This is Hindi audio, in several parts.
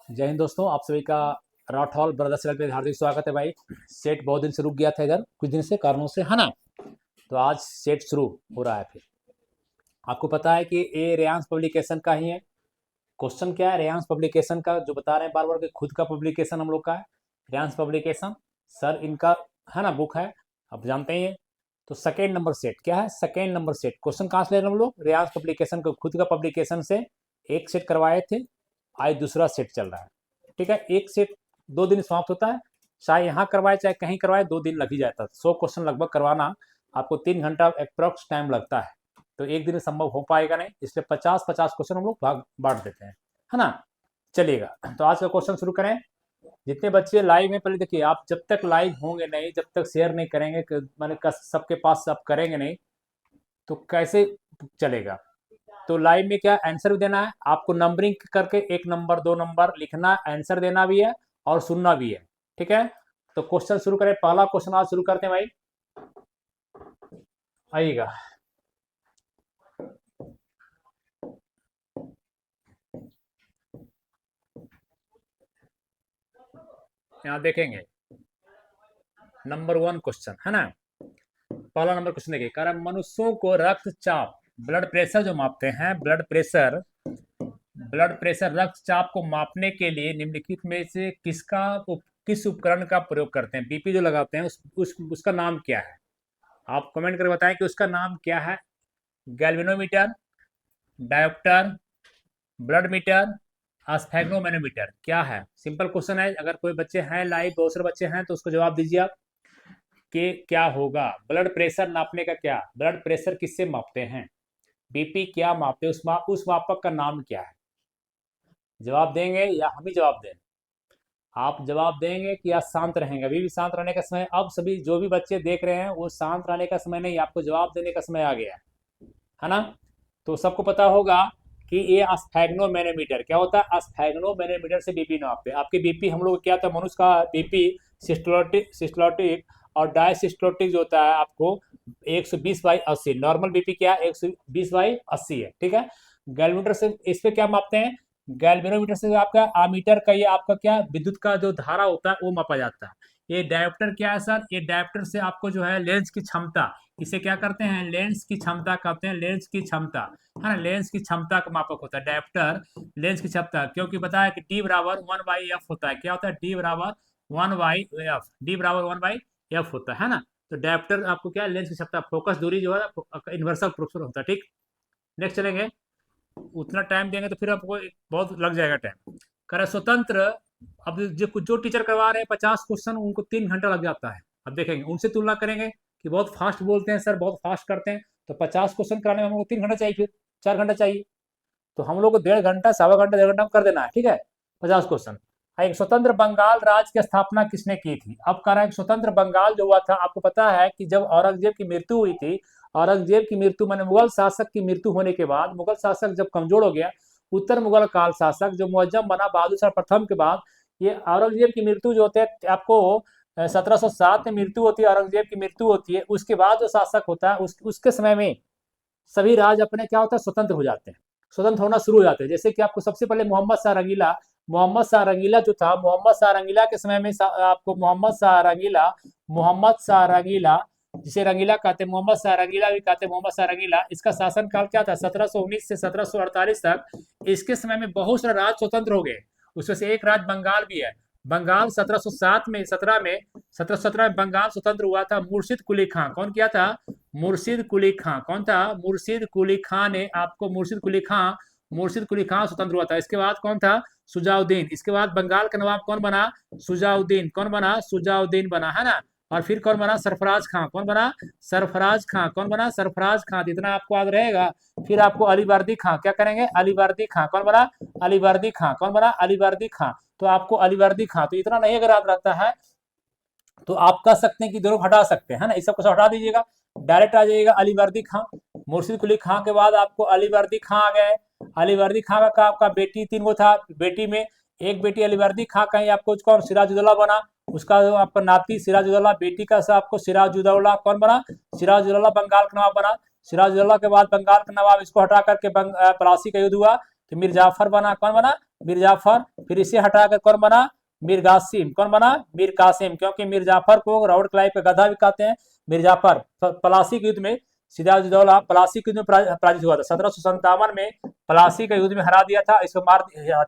जय हिंद दोस्तों, आप सभी का राठौर ब्रदर्स चैनल पे हार्दिक स्वागत है भाई। सेट बहुत दिन से रुक गया था इधर, कुछ दिन से कारणों से, है ना। तो आज सेट शुरू हो रहा है फिर। आपको पता है कि ये रेयांस पब्लिकेशन का ही है। क्वेश्चन क्या है रेयांस पब्लिकेशन का, जो बता रहे हैं बार बार कि खुद का पब्लिकेशन हम लोग का है रेयांस पब्लिकेशन। सर इनका है ना बुक है, आप जानते ही हैं। तो सेकेंड नंबर सेट क्या है, सेकेंड नंबर सेट क्वेश्चन कहाँ से ले रहे हैं हम लोग, रेयांस पब्लिकेशन को खुद का पब्लिकेशन से। एक सेट करवाए थे, आज दूसरा सेट चल रहा है। ठीक है, एक सेट 2 दिन समाप्त होता है, चाहे यहाँ करवाए चाहे कहीं करवाए 2 दिन लग ही जाता है। 100 क्वेश्चन लगभग करवाना आपको 3 घंटा अप्रॉक्स टाइम लगता है। तो एक दिन में संभव हो पाएगा नहीं, इसलिए 50-50 क्वेश्चन हम लोग भाग बांट देते हैं, है ना। चलिएगा, तो आज का क्वेश्चन शुरू करें। जितने बच्चे लाइव हैं पहले देखिए, आप जब तक लाइव होंगे नहीं, जब तक शेयर नहीं करेंगे, मैंने सबके पास आप करेंगे नहीं तो कैसे चलेगा। तो लाइव में क्या आंसर भी देना है आपको, नंबरिंग करके 1 नंबर 2 नंबर लिखना, आंसर देना भी है और सुनना भी है। ठीक है, तो क्वेश्चन शुरू करें। पहला क्वेश्चन आज शुरू करते हैं भाई, आइएगा। यहाँ देखेंगे नंबर 1 क्वेश्चन है ना। पहला नंबर क्वेश्चन देखिए, कह रहा है मनुष्यों को रक्तचाप ब्लड प्रेशर जो मापते हैं, ब्लड प्रेशर रक्तचाप को मापने के लिए निम्नलिखित में से किस उपकरण का प्रयोग करते हैं। बीपी जो लगाते हैं उसका नाम क्या है। आप कमेंट करके बताएं कि उसका नाम क्या है। गैल्वेनोमीटर, डायोप्टर, ब्लड मीटर, स्फैग्नोमेनोमीटर, क्या है। सिंपल क्वेश्चन है, अगर कोई बच्चे हैं लाइव, दूसरे बच्चे हैं तो उसको जवाब दीजिए आप कि क्या होगा। ब्लड प्रेशर नापने का क्या, ब्लड प्रेशर किससे मापते हैं, बीपी क्या मापते हैं, उस मापक का नाम क्या है। जवाब देंगे या हम ही जवाब दें। आप जवाब देंगे कि आप शांत रहेंगे। अभी भी शांत रहने का समय, अब सभी जो भी बच्चे देख रहे हैं वो शांत रहने का समय नहीं, आपको जवाब देने का समय आ गया है ना। तो सबको पता होगा कि ये स्फैग्नोमेनोमीटर क्या होता है। स्फैग्नोमेनोमीटर से बीपी नापते हैं। आपकी बीपी हम लोग क्या था, मनुष्य का बीपी सिस्टोलिक और डायसिस्टोलिक जो होता है आपको 120/80। नॉर्मल बीपी क्या है, 120/80 है। ठीक है, गैल्वेनोमीटर से इस पे क्या मापते हैं, गैल्वेनोमीटर से आपका आमीटर का, ये आपका क्या विद्युत का जो धारा होता है वो मापा जाता है। ये डायोप्टर क्या है सर, ये डायोप्टर से आपको जो है लेंस की क्षमता, इसे क्या करते हैं, लेंस की क्षमता कहते हैं, लेंस की क्षमता है ना, लेंस की क्षमता का मापक होता है डायोप्टर। लेंस की क्षमता, क्योंकि बताया कि डी बराबर 1/f होता है। क्या होता है, डी बराबर 1/f, डी बराबर 1/f होता है ना। तो डायोप्टर आपको क्या है, लेंस की क्षमता, फोकस दूरी जो है इन्वर्सल प्रोपोर्शनल होता है। ठीक, नेक्स्ट चलेंगे। उतना टाइम देंगे तो फिर आपको बहुत लग जाएगा टाइम। करे स्वतंत्र, अब जो टीचर करवा रहे हैं 50 क्वेश्चन, उनको 3 घंटा लग जाता है। अब देखेंगे, उनसे तुलना करेंगे कि बहुत फास्ट बोलते हैं सर, बहुत फास्ट करते हैं। तो 50 क्वेश्चन कराने में हमको 3 घंटा चाहिए, फिर 4 घंटा चाहिए। तो हम लोग को 1.5 घंटा, 1.25 घंटा, 1.5 घंटा में कर देना है। ठीक है, 50 क्वेश्चन। एक स्वतंत्र बंगाल राज्य की स्थापना किसने की थी। अब कह रहा है स्वतंत्र बंगाल जो हुआ था, आपको पता है कि जब औरंगजेब की मृत्यु हुई थी, औरंगजेब की मृत्यु मैंने मुगल शासक की मृत्यु होने के बाद, मुगल शासक जब कमजोर हो गया, उत्तर मुगल काल शासक जो मुअज्जम बना बहादुर शाह प्रथम के बाद, ये औरंगजेब की मृत्यु जो होते है आपको 1707 में मृत्यु होती है, औरंगजेब की मृत्यु होती है। उसके बाद जो शासक होता है उसके समय में सभी राज्य अपने क्या होता है, स्वतंत्र हो जाते हैं, स्वतंत्र होना शुरू हो जाते हैं। जैसे कि आपको सबसे पहले मोहम्मद शाह रंगीला जो था, मोहम्मद शाह रंगीला के समय में आपको मोहम्मद शाह रंगीला जिसे रंगीला कहते हैं, मोहम्मद शाह रंगीला भी कहते हैं, मोहम्मद शाह रंगीला, इसका शासन काल क्या था, 1719 से 1748 तक। इसके समय में बहुत सारे राज्य स्वतंत्र हो गए, उसमें से एक राज्य बंगाल भी है। बंगाल 1717 में बंगाल स्वतंत्र हुआ था। मुर्शिद कुली खां, कौन किया था, मुर्शिद कुली खां, कौन था, मुर्शिद कुली खां ने आपको, मुर्शिद कुली खां स्वतंत्र हुआ था। इसके बाद कौन था, सुजाउद्दीन। इसके बाद बंगाल का नवाब कौन बना, सुजाउद्दीन। कौन बना, सुजाउद्दीन बना, है ना। और फिर कौन बना, सरफराज खां। कौन बना, सरफराज खां। कौन बना, सरफराज खां। इतना आपको याद रहेगा। फिर आपको अलीवर्दी खां, क्या करेंगे, अलीवर्दी खां। कौन बना, अलीवर्दी खां। कौन बना, अलीवर्दी खां। तो आपको अलीवर्दी खां, तो इतना नहीं अगर याद रहता है तो आप कह सकते हैं कि दोनों हटा सकते हैं, है ना। इस सबको हटा दीजिएगा, डायरेक्ट आ जाइएगा अलीवर्दी खां। मुर्शिद कुली खां के बाद आपको अलीवर्दी खां आ गए। अलीवर्दी खां का आपका बेटी 3 गो था, बेटी में एक बेटी अलीवर्दी खां का ही आपको कौन, सिराजुद्दौला बना। उसका जो आपका नाती सिराजुद्दौला, बेटी का से आपको सिराजुद्दौला कौन बना, सिराजुद्दौला बंगाल का नवाब बना। सिराजुद्दौला के बाद बंगाल का नवाब, इसको हटा करके पलासी का युद्ध हुआ तो मीर जाफर बना। कौन बना, मीर जाफर, फिर इसे हटाकर कौन बना, मीर कासिम। कौन बना, मीर कासिम, क्योंकि मीर जाफर को रॉबर्ट क्लाइव का गधा भी कहते हैं। मीर जाफर प्लासी के युद्ध में सिराजुद्दौला प्लासी के युद्ध में पराजित हुआ था 1757 में, प्लासी का युद्ध में हरा दिया था, इसको मार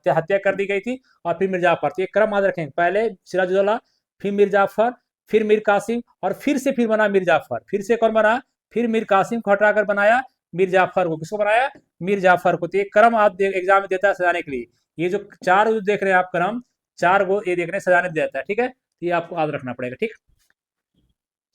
हत्या कर दी गई थी। और फिर मीर जाफर, तो ये क्रम याद रखेंगे, पहले सिराजुद्दौला, फिर मीर जाफर, फिर मीर कासिम, और फिर से फिर बना मीर जाफर, फिर से कौन बना, फिर मीर कासिम को हटाकर बनाया मीर जाफर को। किसको बनाया, मीर जाफर को। तो ये क्रम आप एग्जाम में देता है सजाने के लिए। ये जो चार देख रहे हैं आप क्रम, चार गो ये देख रहे हैं सजाने देता है, ठीक है, तो ये आपको याद रखना पड़ेगा, ठीक।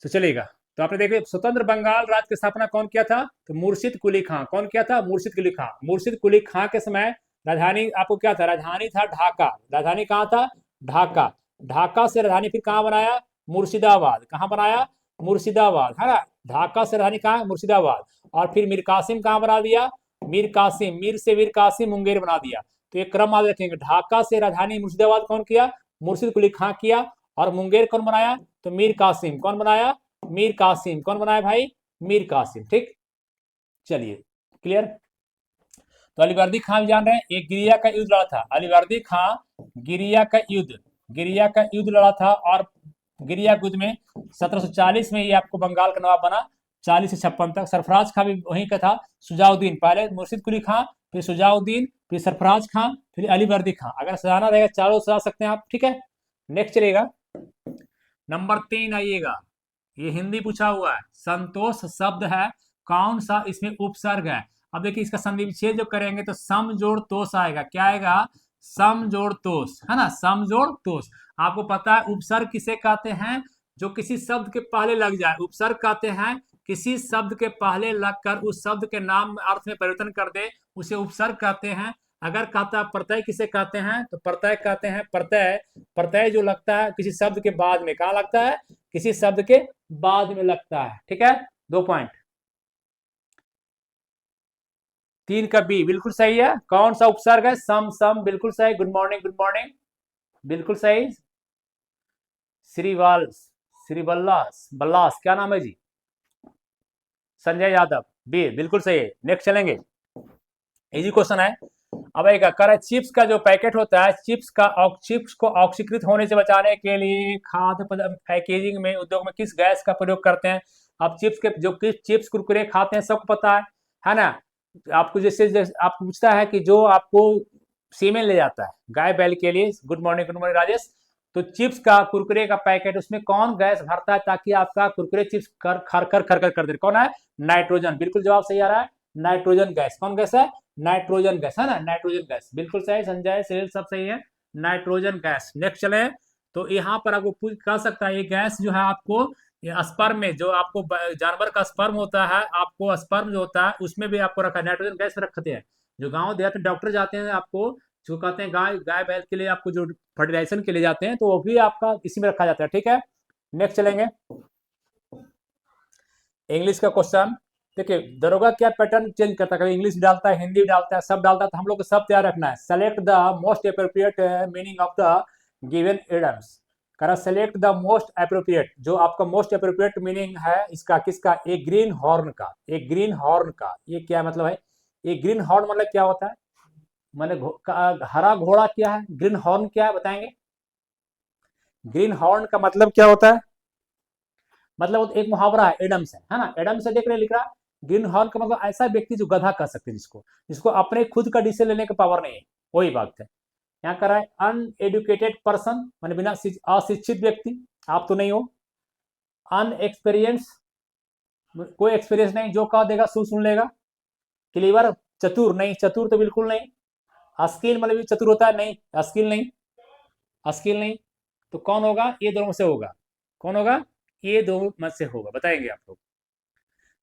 तो चलेगा, तो आपने देखे स्वतंत्र बंगाल राज्य की स्थापना कौन किया था, तो मुर्शिद कुली खां। कौन किया था, मुर्शिद कुली खां। मुर्शिद कुली खां के समय राजधानी आपको क्या था, राजधानी था ढाका। राजधानी कहाँ था, ढाका। ढाका से राजधानी फिर कहाँ बनाया, मुर्शिदाबाद। कहाँ बनाया, मुर्शिदाबाद, है ना। ढाका से राजधानी कहाँ, मुर्शिदाबाद। और फिर मीर कासिम कहाँ बना दिया, मीर कासिम, मीर से मीर कासिम मुंगेर बना दिया। तो ये क्रम याद रखेंगे, ढाका से राजधानी मुर्शिदाबाद कौन किया, मुर्शिद कुली खां किया। और मुंगेर कौन बनाया, तो मीर कासिम। कौन बनाया, मीर कासिम। कौन बनाया भाई, मीर कासिम, ठीक। चलिए क्लियर। तो अलीवर्दी खां भी जान रहे हैं, एक गिरिया का युद्ध लड़ा था। अलीवर्दी खां गिरिया का युद्ध लड़ा था। और गिरिया युद्ध में 1740 में ये आपको बंगाल का नवाब बना, 40 से 56 तक। सरफराज खां भी वहीं का था। सुजाउद्दीन, पहले मुर्शिद कुली खां, फिर सुजाउद्दीन, फिर सरफराज खां, फिर अलीवर्दी खां। अगर सजाना रहेगा चारों सजा सकते हैं आप, ठीक है। नेक्स्ट चलेगा, नंबर 3 आइएगा, ये हिंदी पूछा हुआ है। संतोष शब्द है, कौन सा इसमें उपसर्ग है। अब देखिए इसका संधि विच्छेद जो करेंगे तो सम जोड़ तोष आएगा। क्या आएगा, सम जोड़ तोष, है ना, सम जोड़ तोष। आपको पता है उपसर्ग किसे कहते हैं, जो किसी शब्द के पहले लग जाए। उपसर्ग कहते हैं किसी शब्द के पहले लगकर उस शब्द के नाम अर्थ में परिवर्तन कर दे, उसे उपसर्ग कहते हैं। अगर कहता है प्रत्यय किसे कहते हैं, तो प्रत्यय कहते हैं, प्रत्यय, प्रत्यय जो लगता है किसी शब्द के बाद में, कहाँ लगता है, किसी शब्द के बाद में लगता है, ठीक है। 2 पॉइंट। 3 का बी बिल्कुल सही है। कौन सा उपसर्ग है, सम, सम बिल्कुल सही। गुड मॉर्निंग, गुड मॉर्निंग, बिल्कुल सही। श्रीवाल्स, श्रीवल्लास, बल्लास, क्या नाम है जी, संजय यादव, बी बिल्कुल सही है। नेक्स्ट चलेंगे, इजी क्वेश्चन है। अब एक कर चिप्स का जो पैकेट होता है, चिप्स को ऑक्सीकृत होने से बचाने के लिए खाद्य पैकेजिंग में उद्योग में किस गैस का प्रयोग करते हैं। अब चिप्स के जो चिप्स कुरकुरे खाते हैं सबको पता है ना। आपको जैसे आपको पूछता है कि जो आपको सीमेन ले जाता है गाय बैल के लिए, गुड मॉर्निंग राजेश, तो चिप्स का कुरकुरे का पैकेट उसमें कौन गैस भरता है ताकि आपका कुरकुरे चिप्स खर कर दे, कौन है, नाइट्रोजन। बिल्कुल जवाब सही आ रहा है, नाइट्रोजन गैस। कौन गैस है, नाइट्रोजन गैस, है ना, नाइट्रोजन गैस बिल्कुल सही। संजय सेल सब सही है, नाइट्रोजन गैस। नेक्स्ट चले, तो यहाँ पर आपको कह सकता है ये गैस जो है आपको स्पर्म में, जो आपको जानवर का स्पर्म होता है, आपको स्पर्म जो होता है उसमें भी आपको रखा है, नाइट्रोजन गैस रखते हैं। जो गाँव देहात में डॉक्टर जाते हैं आपको जो कहते हैं गाय बैल के लिए आपको जो फर्टिलाइजेशन के लिए जाते हैं, तो वो भी आपका इसी में रखा जाता है, ठीक है। नेक्स्ट चलेंगे, इंग्लिश का क्वेश्चन। देखिए दरोगा क्या पैटर्न चेंज करता है, कभी इंग्लिश भी डालता है, हिंदी भी डालता है, सब डालता है, तो हम लोग को सब तैयार रखना है। Select the most appropriate meaning of the given idioms. करा सेलेक्ट द मोस्ट अप्रोप्रिएट, जो आपका मोस्ट अप्रोप्रिएट मीनिंग है इसका, किसका, एक ग्रीन हॉर्न का, एक ग्रीन हॉर्न का। ये क्या मतलब है, एक ग्रीन हॉर्न मतलब क्या होता है, मतलब हरा घोड़ा क्या है, ग्रीन हॉर्न क्या है बताएंगे। ग्रीन हॉर्न का मतलब क्या होता है, मतलब एक मुहावरा है, एडम्स है ना, एडम्स से देख रहे लिख रहा। ग्रीन हॉर्न का मतलब ऐसा व्यक्ति जो गधा कह सकते हैं, जिसको जिसको अपने खुद का डिसीजन लेने का पावर नहीं है, वही बात है। यहाँ कर रहा है अनएडुकेटेड पर्सन, मान बिना अशिक्षित व्यक्ति, आप तो नहीं हो। अनएक्सपीरियंस, कोई एक्सपीरियंस नहीं, जो कह देगा सुन लेगा। क्लीवर, चतुर नहीं, चतुर तो बिल्कुल नहीं। अस्किल मतलब चतुर होता है, नहीं, अस्किल नहीं, अस्किल नहीं। तो कौन होगा, ये दोनों में से होगा, कौन होगा, ये दो में से होगा, बताएंगे आप लोग।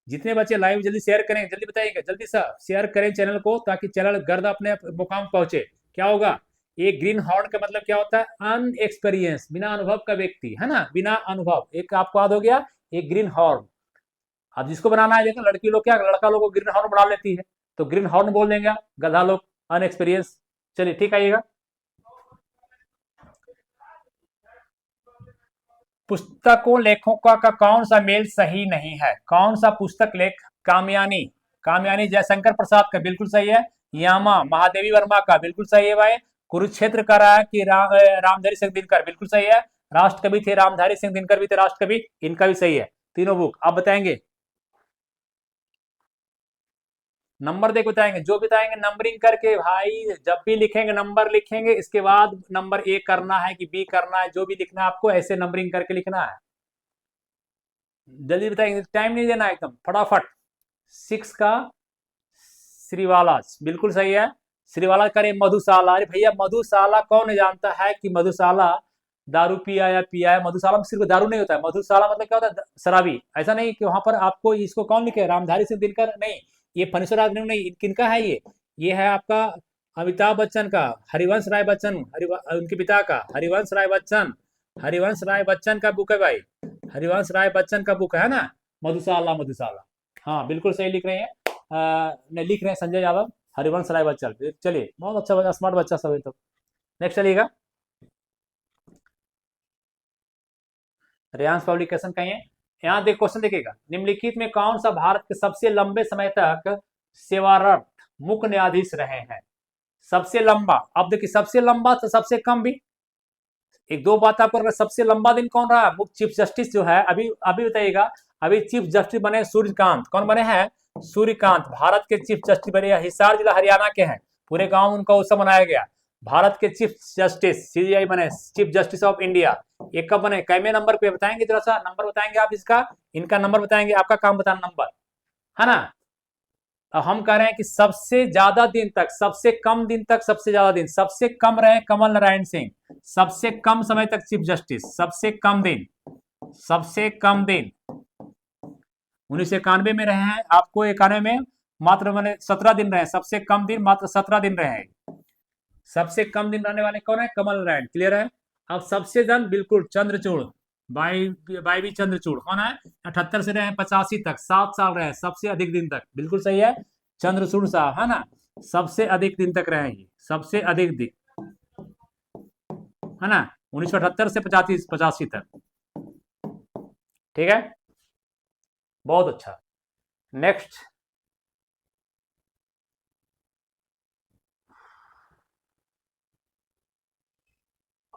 जितने बच्चे लाइव जल्दी शेयर करें, जल्दी बताइएगा, जल्दी सा शेयर करें चैनल को, ताकि चैनल गर्द अपने मुकाम पहुंचे। क्या होगा, ये ग्रीन हॉर्न का मतलब क्या होता है, अनएक्सपीरियंस, बिना अनुभव का व्यक्ति, है ना, बिना अनुभव। एक आपको याद हो गया, एक ग्रीन हॉर्न। अब जिसको बनाना है, देखो लड़की लोग क्या, लड़का लोग को ग्रीन हॉर्न बना लेती है, तो ग्रीन हॉर्न बोल देंगे, गधा लोग अनएक्सपीरियंस। चलिए ठीक आइएगा। पुस्तकों लेखकों का कौन सा मेल सही नहीं है, कौन सा पुस्तक लेख, कामयानी, कामयानी जयशंकर प्रसाद का बिल्कुल सही है। यामा महादेवी वर्मा का बिल्कुल सही है भाई। कुरुक्षेत्र का रहा है कि रामधारी सिंह दिनकर, बिल्कुल सही है। राष्ट्रकवि थे रामधारी सिंह दिनकर भी थे राष्ट्रकवि, इनका भी सही है। तीनों बुक आप बताएंगे, नंबर देख बताएंगे, जो बताएंगे नंबरिंग करके भाई, जब भी लिखेंगे नंबर लिखेंगे, इसके बाद नंबर ए करना है कि बी करना है, जो भी लिखना है आपको ऐसे नंबरिंग करके लिखना है। जल्दी बताएंगे, टाइम नहीं देना, एकदम फटाफट। 6 का श्रीवाला, बिल्कुल सही है। श्रीवाला करे मधुशाला, अरे भैया मधुशाला कौन नहीं जानता है कि मधुशाला दारू पिया या पिया है। मधुशाला में सिर्फ दारू नहीं होता है, मधुशाला मतलब क्या होता है, शराबी। ऐसा नहीं कि वहां पर आपको इसको कौन लिखे, रामधारी सिंह दिनकर नहीं, ये फनीश्वर राज नहीं, किनका है ये है आपका अमिताभ बच्चन का, हरिवंश राय बच्चन, उनके पिता का हरिवंश राय बच्चन, हरिवंश राय बच्चन का बुक है भाई, हरिवंश राय बच्चन का बुक है ना, मधुशाला मधुशाला। हाँ बिल्कुल सही लिख रहे हैं, नहीं लिख रहे हैं संजय यादव, हरिवंश राय बच्चन। चलिए बहुत अच्छा बच्चा, स्मार्ट बच्चा सब है। तो नेक्स्ट चलिएगा, रेयांश पब्लिकेशन कहीं है। यहाँ देख क्वेश्चन देखिएगा, निम्नलिखित में कौन सा भारत के सबसे लंबे समय तक सेवारत मुख्य न्यायाधीश रहे हैं। सबसे लंबा, अब देखिए सबसे लंबा तो सबसे कम भी, एक दो बात आपको, अगर सबसे लंबा दिन कौन रहा, मुख्य चीफ जस्टिस जो है, अभी अभी बताइएगा, अभी चीफ जस्टिस बने सूर्यकांत, कौन बने हैं, सूर्यकांत, भारत के चीफ जस्टिस बने, हिसार जिला हरियाणा के हैं, पूरे गांव उनका उत्सव मनाया गया। भारत के चीफ जस्टिस सीजीआई बने, चीफ जस्टिस ऑफ इंडिया, ये कब बने, कैमे नंबर पे बताएंगे, थोड़ा सा नंबर बताएंगे आप इसका, इनका नंबर बताएंगे, आपका काम बताना नंबर, है ना। अब हम कह रहे हैं कि सबसे ज्यादा दिन तक, सबसे कम दिन तक, सबसे ज्यादा दिन, सबसे कम रहे कमल नारायण सिंह, सबसे कम समय तक चीफ जस्टिस, सबसे कम दिन, सबसे कम दिन 1991 में रहे हैं, आपको 91 में मात्र मैंने 17 दिन रहे, सबसे कम दिन मात्र 17 दिन रहे हैं। सबसे कम दिन रहने वाले कौन है, कमल नारायण, क्लियर है। अब सबसे जन बिल्कुल चंद्रचूड़, बाई बाई भी चंद्रचूड़ कौन है, 78 से रहे 85 तक, 7 साल रहे सबसे अधिक दिन तक, बिल्कुल सही है, चंद्रचूड़ साहब, है ना, सबसे अधिक दिन तक रहेंगे, सबसे अधिक दिन, है ना, 1978 से 85 तक, ठीक है, बहुत अच्छा। नेक्स्ट,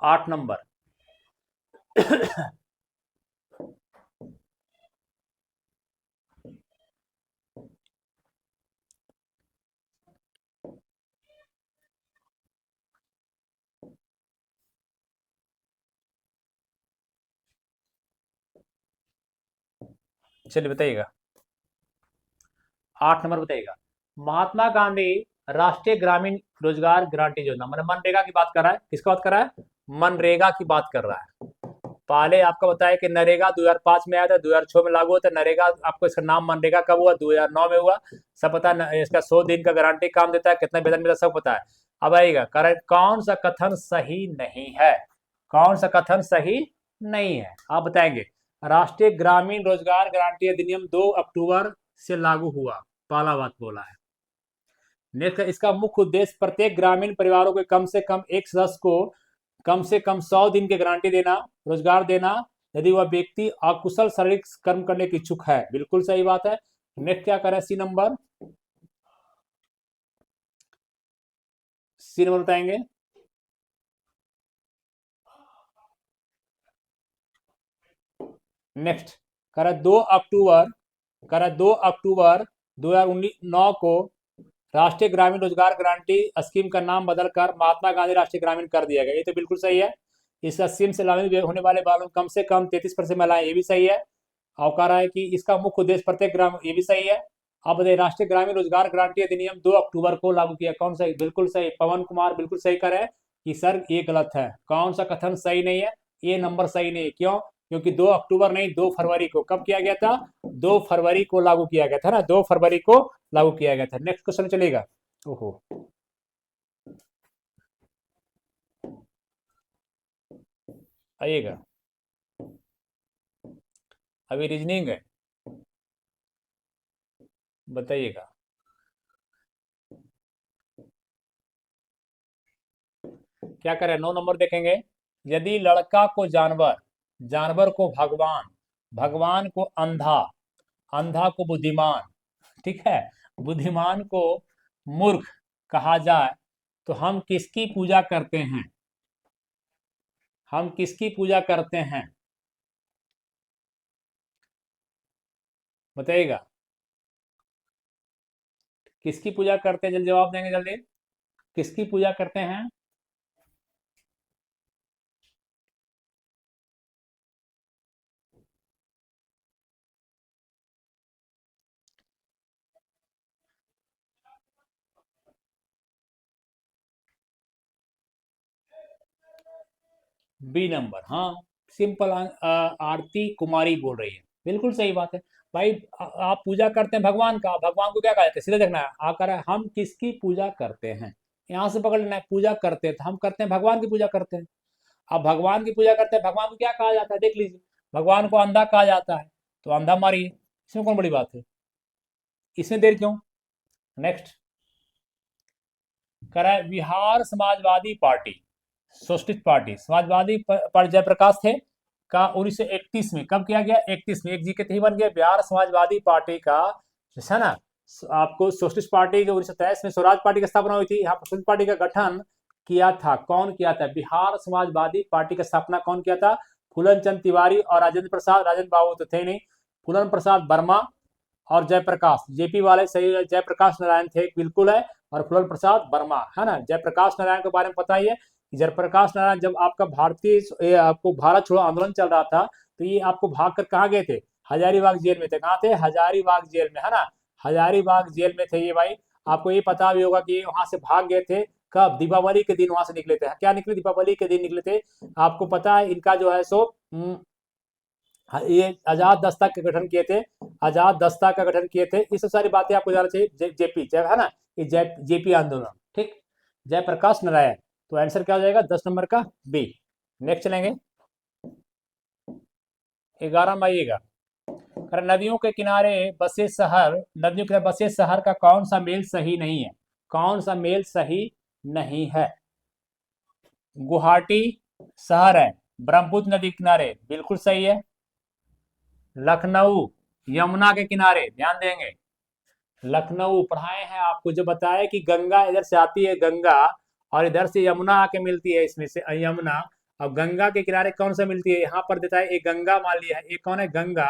8 नंबर चलिए बताइएगा, 8 नंबर बताइएगा, महात्मा गांधी राष्ट्रीय ग्रामीण रोजगार गारंटी योजना, मैंने मनरेगा की बात कर रहा है, किसका बात कर रहा है, मनरेगा की बात कर रहा है। पहले आपको बताया कि नरेगा 2005 में आया था, 2006 में लागू हुआ था नरेगा, आपको इसका नाम मनरेगा कब हुआ, 2009 में हुआ, सब पता है, इसका 100 दिन का गारंटी काम देता है, कितना वेतन मिलता है सब पता है। अब आएगा करेक्ट, कौन सा कथन सही नहीं है, कौन सा कथन सही नहीं है, आप बताएंगे। राष्ट्रीय ग्रामीण रोजगार गारंटी अधिनियम 2 अक्टूबर से लागू हुआ, पहला बात बोला है। नेक्स्ट, इसका मुख्य उद्देश्य प्रत्येक ग्रामीण परिवारों के कम से कम एक सदस्य को कम से कम 100 दिन की गारंटी देना, रोजगार देना, यदि वह व्यक्ति अकुशल शारीरिक कर्म करने की इच्छुक है, बिल्कुल सही बात है। नेक्स्ट क्या करें, सी नंबर, सी नंबर बताएंगे, नेक्स्ट करें 2 अक्टूबर, करें 2 अक्टूबर 2009 को राष्ट्रीय ग्रामीण रोजगार गारंटी स्कीम का नाम बदलकर महात्मा गांधी राष्ट्रीय ग्रामीण कर दिया गया, ये तो बिल्कुल सही है। इस स्कीम से लाभान्वित होने वाले बालों कम से कम 33% महिलाएं, ये भी सही है। और कह रहा है कि इसका मुख्य उद्देश्य प्रत्येक ग्राम, ये भी सही है। अब बताइए, राष्ट्रीय ग्रामीण रोजगार गारंटी अधिनियम 2 अक्टूबर को लागू किया, कौन सही, बिल्कुल सही, पवन कुमार बिल्कुल सही कर रहे हैं कि सर ये गलत है, कौन सा कथन सही नहीं है, ये नंबर सही नहीं है, क्यों, क्योंकि 2 अक्टूबर नहीं 2 फरवरी को, कब किया गया था, 2 फरवरी को लागू किया गया था ना, 2 फरवरी को लागू किया गया था। नेक्स्ट क्वेश्चन चलेगा, ओहो आइएगा, अभी रीजनिंग है, बताइएगा, क्या करें, 9 नंबर देखेंगे, यदि लड़का को जानवर, जानवर को भगवान, भगवान को अंधा, अंधा को बुद्धिमान, ठीक है, बुद्धिमान को मूर्ख कहा जाए, तो हम किसकी पूजा करते हैं? हम किसकी पूजा करते हैं, बताइएगा। किसकी पूजा करते हैं, जल्दी जवाब देंगे जल्दी। किसकी पूजा करते हैं? बी नंबर, हाँ। सिंपल। आरती कुमारी बोल रही है, बिल्कुल सही बात है भाई। आप पूजा करते हैं भगवान का, भगवान को क्या कहा जाता है, सीधे देखना है आकर है, हम किसकी पूजा करते हैं, यहाँ से पकड़ लेना है। पूजा करते हैं तो हम करते हैं भगवान की पूजा करते हैं। अब भगवान की पूजा करते हैं, भगवान को क्या कहा जाता है देख लीजिए। भगवान को अंधा कहा जाता है, तो अंधा मारिए, इसमें कौन बड़ी बात है, इसमें देर क्यों। नेक्स्ट करा है Bihar Samajwadi party, socialist party Samajwadi पर जयप्रकाश थे का 1931 में, कब किया गया, 31 में। एक जीके ही बन गया। बिहार समाजवादी पार्टी का है ना, आपको सोशलिस्ट पार्टी जो 1923 में स्वराज पार्टी की स्थापना हुई थी, यहाँ पर सोशलिस्ट पार्टी का गठन किया था, कौन किया था, बिहार समाजवादी पार्टी की स्थापना कौन किया था, फूलन चंद तिवारी और राजेंद्र प्रसाद, राजेंद्र बाबू तो थे नहीं, फूलन प्रसाद वर्मा और जयप्रकाश, जेपी वाले सही है, जयप्रकाश नारायण थे बिल्कुल है, और फूलन प्रसाद वर्मा है ना। जयप्रकाश नारायण के बारे में पता ही है। जयप्रकाश नारायण जब आपका आपको भारत छोड़ो आंदोलन चल रहा था, तो ये आपको भाग कर कहाँ गए थे, हजारीबाग जेल में थे। कहाँ थे, हजारीबाग जेल में, है ना। हजारीबाग जेल में थे ये भाई। आपको ये पता भी होगा कि वहां से भाग गए थे कब, दीपावली के दिन वहां से निकले थे। क्या निकले, दीपावली के दिन निकले थे। आपको पता है इनका जो है सो ये आजाद दस्ता का गठन किए थे, आजाद दस्ता का गठन किए थे। ये सब सारी बातें आपको जानना चाहिए। जेपी जय है ना, ये जेपी आंदोलन, ठीक। जयप्रकाश नारायण, तो आंसर क्या हो जाएगा 10 नंबर का बी। नेक्स्ट चलेंगे 11 में आइएगा। नदियों के किनारे बसे शहर, नदियों के बसे शहर का कौन सा मेल सही नहीं है, कौन सा मेल सही नहीं है। गुवाहाटी शहर है ब्रह्मपुत्र नदी किनारे, बिल्कुल सही है। लखनऊ यमुना के किनारे, ध्यान देंगे। लखनऊ पढ़ाए हैं आपको, जो बताया कि गंगा इधर से आती है, गंगा, और इधर से यमुना आके मिलती है, इसमें से यमुना। और गंगा के किनारे कौन सा मिलती है, यहाँ पर देता है ये गंगा मान लिया है। ये कौन है, गंगा,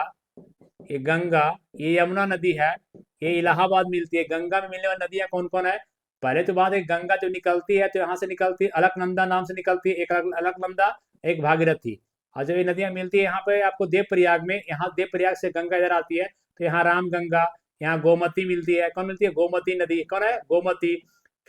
ये गंगा, ये यमुना नदी है, ये इलाहाबाद मिलती है। गंगा में मिलने वाली नदियां कौन कौन है, पहले तो बात है गंगा जो निकलती है तो यहाँ से निकलती है, अलकनंदा नाम से निकलती है, एक अलकनंदा, एक भागीरथी। और जब ये नदियां मिलती है यहाँ पे आपको देवप्रयाग में, यहाँ देवप्रयाग से गंगा इधर आती है, तो यहाँ रामगंगा, यहाँ गोमती मिलती है। कौन मिलती है, गोमती नदी, कौन है, गोमती।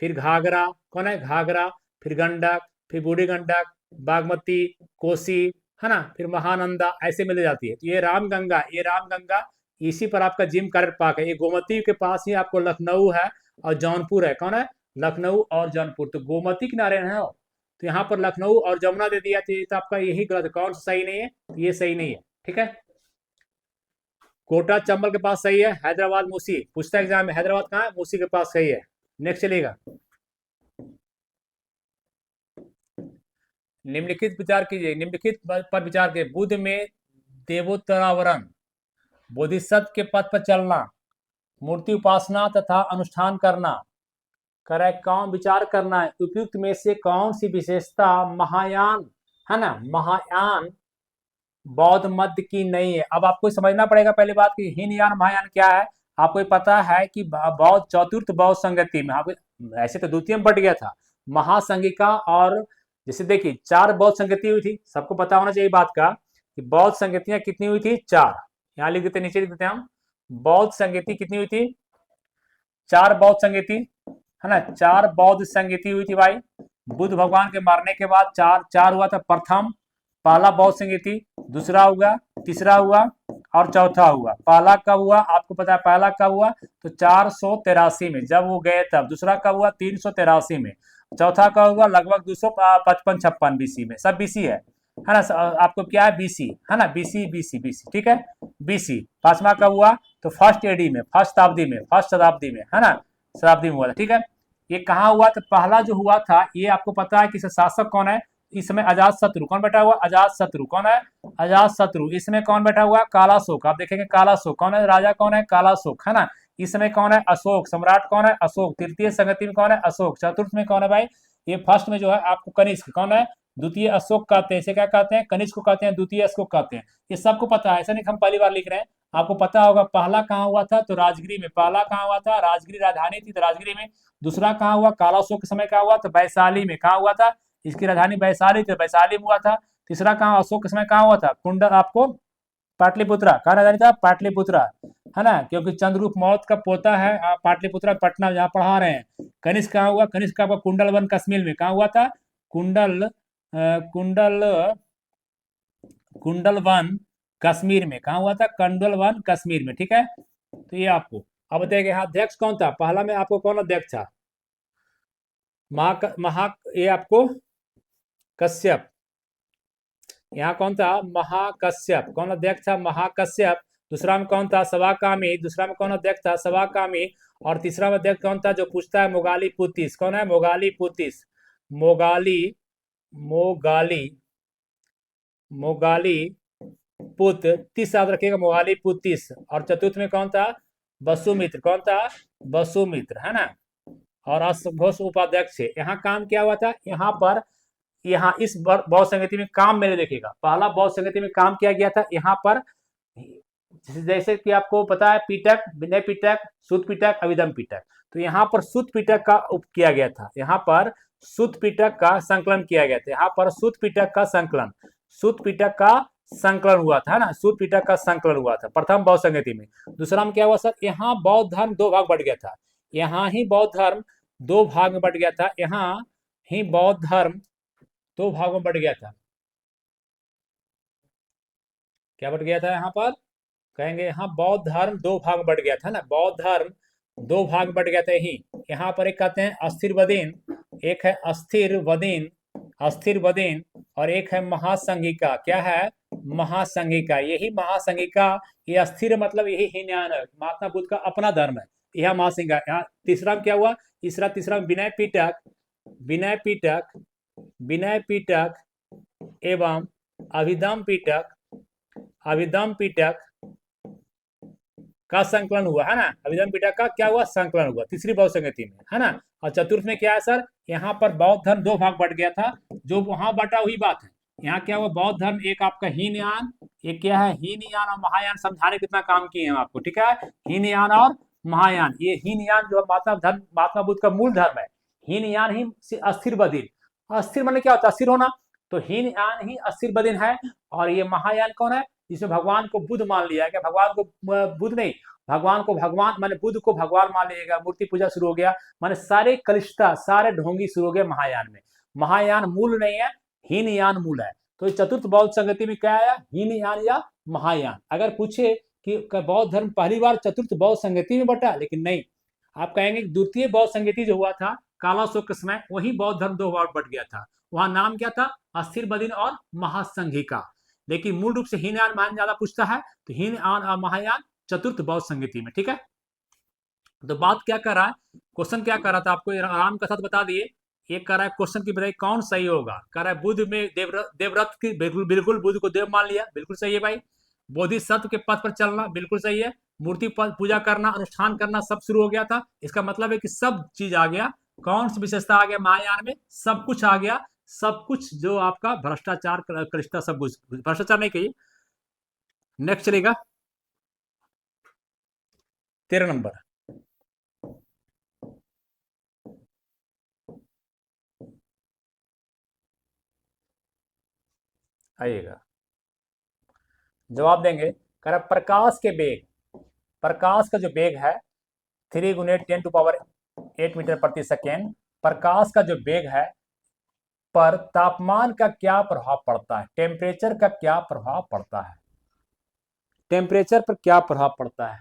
फिर घाघरा, कौन है, घाघरा। फिर गंडक, फिर बूढ़ी गंडक, बागमती, कोसी, है ना। फिर महानंदा, ऐसे मिल जाती है। तो ये रामगंगा, ये रामगंगा, इसी पर आपका जिम करेक्ट पार्क है। ये गोमती के पास ही आपको लखनऊ है और जौनपुर है। कौन है, लखनऊ और जौनपुर। तो गोमती किनारे है, तो यहाँ पर लखनऊ और जमुना दे दिया, तो आपका यही गलत है। कौन सा सही नहीं है, ये सही नहीं है, ठीक है। कोटा चंबल के पास सही है, हैदराबाद मूसी, पूछता एग्जाम में हैदराबाद कहाँ है, मूसी के पास सही है। नेक्स्ट चलेगा, निम्नलिखित विचार कीजिए, निम्नलिखित पर विचार कीजिए। बुद्ध में देवोत्तरावरण, बोधिसत्व के पथ पर चलना, मूर्ति उपासना तथा अनुष्ठान करना, करेक्ट, कौन विचार करना है, उपयुक्त में से कौन सी विशेषता महायान, है ना, महायान बौद्ध मत की नहीं है। अब आपको समझना पड़ेगा पहली बात कि हीनयान महायान क्या है। आपको पता है कि बौद्ध चतुर्थ बौद्ध संगति में, आप ऐसे तो द्वितीय में बट गया था, महासंगिका, और जैसे देखिए 4 बौद्ध संगति हुई थी, सबको पता होना चाहिए बात का कि बौद्ध संगतियां कितनी हुई थी, 4। यहाँ लिख देते, नीचे लिख देते हम, बौद्ध संगति कितनी हुई थी, 4 बौद्ध संगति, है ना, 4 बौद्ध संगति हुई थी भाई। बुद्ध भगवान के मारने के बाद 4 हुआ था। प्रथम, पहला बौद्ध संगति, दूसरा हुआ, तीसरा हुआ और चौथा हुआ। पहला कब हुआ आपको पता है, पहला कब हुआ तो 483 में जब वो गए तब। दूसरा कब हुआ 383 में। चौथा कब हुआ लगभग 255-56 बीसी में, सब बीसी है ना। आपको क्या है, बीसी, है ना, बीसी बीसी बीसी, ठीक है, बीसी। पांचवा कब हुआ तो फर्स्ट एडी में, फर्स्ट शताब्दी में, फर्स्ट शताब्दी में, है ना, शताब्दी में हुआ था, ठीक है। ये कहाँ हुआ तो पहला जो हुआ था, ये आपको पता है कि शासक कौन है इस समय, अजात शत्रु। कौन बैठा हुआ, अजात शत्रु, कौन है, अजात शत्रु। इसमें कौन बैठा हुआ, काला शोक। आप देखेंगे काला शोक कौन है, राजा कौन है, काला शोक, है ना। इस समय कौन है? अशोक। सम्राट कौन है? अशोक। तृतीय संगति में कौन है? अशोक। चतुर्थ में कौन है भाई? ये फर्स्ट में जो है आपको कनिष्क कौन है? द्वितीय अशोक कहते हैं, इसे क्या कहते हैं? कनिष्क को कहते हैं, द्वितीय अशोक कहते हैं। ये सबको पता है, ऐसा नहीं कि हम पहली बार लिख रहे हैं। आपको पता होगा पहला कहाँ हुआ था? तो राजगिरी में। पहला कहाँ हुआ था? राजगिरी राजधानी थी तो राजगिरी में। दूसरा कहाँ हुआ? काला अशोक के समय कहाँ हुआ? तो वैशाली में। कहाँ हुआ था? इसकी राजधानी वैशाली थी, वैशाली में हुआ था। तीसरा कहाँ? अशोक के समय कहाँ हुआ था? कुंडल आपको पाटलिपुत्रा। कहाँ राजधानी था? पाटलिपुत्रा, है ना, क्योंकि चंद्रगुप्त मौर्य का पोता है। आप पाटलिपुत्रा पटना जहाँ पढ़ा रहे हैं। कनिष्क कहाँ हुआ? कनिष्क का कुंडल वन कश्मीर में। कहाँ हुआ था? कुंडल कुंडल कुंडल वन कश्मीर में। कहाँ हुआ था? कुंडल वन कश्मीर में। ठीक है, तो ये आपको अब बताइए यहाँ अध्यक्ष कौन था? पहला में आपको कौन अध्यक्ष था? ये आपको कश्यप। यहाँ कौन था? महाकश्यप। कौन अध्यक्ष था? महाकश्यप। दूसरा में कौन था? सवाकामी। दूसरा में कौन अध्यक्ष था? सवाकामी। और तीसरा में अध्यक्ष कौन था? जो पूछता है मोगाली पुतिस। कौन है? मोगाली पुतिस। मोगाली मोगाली मोगाली पुत तीस याद रखिएगा, मोगाली पुतिस। और चतुर्थ में कौन था? वसुमित्र। कौन था? वसुमित्र, है ना। और घोष उपाध्यक्ष है। यहाँ काम क्या हुआ था? यहाँ पर यहाँ इस बौद्ध संगति में काम मेरे देखिएगा, पहला बौद्ध संगति में काम किया गया था यहाँ पर। जैसे कि आपको पता है पिटक, विनय पिटक, सुत पिटक, अभिधम पिटक। तो यहाँ पर सुत पिटक का किया गया था। यहाँ पर सुत पिटक का संकलन किया गया था। यहाँ पर सुत पिटक का संकलन, सुत पिटक का संकलन हुआ था ना। सुत पिटक का संकलन हुआ था प्रथम बौद्ध संगति में। दूसरा में क्या हुआ सर? यहाँ बौद्ध धर्म दो भाग बढ़ गया था। यहाँ ही बौद्ध धर्म दो भाग में बढ़ गया था। यहाँ ही बौद्ध धर्म दो भागों में बढ़ गया था। क्या बढ़ गया था? यहाँ पर कहेंगे यहाँ बौद्ध धर्म दो भाग में बढ़ गया था ना। बौद्ध धर्म दो भाग में बढ़ गया था। यही यहाँ पर एक कहते हैं अस्थिर वदीन, एक है अस्थिर वदीन, अस्थिर वदीन, और एक है महासंघिका। क्या है? महासंघिका। यही महासंघिका, ये अस्थिर मतलब यही हीनयान है, महात्मा बुद्ध का अपना धर्म है। यह महासंघिका। यहाँ तीसरा में क्या हुआ? तीसरा में विनय पिटक, विनय पिटक, विनय पिटक एवं अभिधम पिटक, अभिधम पिटक का संकलन हुआ, है ना। अभिधम पिटक का क्या हुआ? संकलन हुआ तीसरी बौद्ध संगति में, है ना। और चतुर्थ में क्या है सर? यहाँ पर बौद्ध धर्म दो भाग बढ़ गया था। जो वहां बटा वही बात है। यहाँ क्या हुआ? बौद्ध धर्म एक आपका हीनयान, एक क्या है? हीनयान और महायान समझाने कितना काम किए हैं आपको, ठीक है। हीनयान और महायान। ये हीनयान जो महात्मा बुद्ध का मूल धर्म है। हीनयान ही अस्थिर बदीन। अस्थिर माने क्या होता है? अस्थिर होना। तो हीनयान ही अस्थिर बदीन है। और ये महायान कौन है? जिसमें भगवान को बुद्ध मान लिया गया। भगवान को बुद्ध नहीं, भगवान को भगवान माने बुद्ध को भगवान मान लिएगा। मूर्ति पूजा शुरू हो गया, माने सारे कलिष्ठता, सारे ढोंगी शुरू हो गए महायान में। महायान मूल नहीं है, हीनयान मूल है। तो चतुर्थ बौद्ध संगति में क्या आया? हीनयान या महायान। अगर पूछे कि बौद्ध धर्म पहली बार चतुर्थ बौद्ध संगति में बटा, लेकिन नहीं। आप कहेंगे द्वितीय बौद्ध संगति जो हुआ था कालाशोक के समय, वही बौद्ध धर्म दो बार बट गया था। वहां नाम क्या था? अस्थिर बदीन और महासंघिका। लेकिन मूल रूप से हीनयान महायान ज्यादा पूछता है, तो हीनयान और महायान चतुर्थ बौद्ध संगति में, ठीक है। तो बात क्या कर रहा है? क्वेश्चन क्या कर रहा था आपको आराम के साथ बता दिए। ये कर रहा है क्वेश्चन की बताइए कौन सही होगा। कह रहा है बुद्ध में देवव्रत की, बिल्कुल बिल्कुल बुद्ध को देव मान लिया, बिल्कुल सही है भाई। बोधिसत्व के पथ पर चलना, बिल्कुल सही है। मूर्ति पूजा करना, अनुष्ठान करना सब शुरू हो गया था। इसका मतलब है कि सब चीज आ गया। कौन सी विशेषता आ गया महायान में? सब कुछ आ गया। सब कुछ जो आपका भ्रष्टाचार कलिष्ठता, सब कुछ, भ्रष्टाचार नहीं कहिए। नेक्स्ट चलेगा 13 नंबर। आइएगा, जवाब देंगे। कह रहा प्रकाश के वेग, प्रकाश का जो वेग है 3 × 10⁸ मीटर प्रति सेकेंड, प्रकाश का जो वेग है पर तापमान का क्या प्रभाव पड़ता है? टेम्परेचर का क्या प्रभाव पड़ता है? टेम्परेचर पर क्या प्रभाव पड़ता है?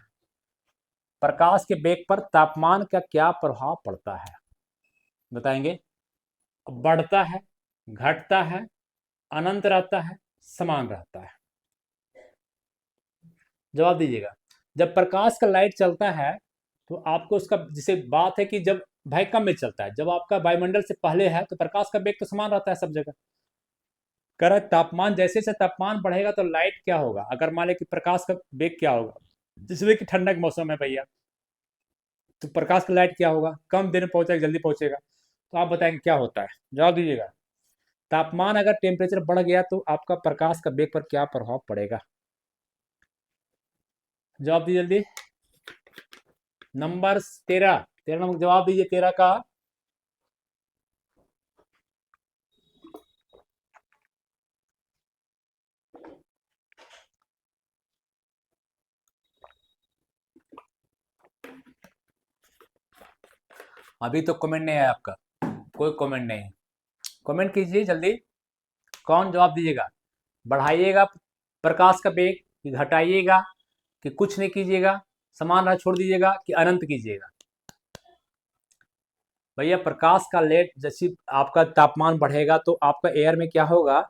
प्रकाश के वेग पर तापमान का क्या प्रभाव पड़ता है? बताएंगे। बढ़ता है, घटता है, अनंत रहता है, समान रहता है? जवाब दीजिएगा। जब प्रकाश का लाइट चलता है तो आपको उसका, जिसे बात है कि जब वैक्यूम में चलता है, जब आपका वायुमंडल से पहले है तो प्रकाश का वेग तो समान रहता है सब जगह। कह रहा है तापमान, जैसे जैसे तापमान बढ़ेगा तो लाइट क्या होगा? अगर मान ले कि प्रकाश का वेग क्या होगा, जिसमें कि ठंडा का मौसम है भैया, तो प्रकाश का लाइट क्या होगा, कम देर में पहुंचेगा, जल्दी पहुंचेगा। तो आप बताएंगे क्या होता है, जवाब दीजिएगा। तापमान अगर टेम्परेचर बढ़ गया तो आपका प्रकाश का वेग पर क्या प्रभाव पड़ेगा, जवाब दीजिए जल्दी। नंबर 13, 13 नंबर जवाब दीजिए 13 का। अभी तो कमेंट नहीं आया आपका, कोई कमेंट नहीं, कमेंट कीजिए जल्दी। कौन जवाब दीजिएगा, बढ़ाइएगा प्रकाश का वेग कि घटाइएगा कि कुछ नहीं कीजिएगा, समान रहा छोड़ दीजिएगा कि अनंत कीजिएगा। भैया प्रकाश का लेट जैसे आपका तापमान बढ़ेगा तो आपका एयर में क्या होगा,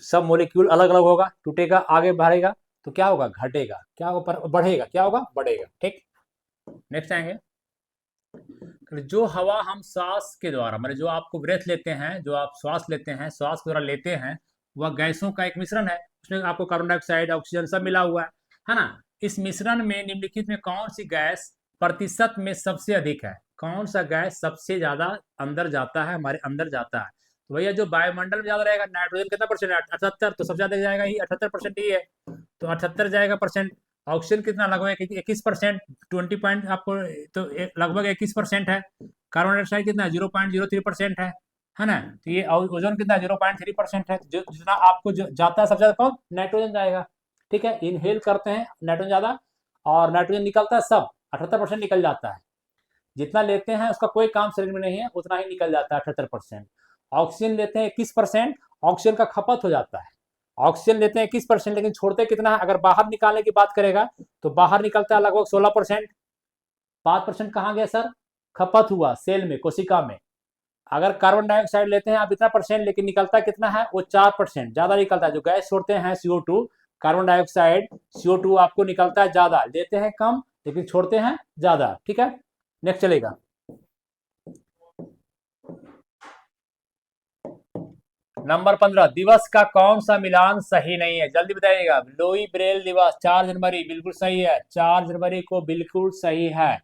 सब मॉलिक्यूल अलग अलग होगा, टूटेगा, आगे बढ़ेगा, तो क्या होगा, घटेगा, क्या होगा, बढ़ेगा, क्या होगा, बढ़ेगा। ठीक, नेक्स्ट आएंगे। जो हवा हम सांस के द्वारा, मतलब जो आपको ब्रेथ लेते हैं, जो आप श्वास लेते हैं, श्वास के द्वारा लेते हैं, वह गैसों का एक मिश्रण है, उसमें आपको कार्बन डाइऑक्साइड, ऑक्सीजन सब मिला हुआ है ना। इस मिश्रण में निम्नलिखित में कौन सी गैस प्रतिशत में सबसे अधिक है, कौन सा गैस सबसे ज्यादा अंदर जाता है, हमारे अंदर जाता है। तो भैया जो वायुमंडल में ज्यादा रहेगा, नाइट्रोजन कितना परसेंट है, 78, तो सबसे ज्यादा जाएगा ही 78% ही है, तो 78 जाएगा परसेंट। ऑक्सीजन कितना, लगभग 21%, 20 आपको, तो लगभग 21% है। कार्बन डाइऑक्साइड कितना, 0.03% है ना। तो ये ओजोन कितना, 0.3% है। जो जितना आपको जो जाता है सबसे ज्यादा कौन, नाइट्रोजन जाएगा। ठीक है, इनहेल करते हैं नाइट्रोजन ज्यादा, और नाइट्रोजन निकलता है सब 78% निकल जाता है। जितना लेते हैं उसका कोई काम शरीर में नहीं है, उतना ही निकल जाता है 78%। ऑक्सीजन लेते हैं 21%, ऑक्सीजन का खपत हो जाता है। ऑक्सीजन लेते हैं 21%, लेकिन छोड़ते कितना है, अगर बाहर निकालने की बात करेगा तो बाहर निकलता है लगभग 16%। 5% कहाँ गया सर, खपत हुआ सेल में, कोशिका में। अगर कार्बन डाइऑक्साइड लेते हैं आप इतना परसेंट, लेकिन निकलता कितना है, वो 4%, ज्यादा निकलता है। जो गैस छोड़ते हैं CO2, कार्बन डाइऑक्साइड, CO2 आपको निकलता है ज्यादा, लेते हैं कम लेकिन छोड़ते हैं ज्यादा। ठीक है, नेक्स्ट चलेगा। नंबर 15, दिवस का कौन सा मिलान सही नहीं है, जल्दी बताइएगा। लोई ब्रेल दिवस 4 जनवरी बिल्कुल सही है, 4 जनवरी को बिल्कुल सही है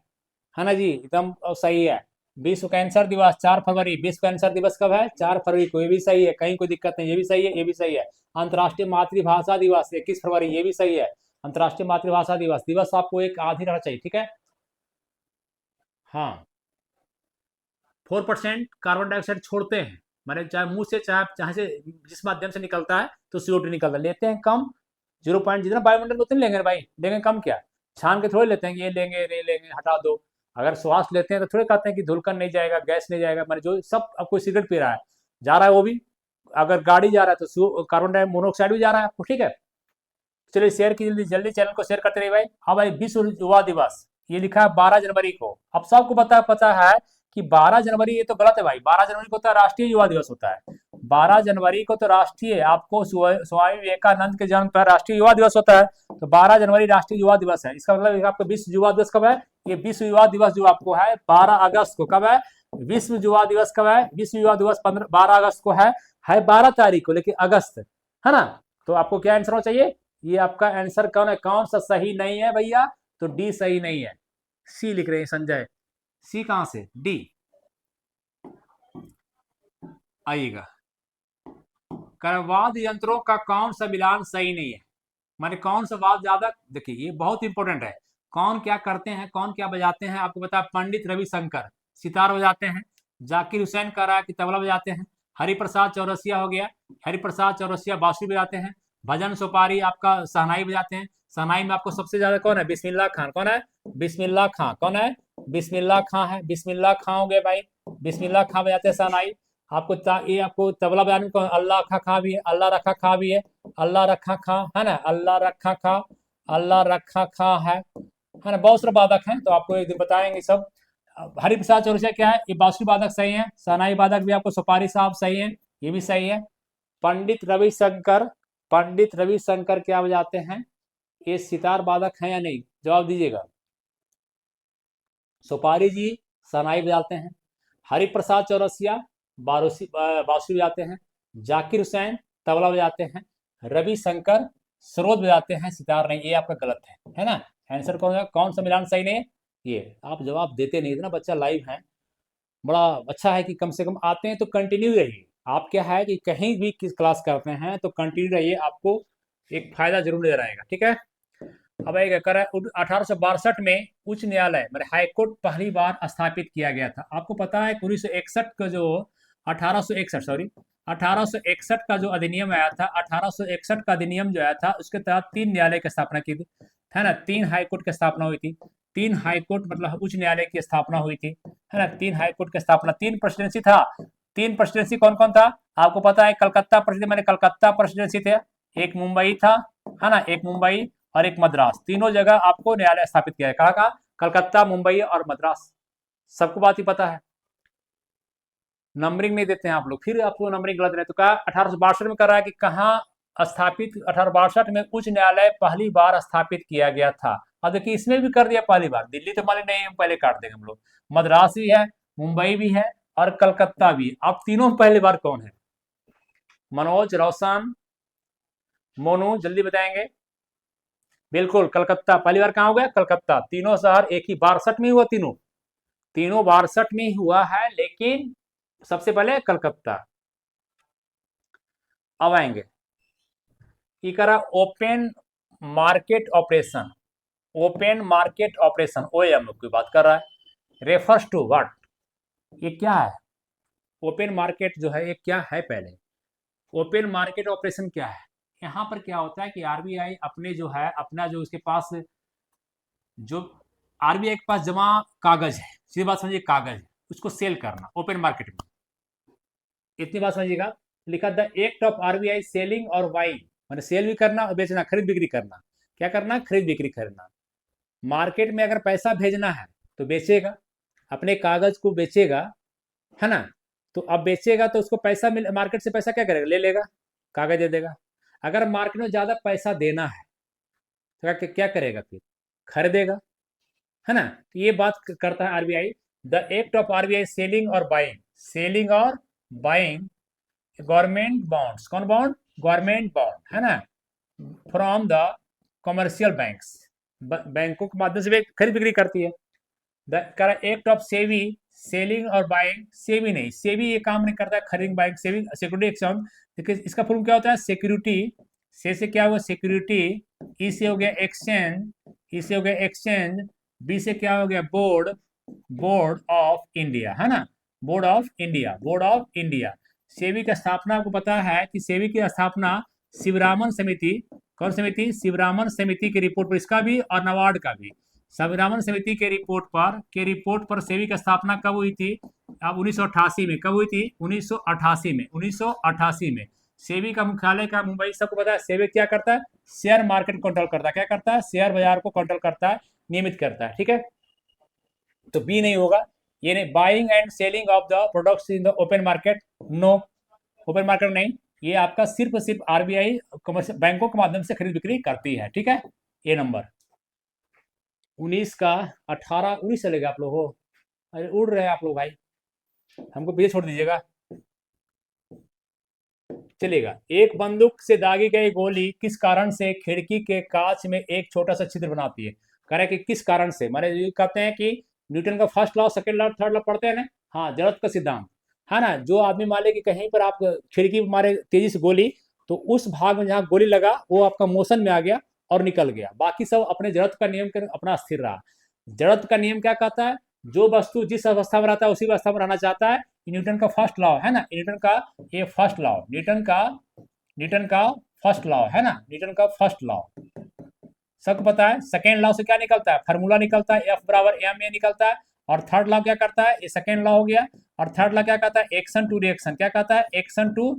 ना जी, एकदम सही है। विश्व कैंसर दिवस 4 फरवरी, विश्व कैंसर दिवस कब है, 4 फरवरी को, ये भी सही है, कहीं कोई दिक्कत नहीं, ये भी सही है, ये भी सही है। अंतर्राष्ट्रीय मातृभाषा दिवस 21 फरवरी, ये भी सही है। अंतर्राष्ट्रीय मातृभाषा दिवस, दिवस आपको एक आधी रहना चाहिए। ठीक है, हाँ। 4% कार्बन डाइऑक्साइड छोड़ते हैं, माने चाहे मुंह से चाहे चाहे से जिस माध्यम से निकलता है, तो CO2 निकलता है, लेते हैं कम, 0. जितना वायुमंडल में उतने लेंगे भाई, लेंगे कम क्या, छान के थोड़े लेते हैं कि ये लेंगे नहीं लेंगे हटा दो। अगर श्वास लेते हैं तो थोड़े कहते हैं कि धुलकन नहीं जाएगा, गैस नहीं जाएगा, माने जो सब, अब कोई सिगरेट पी रहा है, जा रहा है वो भी, अगर गाड़ी जा रहा है तो कार्बन डाइऑक्साइड मोनोऑक्साइड भी जा रहा है आपको। ठीक है, चलिए शेयर की जल्दी जल्दी, चैनल को शेयर करते रहिए भाई। हाँ भाई, विश्व युवा दिवस ये लिखा है 12 जनवरी को। अब सबको पता है कि 12 जनवरी, ये तो गलत है भाई, 12 जनवरी को तो राष्ट्रीय युवा दिवस होता है। 12 जनवरी को तो राष्ट्रीय, आपको स्वामी विवेकानंद के जन्म पर राष्ट्रीय युवा दिवस होता है, तो 12 जनवरी राष्ट्रीय युवा दिवस है। इसका मतलब आपका विश्व युवा दिवस कब है, ये विश्व युवा दिवस जो आपको है 12 अगस्त को, कब है, विश्व युवा दिवस कब है, विश्व युवा दिवस 12 अगस्त को है 12 तारीख को, लेकिन अगस्त है ना। तो आपको क्या आंसर होना चाहिए, ये आपका आंसर कौन है, कौन सा सही नहीं है भैया, तो डी सही नहीं है। सी लिख रहे हैं संजय, सी कहां से, डी आइएगा। करवाद यंत्रों का कौन सा मिलान सही नहीं है, माने कौन सा वाद ज्यादा, देखिए ये बहुत इंपॉर्टेंट है। कौन क्या करते हैं, कौन क्या बजाते हैं, आपको पता है, पंडित रविशंकर सितार बजाते हैं, जाकिर हुसैन कह रहा है कि तबला बजाते हैं, हरिप्रसाद चौरसिया हो गया, हरिप्रसाद चौरसिया बांसुरी बजाते हैं, भजन सुपारी आपका शहनाई बजाते हैं। शहनाई में आपको सबसे ज्यादा कौन है, बिस्मिल्लाह खान, कौन है, बिस्मिल्लाह खां, कौन है, बिस्मिल्लाह खां है, बिस्मिल्लाह खां हो गए भाई, बिस्मिल्लाह खां बजाते हैं शहनाई। आपको ये आपको तबला बजाने में कौन, अल्लाह खा खा भी है, अल्लाह रखा खा भी है, अल्लाह रखा खा है ना, अल्लाह रखा खा, अल्लाह रखा खा है ना, बहुत सारे वादक हैं, तो आपको एक दिन बताएंगे सब। हरिप्रसाद चौरसिया क्या है, ये बांसुरी वादक सही है, शहनाई वादक भी आपको सुपारी साहब सही है, ये भी सही है। पंडित रविशंकर, पंडित रविशंकर क्या बजाते हैं, ये सितार वादक हैं या नहीं, जवाब दीजिएगा। सुपारी जी शहनाई बजाते हैं, हरिप्रसाद चौरसिया बांसुरी बजाते हैं, जाकिर हुसैन तबला बजाते हैं, रविशंकर सरोद बजाते हैं, सितार नहीं, ये आपका गलत है ना। आंसर कौन सा मिलान सही नहीं है, ये आप जवाब देते नहीं, इतना बच्चा लाइव है, बड़ा अच्छा है कि कम से कम आते हैं तो कंटिन्यू रहिए। आप क्या है कि कहीं भी किस क्लास करते हैं तो कंटिन्यू रहिए, आपको एक फायदा जरूर नजर आएगा, ठीक है। अब एक कर 1862 में उच्च न्यायालय मतलब हाईकोर्ट पहली बार स्थापित किया गया था। आपको पता है 1961 का जो 1861 सॉरी 1861 का जो अधिनियम आया था, 1861 का अधिनियम जो आया था उसके तहत 3 न्यायालय की स्थापना की थी, है ना। 3 हाईकोर्ट की स्थापना हुई थी। 3 हाईकोर्ट मतलब उच्च न्यायालय की स्थापना हुई थी, है ना। 3 हाईकोर्ट की स्थापना, 3 प्रेसिडेंसी था। 3 प्रेसिडेंसी कौन कौन था आपको पता है? कलकत्ता प्रेसिडेंसी मैंने कलकत्ता प्रेसिडेंसी थे, एक मुंबई था, है ना, एक मुंबई और एक मद्रास। तीनों जगह आपको न्यायालय स्थापित किया है। कहाँ कहाँ? कलकत्ता, मुंबई और मद्रास। सबको बात ही पता है। नंबरिंग नहीं देते हैं आप लोग, फिर आपको नंबरिंग गलत रहे तो कहा 1862 में कर रहा है कि कहाँ स्थापित, 1862 में उच्च न्यायालय पहली बार स्थापित किया गया था। अब देखिए इसमें भी कर दिया पहली बार, दिल्ली तो माने नहीं, हम पहले काट देंगे हम लोग। मद्रास भी है, मुंबई भी है और कलकत्ता भी। अब तीनों में पहली बार कौन है? मनोज, रोशन, मोनू जल्दी बताएंगे। बिल्कुल कलकत्ता पहली बार कहाँ हो गया? कलकत्ता। तीनों शहर एक ही 62 में हुआ, तीनों तीनों 62 में ही हुआ है, लेकिन सबसे पहले कलकत्ता। अब आएंगे ये करा open market operation. Open market operation OM की बात कर रहा है। Refers to what? ये क्या है? ओपन मार्केट जो है ये क्या है? पहले ओपन मार्केट ऑपरेशन क्या है? यहाँ पर क्या होता है कि आरबीआई अपने जो है अपना जो उसके पास जो आरबीआई के पास जमा कागज है, सीधी बात समझिए, कागज है, उसको सेल करना ओपन मार्केट में। इतनी बात समझिएगा। लिखा the act of RBI selling और बाइंग, मैंने सेल भी करना और बेचना, खरीद बिक्री करना। क्या करना? खरीद बिक्री करना। मार्केट में अगर पैसा भेजना है तो बेचेगा, अपने कागज को बेचेगा, है ना। तो अब बेचेगा तो उसको पैसा मिल, मार्केट से पैसा क्या करेगा? ले लेगा, कागज दे देगा। अगर मार्केट में ज्यादा पैसा देना है तो क्या करेगा? फिर खरीदेगा, है ना। तो ये बात करता है RBI. The act of RBI selling और बाइंग, सेलिंग और बाइंग गवर्नमेंट बॉन्ड्स, कौन बॉन्ड? गवर्नमेंट बॉन्ड, है ना, फ्रॉम द कमर्शियल बैंक्स, बैंकों के माध्यम से खरीद बिक्री करती है। द एक्ट ऑफ सेवी, सेलिंग और बाइंग, सेवी नहीं, सेवी ये काम नहीं करता है, खरीद बाइंग, सेवी सिक्योरिटी एक्सचेंज। देखिए इसका फॉर्म क्या होता है? सिक्योरिटी, से क्या हुआ? सिक्योरिटी, ई से हो गया एक्सचेंज, ई से हो गया एक्सचेंज, बी से क्या हो गया? बोर्ड, बोर्ड ऑफ इंडिया, है ना, board of India, board of India. सेवी की स्थापना आपको पता है कि सेवी की स्थापना शिवरामन समिति, कौन समिति? शिवरामन समिति की रिपोर्ट पर, इसका भी और नवार्ड का भी। शिवरामन समिति के रिपोर्ट पर सेवी की स्थापना कब हुई थी? अब 1988 में। कब हुई थी? 1988 में, 1988 में। सेवी का मुख्यालय का मुंबई, सबको पता है। सेवी क्या करता है? शेयर मार्केट कंट्रोल करता है। क्या करता है? शेयर बाजार को कंट्रोल करता है, नियमित करता है, ठीक है। तो बी नहीं होगा, ये नहीं। Buying and selling of the products in the open market, no, open market नहीं। ये आपका सिर्फ आरबीआई कमर्शियल बैंकों के माध्यम से खरीद बिक्री करती है, ठीक है। ये नंबर 19 का 18 19 चलेगा आप लोग हो। अरे उड़ रहे हैं आप लोग भाई, हमको पीछे छोड़ दीजिएगा। चलेगा। एक बंदूक से दागी गई गोली किस कारण से खिड़की के कांच में एक छोटा सा छिद्र बनाती है? कह रहा है कि किस कारण से, माने ये कहते हैं कि न्यूटन का first law, second law, third law पढ़ते हैं ना। हाँ, जड़त्व का सिद्धांत, है ना। जो आदमी मान ले कि कहीं पर आप खिड़की मारे तेजी से गोली, तो उस भाग में जहाँ गोली लगा वो आपका मोशन में आ गया और निकल गया, बाकी सब अपने जड़त्व का नियम कर अपना स्थिर रहा। जड़त्व का नियम क्या कहता है? जो वस्तु जिस अवस्था में रहता है उसी अवस्था में रहना चाहता है। न्यूटन का फर्स्ट लॉ है ना, न्यूटन का ये फर्स्ट लॉ, न्यूटन का फर्स्ट लॉ है ना, न्यूटन का फर्स्ट लॉ सबको पता है। सेकेंड लॉ से क्या निकलता है? फार्मूला निकलता है, एफ बराबर एम ए निकलता है। और थर्ड लॉ क्या करता है? ये सेकेंड लॉ हो गया। और थर्ड लॉ क्या कहता है? एक्शन टू रिएक्शन, क्या कहता है? एक्शन टू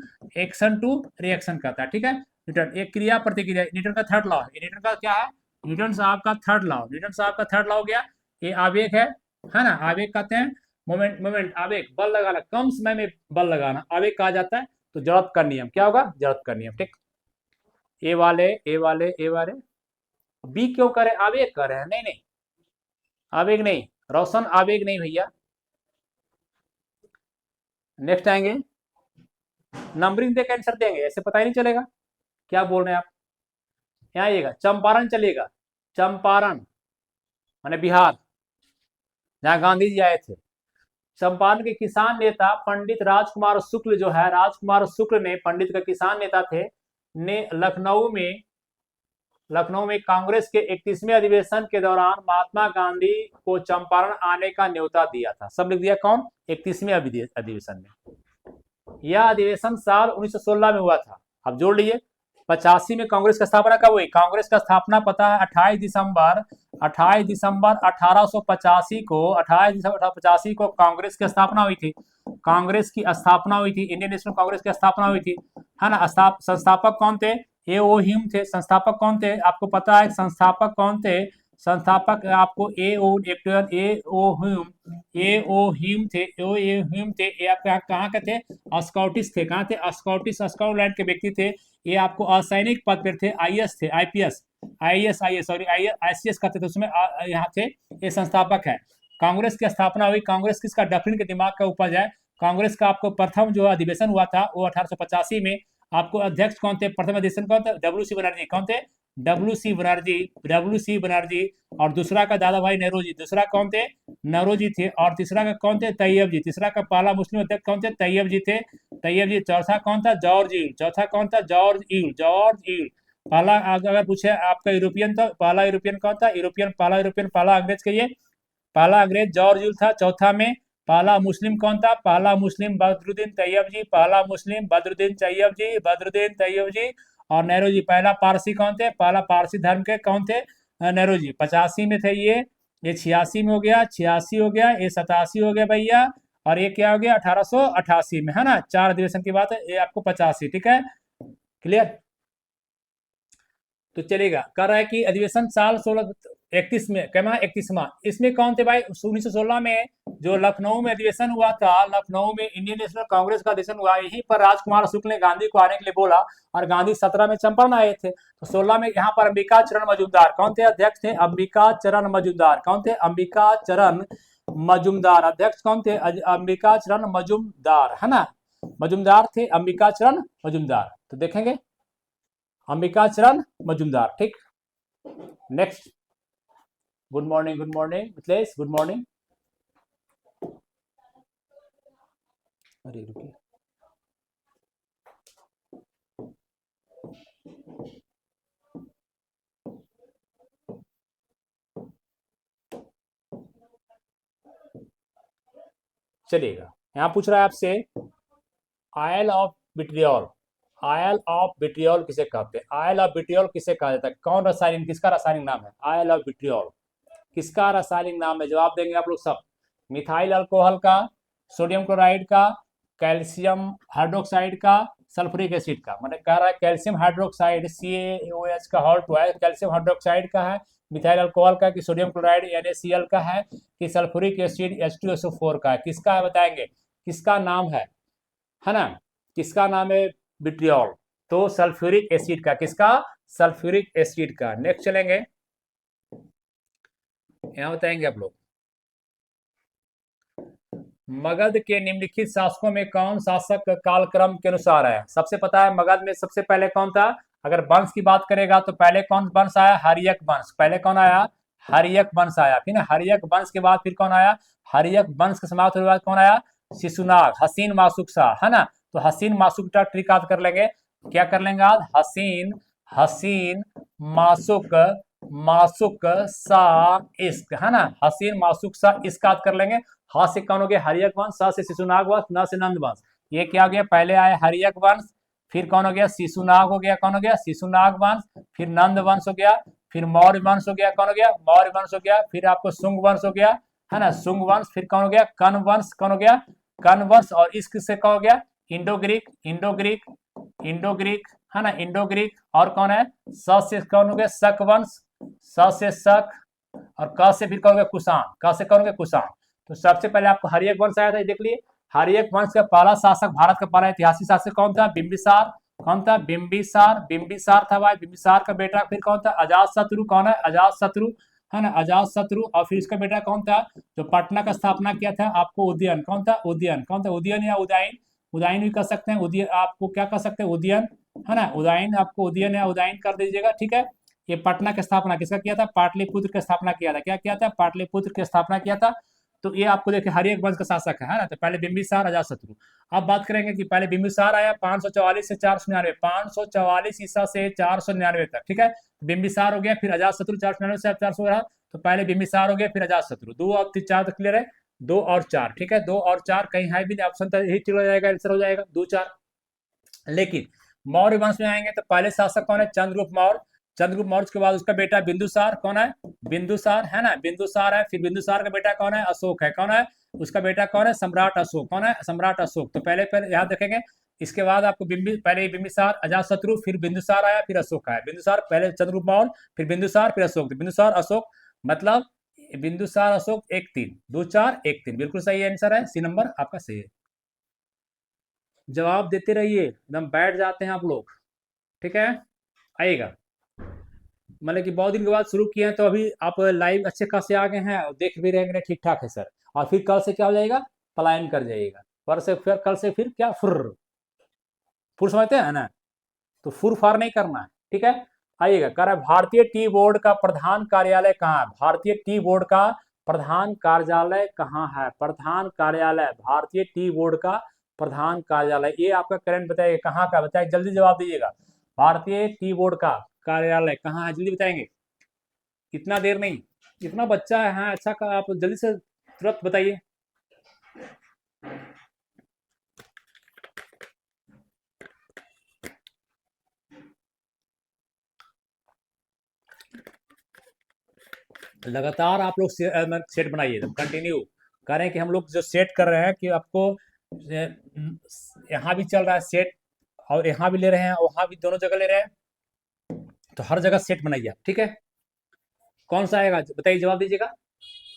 रिएक्शन कहता है, ठीक है। न्यूटन एक क्रिया प्रतिक्रिया, न्यूटन का थर्ड लॉ, न्यूटन का क्या है? न्यूटन साहब का थर्ड लॉ, न्यूटन साहब का थर्ड लॉ हो गया। ये आवेग है ना, आवेग कहते हैं। मोमेंट, मोमेंट आवेग, बल लगाना, कम समय में बल लगाना आवेग कहा जाता है। तो जड़त्व का नियम क्या होगा? जड़त्व का नियम, ठीक। ए वाले बी क्यों करे? आवेग कर रहे हैं, नहीं नहीं, आवेग नहीं, रोशन आवेग नहीं भैया। नेक्स्ट आएंगे, नंबरिंग देकर आंसर देंगे, ऐसे पता ही नहीं चलेगा क्या बोल रहे हैं आप। यहाँ आइएगा, चंपारण चलिएगा, चंपारण माने बिहार, जहाँ गांधी जी आए थे। चंपारण के किसान नेता पंडित राजकुमार शुक्ल जो है, राजकुमार शुक्ल ने, पंडित का किसान नेता थे, ने लखनऊ में कांग्रेस के 31वें अधिवेशन के दौरान महात्मा गांधी को चंपारण आने का न्योता दिया था। सब लिख दिया कौन? 31वें अधिवेशन में। यह अधिवेशन साल 1916 में हुआ था। अब जोड़ लीजिए, 85 में कांग्रेस का स्थापना कब हुई? कांग्रेस का स्थापना पता है 28 दिसंबर 1885 को, 28 दिसंबर 1885 को कांग्रेस की स्थापना हुई थी। कांग्रेस की स्थापना हुई थी, इंडियन नेशनल कांग्रेस की स्थापना हुई थी, है ना। संस्थापक कौन थे? ए ओ ह्यूम थे। संस्थापक कौन थे? आपको पता है संस्थापक कौन थे? संस्थापक आपको ए ओ ह्यूम थे। ये आप कहाँ के थे? स्कॉटिश थे। कहाँ थे? स्कॉटिश, स्कॉटलैंड के व्यक्ति थे। ये आपको असैनिक पद पर थे, आईएएस थे, आईसीएस करते थे उसमें, यहाँ थे। ये संस्थापक है। कांग्रेस की स्थापना हुई। कांग्रेस किसका? डफरिन के दिमाग का उपज है। कांग्रेस का आपको प्रथम जो अधिवेशन हुआ था वो 1885 में। आपको अध्यक्ष कौन थे? प्रथम अधिवेशन कौन थे? W C Banerjee. कौन थे? W C Banerjee. और दूसरा का दादा भाई नेहरू जी। दूसरा कौन थे? नेहरू जी थे। और तीसरा का कौन थे? तैयब जी। तीसरा का पहला मुस्लिम अध्यक्ष कौन थे? तैयब जी थे। तैयब जी। चौथा कौन था? जॉर्ज ईल। चौथा कौन था? जॉर्ज ईल। पहला अगर पूछे आपका यूरोपियन, तो पहला यूरोपियन कौन था? पहला अंग्रेज कहिए। पहला अंग्रेज जॉर्ज ईल था। चौथा में पहला मुस्लिम कौन था? पहला मुस्लिम बदरुद्दीन तैयब जी। पहला मुस्लिम बदरुद्दीन तैयब जी। और नेहरू जी। पहला पारसी कौन थे? पहला पारसी धर्म के कौन थे? नेहरू जी। 85 में थे ये 86 में हो गया, 86 हो गया, ये 87 हो गया भैया। और ये क्या हो गया? 1888 में, है ना। 4 अधिवेशन की बात है, ये आपको 85। ठीक है, क्लियर। तो चलेगा। कह रहा है कि अधिवेशन साल 31 में, कहना 31वां। इसमें कौन थे भाई? 1916 में जो लखनऊ में अधिवेशन हुआ था, लखनऊ में इंडियन नेशनल कांग्रेस का अधिवेशन हुआ, यहीं पर राजकुमार शुक्ल ने गांधी को आने के लिए बोला, और गांधी 17 में चंपारण आए थे। तो 16 में यहाँ पर अंबिका चरण मजूमदार कौन थे? अध्यक्ष थे अंबिका चरण मजूमदार। कौन थे? अंबिका चरण मजूमदार। अध्यक्ष कौन थे? अंबिका चरण मजूमदार, है ना। मजूमदार थे अंबिका चरण मजूमदार। तो देखेंगे अंबिका चरण मजूमदार। ठीक, next. Good morning Mithilesh, good morning. अरे रुकिए, चलिएगा। यहां पूछ रहा है आपसे oil of vitriol. Oil of vitriol किसे कहते हैं? आयल ऑफ विट्रियोल किसे कहा जाता है? कौन रासायनिक, किसका रासायनिक नाम है आयल ऑफ विट्रियोल? किसका रासायनिक नाम है? जवाब देंगे आप लोग सब। मिथाइल अल्कोहल का, सोडियम क्लोराइड का, कैल्शियम हाइड्रोक्साइड का, सल्फ्यूरिक एसिड का। मैंने कह रहा है कैल्शियम हाइड्रोक्साइड CaOH का हॉल्ट हुआ है, कैल्शियम हाइड्रोक्साइड का है। मिथाइल अल्कोहल का कि सोडियम क्लोराइड NaCl का है कि सल्फ्यूरिक एसिड H2SO4 का है? किसका है बताएंगे, किसका नाम है ना। किसका नाम है विट्रियोल? तो सल्फ्यूरिक एसिड का। किसका? सल्फ्यूरिक एसिड का। नेक्स्ट चलेंगे, यहां बताएंगे आप लोग। मगध के निम्नलिखित शासकों में कौन शासक कालक्रम के अनुसार है? सबसे पता है मगध में सबसे पहले कौन था? अगर वंश की बात करेगा तो पहले कौन वंश आया? हर्यक वंश। पहले कौन आया? हर्यक वंश आया। फिर हर्यक वंश के बाद फिर कौन आया? हर्यक वंश के समाप्त होने के बाद कौन आया? शिशुनाग, हसीन मासुक शाह, है ना। तो हसीन मासुक का ट्रिक याद कर लेंगे। क्या कर लेंगे आज? हसीन मासुक मासुक शाह इश्क, है ना। हसीन मासुक शाह इश्क याद कर लेंगे। हा से कौन हो गया? हर्यक वंश। सा से शिशुनाग वंश। न से नंद वंश। ये क्या हो गया? पहले आया हर्यक वंश, फिर कौन हो गया? शिशुनाग हो गया। कौन हो गया? शिशुनाग वंश। फिर नंद वंश हो गया, फिर मौर्य वंश हो गया। कौन हो गया? मौर्य वंश हो गया। फिर आपको शुंग वंश हो गया, है ना, शुंग वंश। फिर कौन हो गया? कन वंश। कौन हो गया? कन वंश। और इश्क से कौन हो गया? इंडो ग्रीक, है ना, इंडो ग्रीक। और कौन है? स से कौन हो गया? शक वंश। स से शक। और क से फिर कौन हो गया? कुषाण। क से कौन हो गया? कुषाण। तो सबसे पहले आपको हर्यक वंश आया था, देख लिए। हर्यक वंश का पहला शासक, भारत का पहला ऐतिहासिक शासक कौन था? बिंबिसार। कौन था? बिंबिसार था भाई। बिंबिसार का बेटा फिर कौन था? अजातशत्रु। कौन है? अजातशत्रु, है ना, अजातशत्रु। और फिर इसका बेटा कौन था जो पटना का स्थापना किया था? आपको उदयन। कौन था? उदयन। कौन था? उदयन या उदयन, उदयन भी कर सकते हैं। उदयन आपको क्या कर सकते हैं? उदयन, है ना, उदयन। आपको उदयन या उदयन कर दीजिएगा, ठीक है। ये पटना की स्थापना किसका किया था? पाटलिपुत्र की स्थापना किया था। क्या किया था? पाटलिपुत्र की स्थापना किया था। तो ये आपको देखिए हरियक वंश का शासक है ना। तो पहले बिंबिसार अजातशत्रु। अब बात करेंगे कि पहले बिंबिसार आया 544 से 499, 544 ईसा से 499 तक, ठीक है। बिंबिसार हो गया, फिर अजातशत्रु 499 से 411। तो पहले बिंबिसार हो गया, फिर अजातशत्रु। 2 और 4 तक क्लियर है। 2 और 4, ठीक है। 2 और 4 कहीं है भी नहीं, ऑप्शन तो यही चला जाएगा, आंसर हो जाएगा 2 4। लेकिन मौर्य वंश में आएंगे तो पहले शासक कौन है? चंद्रगुप्त मौर्य। चंद्रगुप्त मौर्य के बाद उसका बेटा बिंदुसार, कौन है? बिंदुसार, है ना, बिंदुसार है। फिर बिंदुसार का बेटा कौन है? अशोक है। कौन है उसका बेटा? कौन है? सम्राट अशोक। कौन है? सम्राट अशोक। तो पहले पहले याद रखेंगे। इसके बाद आपको पहले बिंबिसार अजातशत्रु, फिर बिंदुसार आया, फिर अशोक आया। बिंदुसार पहले चंद्रगुप्त मौर्य, फिर बिंदुसार, फिर अशोक। बिंदुसार अशोक मतलब बिंदुसार अशोक 1 3 2 4 1 3, बिल्कुल सही आंसर है। सी नंबर आपका सही है। जवाब देते रहिए, एकदम बैठ जाते हैं आप लोग, ठीक है। आइएगा, मतलब कि बहुत दिन के बाद शुरू किए हैं, तो अभी आप लाइव अच्छे खासे आ गए हैं और देख भी रहे हैं ठीक ठाक है सर। और फिर कल से क्या हो जाएगा? पलायन कर जाइएगा। पर से फिर कल से फिर क्या फुर समझते हैं ना, तो फुर फार नहीं करना है, ठीक है। आइएगा, कह रहा है भारतीय टी बोर्ड का प्रधान कार्यालय कहाँ है? भारतीय टी बोर्ड का प्रधान कार्यालय कहाँ है? प्रधान कार्यालय, भारतीय टी बोर्ड का प्रधान कार्यालय, ये आपका करंट बताइए कहाँ का, बताइए जल्दी जवाब दीजिएगा। भारतीय टी बोर्ड का कार्यालय कहाँ है? जल्दी बताएंगे, इतना देर नहीं, इतना बच्चा है। हाँ अच्छा, का आप जल्दी से तुरंत बताइए। लगातार आप लोग सेट बनाइए, कंटिन्यू करें कि हम लोग जो सेट कर रहे हैं कि आपको यहाँ भी चल रहा है सेट, और यहाँ भी ले रहे हैं, वहां भी, दोनों जगह ले रहे हैं, तो हर जगह सेट बनाइए आप, ठीक है। कौन सा आएगा बताइए, जवाब दीजिएगा।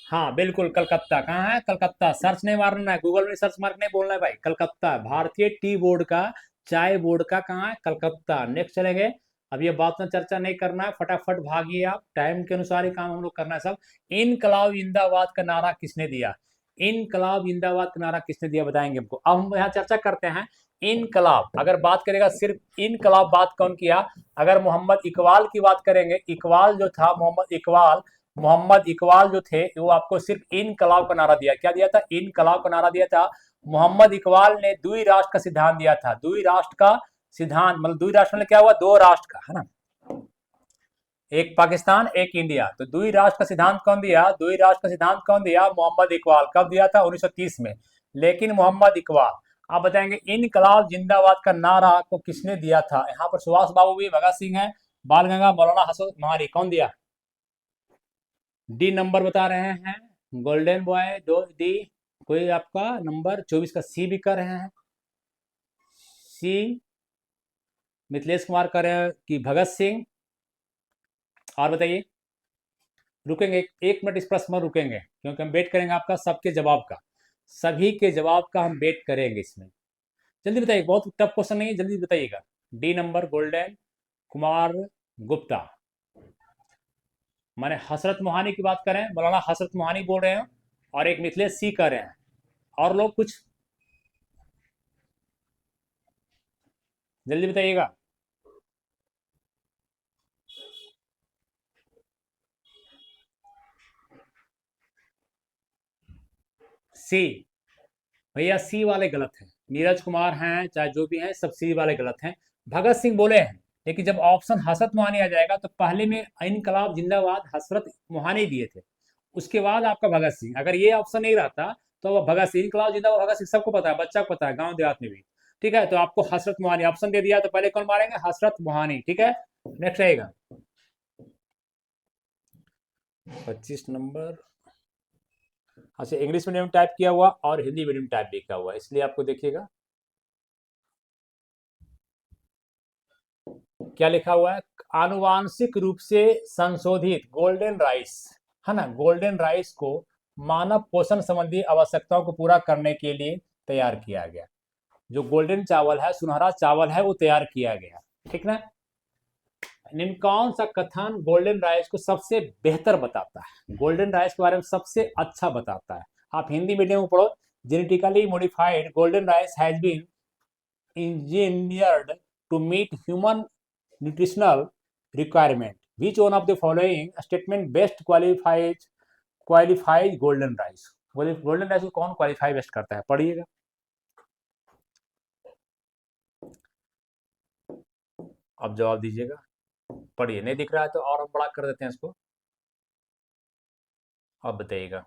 हाँ बिल्कुल, कलकत्ता। कहाँ है? कलकत्ता। सर्च नहीं मारना है, गूगल में सर्च मार के नहीं बोलना है भाई, कलकत्ता। भारतीय टी बोर्ड का, चाय बोर्ड का कहाँ है? कलकत्ता। नेक्स्ट चलेंगे। अब ये बात में चर्चा नहीं करना है, फटाफट भागिए आप, टाइम के अनुसार ही काम हम लोग करना है सब। इनकलाब जिंदाबाद का नारा किसने दिया? इनकलाब जिंदाबाद का नारा किसने दिया बताएंगे हमको। अब हम यहाँ चर्चा करते हैं इनकलाब। अगर बात करेगा सिर्फ इनकलाब, बात कौन किया? अगर मोहम्मद इकबाल की बात करेंगे, इकबाल जो था, मोहम्मद इकबाल जो थे, वो आपको सिर्फ इनकलाब का नारा दिया। क्या दिया था? इनकलाब का नारा दिया था। मोहम्मद इकबाल ने द्वि राष्ट्र का सिद्धांत दिया था। द्वि राष्ट्र का सिद्धांत मतलब द्वि राष्ट्र में क्या हुआ? 2 राष्ट्र का, है ना, एक पाकिस्तान एक इंडिया। तो द्वि राष्ट्र का सिद्धांत कौन दिया? द्वि राष्ट्र का सिद्धांत कौन दिया? मोहम्मद इकबाल। कब दिया था? 1930 में। लेकिन मोहम्मद इकबाल, आप बताएंगे इनकलाब जिंदाबाद का नारा को किसने दिया था? यहाँ पर सुभाष बाबू भी, भगत सिंह है, बाल गंगा, मौलाना हसन महारी। कौन दिया? डी नंबर बता रहे हैं, गोल्डन बॉय दो डी। कोई आपका नंबर 24 का सी भी कर रहे हैं। सी मिथिलेश कुमार कर रहे हैं कि भगत सिंह? और बताइए, रुकेंगे एक मिनट, इस प्रश्न में रुकेंगे क्योंकि हम वेट करेंगे आपका सबके जवाब का, सभी के जवाब का हम वेट करेंगे इसमें। जल्दी बताइए, बहुत टफ क्वेश्चन नहीं है, जल्दी बताइएगा। D number golden Kumar Gupta. माने हसरत मोहानी की बात करें, मौलाना हसरत मोहानी बोल रहे हैं, और एक मिथिलेश सी कर रहे हैं, और लोग कुछ जल्दी बताइएगा। सी, भैया सी वाले गलत हैं। नीरज कुमार हैं चाहे जो भी हैं, सब सी वाले गलत हैं। भगत सिंह बोले हैं, लेकिन जब ऑप्शन हसरत मोहानी आ जाएगा तो पहले में इनकलाब जिंदाबाद हसरत मोहानी दिए थे, उसके बाद आपका भगत सिंह। अगर ये ऑप्शन नहीं रहता तो भगत सिंह, इनकलाब जिंदाबाद भगत सिंह सबको पता है, बच्चा को पता है, गांव देहात में भी, ठीक है। तो आपको हसरत मोहानी ऑप्शन दे दिया, तो पहले कौन मारेंगे? हसरत मोहानी, ठीक है। नेक्स्ट रहेगा 25 नंबर। अच्छा, इंग्लिश मीडियम टाइप किया हुआ और हिंदी मीडियम टाइप भी किया हुआ, इसलिए आपको देखिएगा क्या लिखा हुआ है। आनुवांशिक रूप से संशोधित गोल्डन राइस, है ना, गोल्डन राइस को मानव पोषण संबंधी आवश्यकताओं को पूरा करने के लिए तैयार किया गया। जो गोल्डन चावल है, सुनहरा चावल है, वो तैयार किया गया, ठीक ना। निम्न कौन सा कथन गोल्डन राइस को सबसे बेहतर बताता है? गोल्डन राइस के बारे में सबसे अच्छा बताता है। आप हिंदी मीडियम में पढ़ो। Genetically modified golden rice has been engineered to meet human nutritional requirement. Which one of the following statement best qualifies golden rice? Golden ratio कौन क्वालिफाई बेस्ट करता है, पढ़िएगा। अब जवाब दीजिएगा, पढ़िए। नहीं दिख रहा है तो और हम बड़ा कर देते हैं इसको। अब बताइएगा,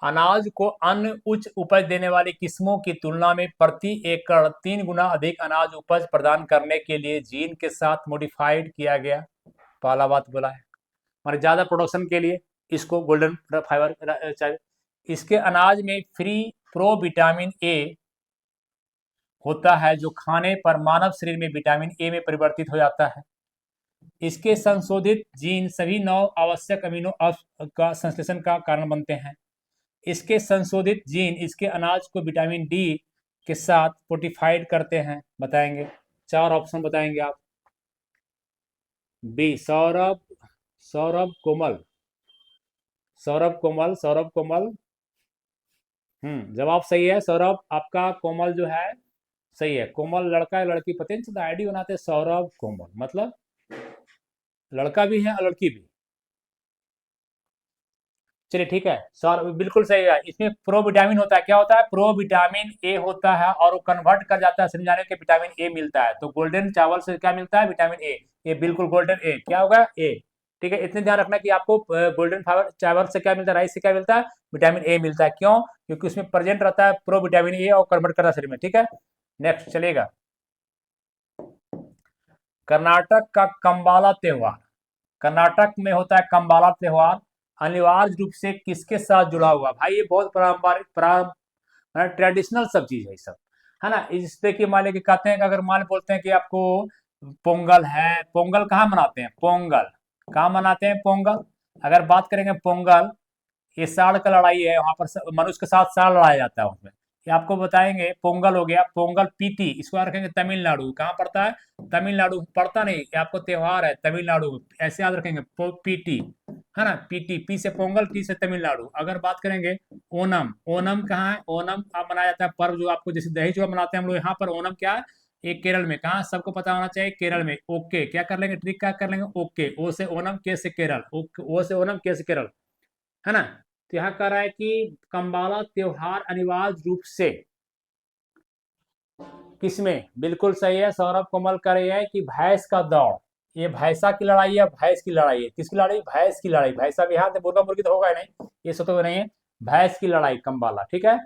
अनाज को अन्य उच्च उपज देने वाली किस्मों की तुलना में प्रति एकड़ 3 गुना अधिक अनाज उपज प्रदान करने के लिए जीन के साथ मॉडिफाइड किया गया। पहला बात बोला है, माने ज़्यादा प्रोडक्शन के लिए इसको गोल्डन फाइबर चाहिए। इसके अनाज में फ्री प्रो विटामिन ए होता है, जो खाने पर मानव शरीर में विटामिन ए में परिवर्तित हो जाता है। इसके संशोधित जीन सभी 9 आवश्यक अमीनो का संश्लेषण का कारण बनते हैं। इसके संशोधित जीन इसके अनाज को विटामिन डी के साथ फोर्टिफाइड करते हैं। बताएंगे, 4 ऑप्शन बताएंगे आप। बी, सौरभ, सौरभ कोमल, सौरभ कोमल, सौरभ कोमल। जवाब सही है सौरभ आपका। कोमल जो है सही है। कोमल लड़का है लड़की पता नहीं चलता, आईडी बनाते हैं सौरभ कोमल, मतलब लड़का भी है और लड़की भी। चलिए ठीक है, सर बिल्कुल सही है। इसमें प्रो विटामिन होता है, क्या होता है, प्रो विटामिन ए होता है और वो कन्वर्ट कर जाता है समझाने के विटामिन ए मिलता है। तो गोल्डन चावल से क्या मिलता है, विटामिन ए। ये बिल्कुल गोल्डन ए क्या होगा, ए। ठीक है, इतने ध्यान रखना कि आपको गोल्डन फाइबर चावल से क्या मिलता है, राइस से क्या मिलता है, विटामिन ए मिलता है। क्यों, क्योंकि उसमें प्रेजेंट रहता है प्रो विटामिन ए और कन्वर्ट करता है शरीर में। ठीक है, नेक्स्ट चलेगा। कर्नाटक का कंबाला त्योहार, कर्नाटक में होता है कंबाला त्योहार, अनिवार्य रूप से किसके साथ जुड़ा हुआ। भाई ये बहुत पारंपरिक ट्रेडिशनल सब चीज है ये सब, है ना। इस देखिए मान लेके कहते हैं कि अगर मान बोलते हैं कि आपको पोंगल है, पोंगल कहाँ मनाते हैं, पोंगल कहाँ मनाते हैं, पोंगल। अगर बात करेंगे पोंगल, ये साड़ का लड़ाई है, वहां पर मनुष्य के साथ साड़ लड़ाया जाता है उसमें। ये आपको बताएंगे, पोंगल हो गया, पोंगल पीटी, इसको रखेंगे तमिलनाडु। कहाँ पड़ता है, तमिलनाडु पड़ता नहीं, ये आपको त्योहार है तमिलनाडु, ऐसे याद रखेंगे पीटी, है ना। पीटी, पी से पोंगल, टी से तमिलनाडु। अगर बात करेंगे ओनम, ओनम कहाँ है, ओनम आप मनाया जाता है पर्व जो आपको जैसे दही चूड़ा मनाते हैं हम लोग, यहाँ पर ओनम क्या है, ये केरल में। कहाँ, सबको पता होना चाहिए, केरल में। ओके क्या कर लेंगे, ट्रिक क्या कर लेंगे, ओके, ओ से ओनम, के से केरल, ओ से ओनम, के से केरल, है ना। तो यहाँ कह रहा है कि कंबाला त्योहार अनिवार्य रूप से किसमें, बिल्कुल सही है सौरभ कोमल कर रही है कि भैंस का दौड़। ये भैंसा की लड़ाई है, भैंस की लड़ाई है, किसकी लड़ाई, भैंस की लड़ाई। भैंसा बिहार में मुर्गा मुर्गी तो होगा ही नहीं, ये सब तो नहीं है, भैंस की लड़ाई कंबाला। ठीक है,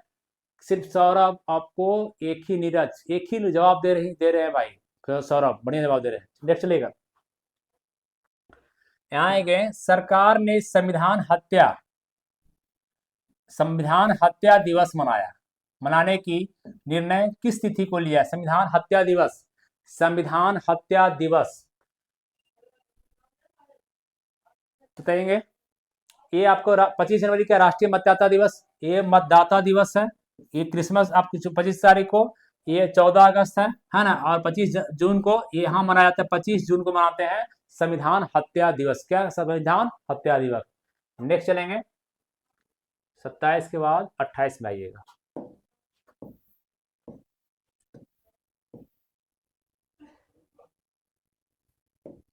सिर्फ सौरभ आपको एक ही, नीरज एक ही जवाब दे रहे हैं भाई। सौरभ बढ़िया जवाब दे रहे हैं। नेक्स्ट चलेगा, यहाँ आएंगे, सरकार ने संविधान हत्या दिवस मनाने की निर्णय किस तिथि को लिया। संविधान हत्या दिवस, संविधान हत्या दिवस बताएंगे। ये आपको 25 जनवरी का राष्ट्रीय मतदाता दिवस, ये मतदाता दिवस है। ये क्रिसमस आपकी 25 तारीख को, ये 14 अगस्त है ना। और 25 जून को ये यहाँ मनाया जाता है, 25 जून को मनाते हैं संविधान हत्या दिवस। क्या, संविधान हत्या दिवस। नेक्स्ट चलेंगे, 27 के बाद 28 में आइएगा।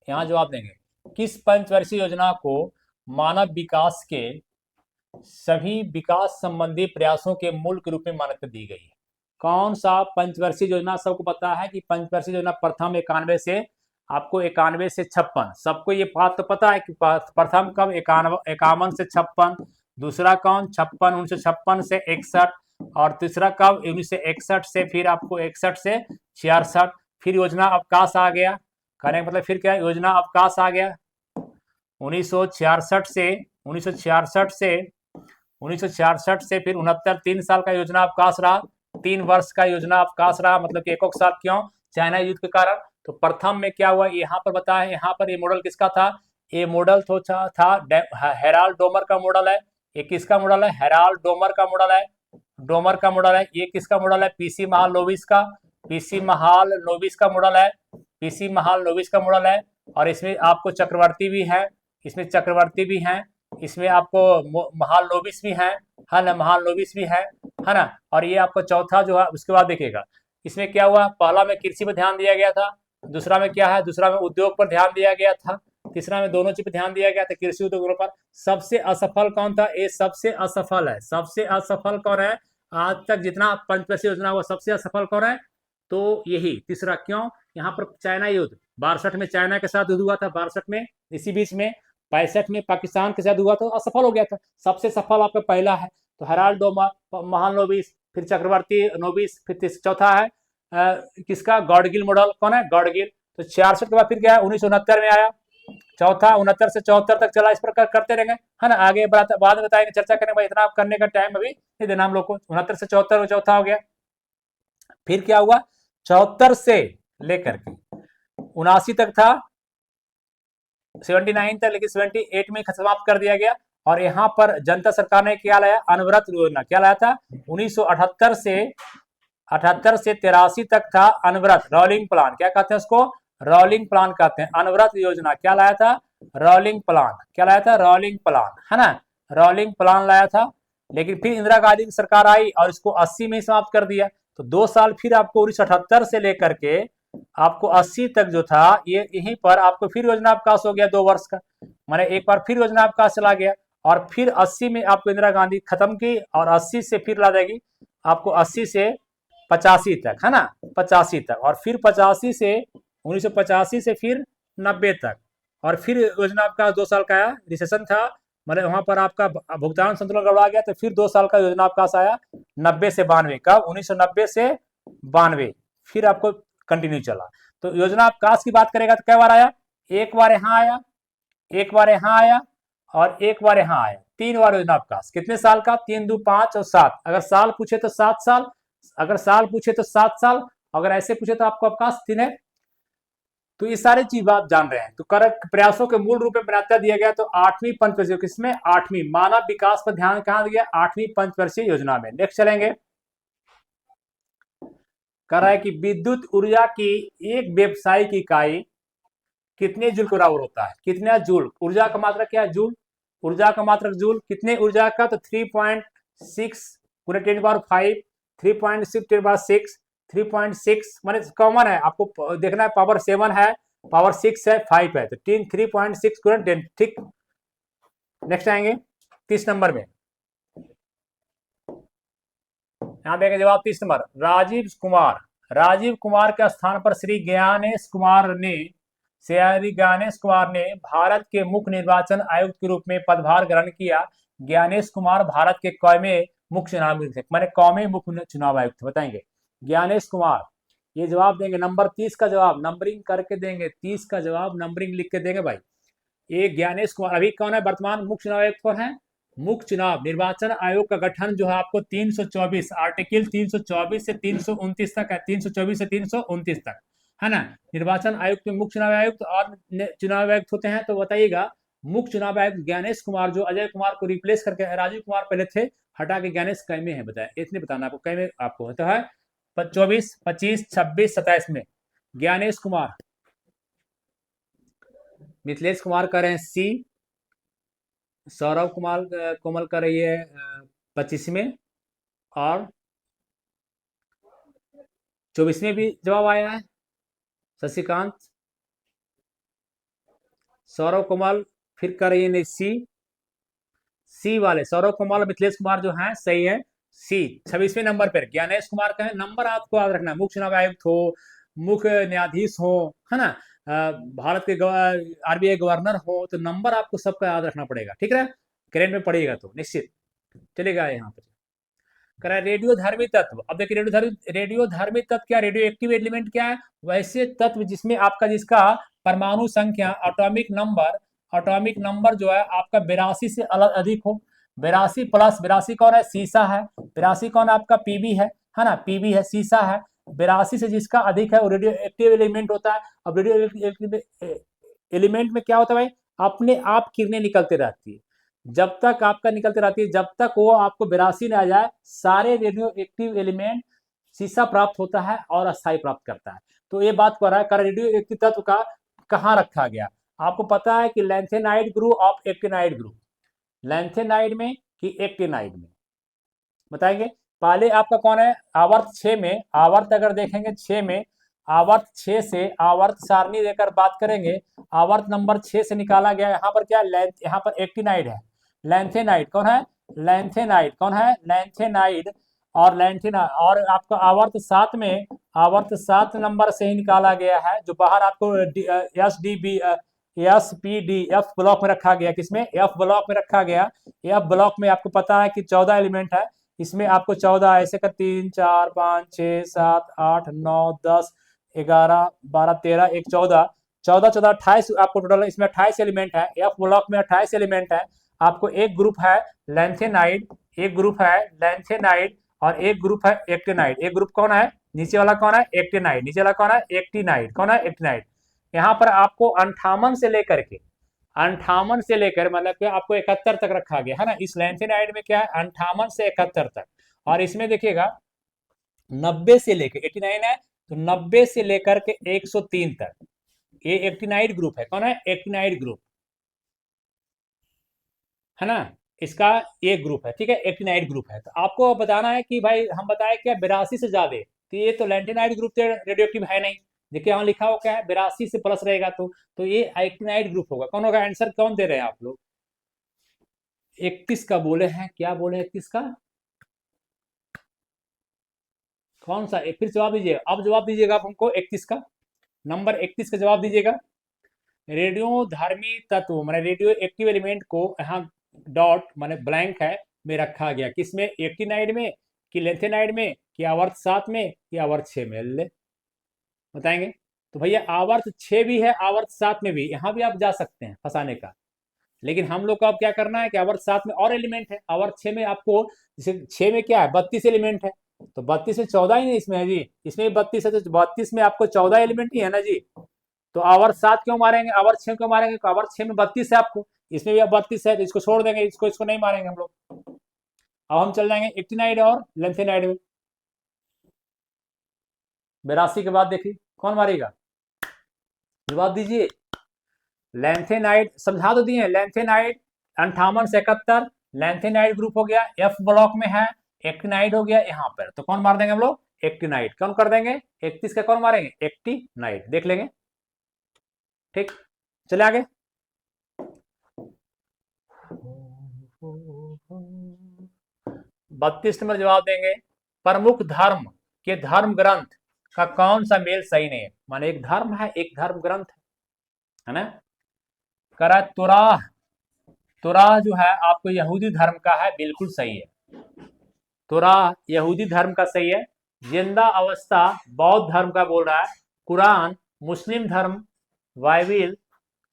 यहाँ जवाब देंगे, किस पंचवर्षीय योजना को मानव विकास के सभी विकास संबंधी प्रयासों के मूल के रूप में मान्यता दी गई है। कौन सा पंचवर्षीय योजना, सबको पता है कि पंचवर्षीय योजना प्रथम 91 से आपको 91 से 56, सबको ये बात तो पता है कि प्रथम कब 51 से 56, दूसरा कौन 56 1956 से 61, और तीसरा कब 1961 से फिर आपको 61 से 66, फिर योजना अवकाश आ गया। कहने का मतलब फिर क्या, योजना अवकाश आ गया 1966 से 1966 से फिर 69, 3 साल का योजना अवकाश रहा, 3 वर्ष का योजना अवकाश रहा, मतलब कि एक साल। क्यों, चाइना युद्ध के कारण। तो प्रथम में क्या हुआ, यहाँ पर बताया, यहाँ पर ये मॉडल किसका था, ये मॉडल तो था हेराल्ड डोमर का मॉडल है। ये किसका मॉडल है, हेराल्ड डोमर का मॉडल है, डोमर का मॉडल है। ये किसका मॉडल है, पीसी महालनोबिस का, पीसी महालनोबिस का मॉडल है, पीसी महालनोबिस का मॉडल है। और इसमें आपको चक्रवर्ती भी है, इसमें चक्रवर्ती भी हैं, इसमें आपको महालनोबिस भी हैं, है ना, महालनोबिस भी है ना। और ये आपको चौथा जो है, उसके बाद देखिएगा इसमें क्या हुआ, पहला में कृषि पर ध्यान दिया गया था, दूसरा में क्या है, दूसरा में उद्योग पर ध्यान दिया गया था, तीसरा में दोनों चीज पे ध्यान दिया गया था, कृषि उद्योगों पर। सबसे असफल कौन था? ये सबसे असफल है। सबसे असफल कौन है? आज तक जितना पंचवर्षीय योजना हुआ सबसे असफल कौन है? तो यही तीसरा। क्यों? यहाँ पर चाइना युद्ध 62 में चाइना के साथ युद्ध हुआ था, 62 में। इसी बीच में 65 में पाकिस्तान के साथ हुआ तो असफल हो गया था। सबसे सफल आपका पहला है तो हेराल्ड महालनोबिस, फिर चक्रवर्ती नोबिस, फिर चौथा है किसका? गॉडगिल मॉडल। कौन है? गॉडगिल। तो 66 के बाद फिर क्या है? 1969 में आया चौथा। 69 से 74 तक चला, इस प्रकार करते रहेंगे, है ना। आगे बाद में बताएंगे, चर्चा करेंगे भाई, इतना करने का टाइम अभी नहीं देना हम लोग को। 69 से 74 चौथा हो गया। फिर क्या हुआ? 74 से लेकर के 79 तक था, 79 तक, लेकिन 78 में समाप्त कर दिया गया। और यहाँ पर जनता सरकार ने क्या लाया? अनवरत योजना। क्या लाया था? 1978 से 83 तक था अनवरत रोलिंग प्लान। क्या कहते हैं उसको? रोलिंग प्लान कहते हैं। अनवरत योजना क्या लाया था? Rolling plan. क्या लाया था? रोलिंग प्लान, है ना। रोलिंग प्लान लाया था। लेकिन फिर इंदिरा गांधी की सरकार आई और इसको 80 में समाप्त कर दिया। तो 2 साल फिर आपको 1978 से लेकर के आपको 80 तक जो था, ये यहीं पर आपको फिर योजना अवकाश हो गया 2 वर्ष का। माने एक बार फिर योजना अवकाश चला गया और फिर 80 में आपको इंदिरा गांधी खत्म की और 80 से फिर ला देगी आपको 80 से 85 तक, है ना। 85 तक, और फिर 85 से 1985 से फिर 90 तक, और फिर योजना आपका 2 साल का आया। रिसेशन था, मतलब वहां पर आपका भुगतान संतुलन गड़बड़ा गया, तो फिर 2 साल का योजना अवकाश आया 90 से 92 का। 1990 से 92 फिर आपको कंटिन्यू चला। तो योजना अवकाश की बात करेगा तो कै बार आया? एक बार यहाँ आया, एक बार यहाँ आया और एक बार यहाँ आया। 3 बार योजना अवकाश। कितने साल का? 3 2 5 और 7। अगर साल पूछे तो 7 साल, अगर साल पूछे तो 7 साल, अगर ऐसे पूछे तो आपको अवकाश 3 है। तो ये सारी चीज आप जान रहे हैं। तो कर प्रयासों के मूल रूप में बनाता दिया गया। तो 8वीं पंचवर्षीय, किसमें? 8वीं मानव विकास पर ध्यान कहां दिया? 8वीं पंचवर्षीय योजना में। नेक्स्ट चलेंगे। कर रहा है कि विद्युत ऊर्जा की एक व्यवसायिक इकाई कितने जूल के बराबर होता है? कितना जूल? ऊर्जा का मात्रक क्या है? जूल। ऊर्जा का मात्रक जूल। कितने ऊर्जा का? तो 3.6 गुना 10⁵, 3.6 10⁶, 3.6 माने कॉमन है, आपको देखना है। पावर 7 है, पावर 6 है, 5 है, तो 3.6 गुना 10। ठीक, नेक्स्ट आएंगे 30 नंबर में। यहाँ देखें जवाब 30 नंबर। राजीव कुमार, राजीव कुमार के स्थान पर श्री ज्ञानेश कुमार ने भारत के मुख्य निर्वाचन आयुक्त के रूप में पदभार ग्रहण किया। ज्ञानेश कुमार भारत के कौमे मुख्य चुनाव आयुक्त, माने कौमे मुख्य चुनाव आयुक्त बताएंगे ज्ञानेश कुमार। ये जवाब देंगे नंबर 30 का जवाब, नंबरिंग करके देंगे। 30 का जवाब नंबरिंग लिख के देंगे भाई। ये ज्ञानेश कुमार अभी कौन है? वर्तमान मुख्य चुनाव आयुक्त कौन है? मुख्य चुनाव निर्वाचन आयोग का गठन जो है आपको 324 आर्टिकल 324 से 329 तक है। 324 से 329 तक, है ना। निर्वाचन आयुक्त में मुख्य चुनाव आयुक्त और चुनाव आयुक्त होते हैं। तो बताइएगा मुख्य चुनाव आयुक्त ज्ञानेश कुमार जो अजय कुमार को रिप्लेस करके, राजीव कुमार पहले थे, हटा के ज्ञानेश कैमे है बताया। इतने बताना आपको, कैमे आपको होता है 24 25 26 27 में ज्ञानेश कुमार। मिथिलेश कुमार कर रहे हैं सी, सौरभ कुमार कोमल कर रही है 25 में, और 24 में भी जवाब आया है शशिकांत। सौरभ कोमल फिर कर रही है सी वाले सौरभ कुमार और मिथिलेश कुमार जो हैं सही है सी। 26वें नंबर पर ज्ञानेश कुमार का है। नंबर आपको याद रखना है, मुख्य चुनाव आयुक्त हो, मुख्य न्यायाधीश हो, है ना, भारत के आरबीआई गवर्नर हो, तो नंबर आपको सबका याद रखना पड़ेगा, ठीक है। करेंट में पड़ेगा तो निश्चित चलेगा। यहाँ पर करा रेडियो धर्मी तत्व। अब देखिए रेडियो धर्मी तत्व क्या? रेडियो एक्टिव एलिमेंट क्या है? वैसे तत्व जिसमें आपका जिसका परमाणु संख्या एटॉमिक नंबर जो है आपका 82 से अधिक हो। 82 प्लस 82 कौन है? सीसा है। 82 कौन आपका? पीबी है ना, पीबी है, सीसा है। 82 से जिसका अधिक है वो रेडियो एक्टिव एलिमेंट होता है। अब रेडियो एक्टिव एलिमेंट में क्या होता है भाई? अपने आप किरणें निकलते रहती है। जब तक आपका निकलती रहती है, जब तक वो आपको 82 ना आ जाए, सारे रेडियो एक्टिव एलिमेंट सीसा प्राप्त होता है और अस्थायी प्राप्त करता है। तो ये बात कर रहा है रेडियो एक्टिव तत्व का कहाँ रखा गया। आपको पता है कि lanthanide group of actinide group, lanthanide में कि एक्टिनाइड में बताएंगे। पहले आपका कौन है? आवर्त 6 में, आवर्त अगर देखेंगे 6 में आवर्त 6 से आवर्त सारणी लेकर बात करेंगे। आवर्त नंबर 6 से निकाला गया, यहाँ पर क्या लेंथ, यहाँ पर एक्टिनाइड है, लैंथेनाइड कौन है, लैंथेनाइड कौन है, लैंथेनाइड। और लैंथेनाइड और आपका आवर्त 7 में, आवर्त 7 नंबर से ही निकाला गया है, जो बाहर आपको S D B S P D F block में रखा गया, किसमें, एफ ब्लॉक में रखा गया। एफ ब्लॉक में आपको पता है कि 14 एलिमेंट है, इसमें आपको 14 ऐसे कर 3 4 5 6 7 8 9 10 11 12 13 एक 14 14 14 28 आपको टोटल इसमें 28 एलिमेंट है। एफ ब्लॉक में 28 एलिमेंट है। आपको एक ग्रुप है लैंथेनाइड, एक ग्रुप है लैंथेनाइड और एक ग्रुप है एक्टिनाइड। एक ग्रुप कौन है, नीचे वाला कौन है, एक्टिनाइड। नीचे वाला कौन है, एक्टिनाइड। कौन है, एक्टिनाइड। यहाँ पर आपको 58 से लेकर के 58 से लेकर मतलब कि आपको 71 तक रखा गया है ना। इस लैंथेनाइड में क्या है, 58 से 71 तक। और इसमें देखिएगा 90 से लेकर 89 है, तो 90 से लेकर के 103 तक ये एक्टिनाइड ग्रुप है। कौन है, एक्टिनाइड ग्रुप है ना, इसका ये ग्रुप है, ठीक है, एक्टिनाइड ग्रुप है। तो आपको बताना है कि भाई हम बताए क्या 82 से ज्यादा, तो ये तो लैंथेनाइड ग्रुप तो रेडियोएक्टिव है नहीं। देखिए यहाँ लिखा हो क्या है, 82 से प्लस रहेगा तो ये एक्टिनाइड ग्रुप होगा। कौन होगा, आंसर कौन दे रहे हैं आप लोग, 31 का बोले हैं, क्या बोले 31 का, कौन सा, एक फिर जवाब दीजिएगा, अब जवाब दीजिएगा आप हमको 31 का, नंबर 31 का जवाब दीजिएगा। रेडियो धार्मी तत्व माने रेडियो एक्टिव एलिमेंट को यहाँ डॉट माने ब्लैंक है में रखा गया, किसमें, एक्टिनाइड में कि लेंथेनाइड में कि आवर्त 7 में कि आवर्त 6 में, ले बताएंगे। तो भैया आवर्त 6 भी है, आवर्त 7 में भी, यहाँ भी आप जा सकते हैं फंसाने का, लेकिन हम लोग को अब क्या करना है कि आवर्त 7 में और एलिमेंट है, आवर्त 6 में आपको, जैसे 6 में क्या है 32 एलिमेंट है, तो 32 में 14 ही नहीं इसमें है जी, इसमें 32 है, तो 32 में आपको 14 एलिमेंट ही है ना जी। तो आवर्त 7 क्यों मारेंगे, आवर्त 6 क्यों मारेंगे, तो आवर्त 6 में 32 है आपको, इसमें भी अब 32 है, तो इसको छोड़ देंगे, इसको इसको नहीं मारेंगे हम लोग। अब हम चल जाएंगे एक्टिनाइड और लेंथेनाइड में। 82 के बाद देखिए कौन मारेगा, जवाब दीजिए। लैंथेनाइड समझा तो दिए, लैंथेनाइड 58 से 71 लैंथेनाइड ग्रुप हो गया, एफ ब्लॉक में है। एक्टिनाइड हो गया यहाँ पर, तो कौन मार देंगे हम लोग, एक्टिनाइड। कौन कर देंगे, 31 का कौन मारेंगे, एक्टिनाइड, देख लेंगे, ठीक। चले आगे, 32 नंबर जवाब देंगे, प्रमुख धर्म के धर्म ग्रंथ का कौन सा मेल सही नहीं है, माने एक धर्म है एक धर्म ग्रंथ है ना। करा तुराह, तुराह जो है आपको यहूदी धर्म का है, बिल्कुल सही है, तुराह यहूदी धर्म का सही है। जिंदा अवस्था बौद्ध धर्म का बोल रहा है। कुरान मुस्लिम धर्म, बाइबिल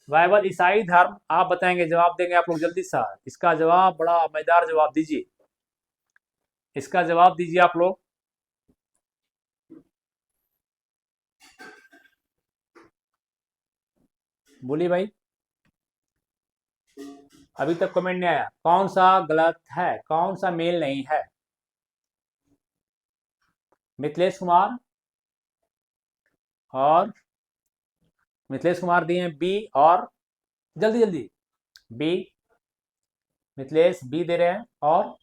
बाइबल ईसाई धर्म। आप बताएंगे, जवाब देंगे आप लोग जल्दी सा, इसका जवाब बड़ा मजेदार जवाब दीजिए, इसका जवाब दीजिए आप लोग। बोलिए भाई, अभी तक कमेंट नहीं आया, कौन सा गलत है, कौन सा मेल नहीं है। मिथिलेश कुमार, और मिथिलेश कुमार दिए बी, और जल्दी जल्दी बी, मिथिलेश बी दे रहे हैं, और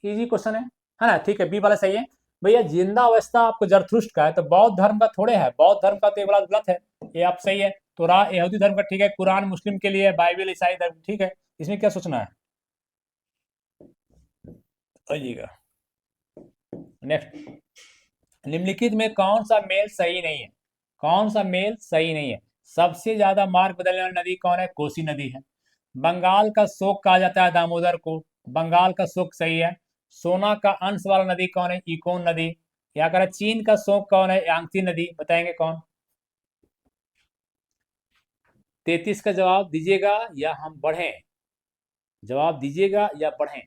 इजी क्वेश्चन है ना, ठीक है, बी वाला सही है। भैया जिंदा अवस्था आपको जरथुष्ट का है, तो बौद्ध धर्म का थोड़े है, बौद्ध धर्म का तो ये बड़ा गलत है, ये आप सही है। तो रा यहूदी धर्म का ठीक है, कुरान मुस्लिम के लिए, बाइबल ईसाई धर्म ठीक है, इसमें क्या सोचना है। आइएगा नेक्स्ट, निम्नलिखित में कौन सा मेल सही नहीं है, कौन सा मेल सही नहीं है। सबसे ज्यादा मार्ग बदलने वाली नदी कौन है, कोसी नदी है। बंगाल का शोक कहा जाता है दामोदर को, बंगाल का शोक सही है। सोना का अंश वाला नदी कौन है, इकोन नदी। या अगर चीन का शोक कौन है, यांगत्सी नदी, बताएंगे कौन। 33 का जवाब दीजिएगा या हम बढ़ें, जवाब दीजिएगा या बढ़ें।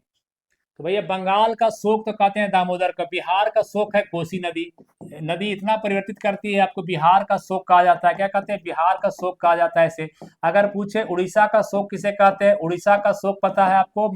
तो भैया बंगाल का शोक तो कहते हैं दामोदर का, बिहार का शोक है कोसी नदी। नदी इतना परिवर्तित करती है आपको, बिहार का शोक कहा जाता है, क्या कहते हैं, बिहार का शोक कहा जाता है इसे। अगर पूछे उड़ीसा का शोक किसे कहते हैं, उड़ीसा का शोक पता है आपको,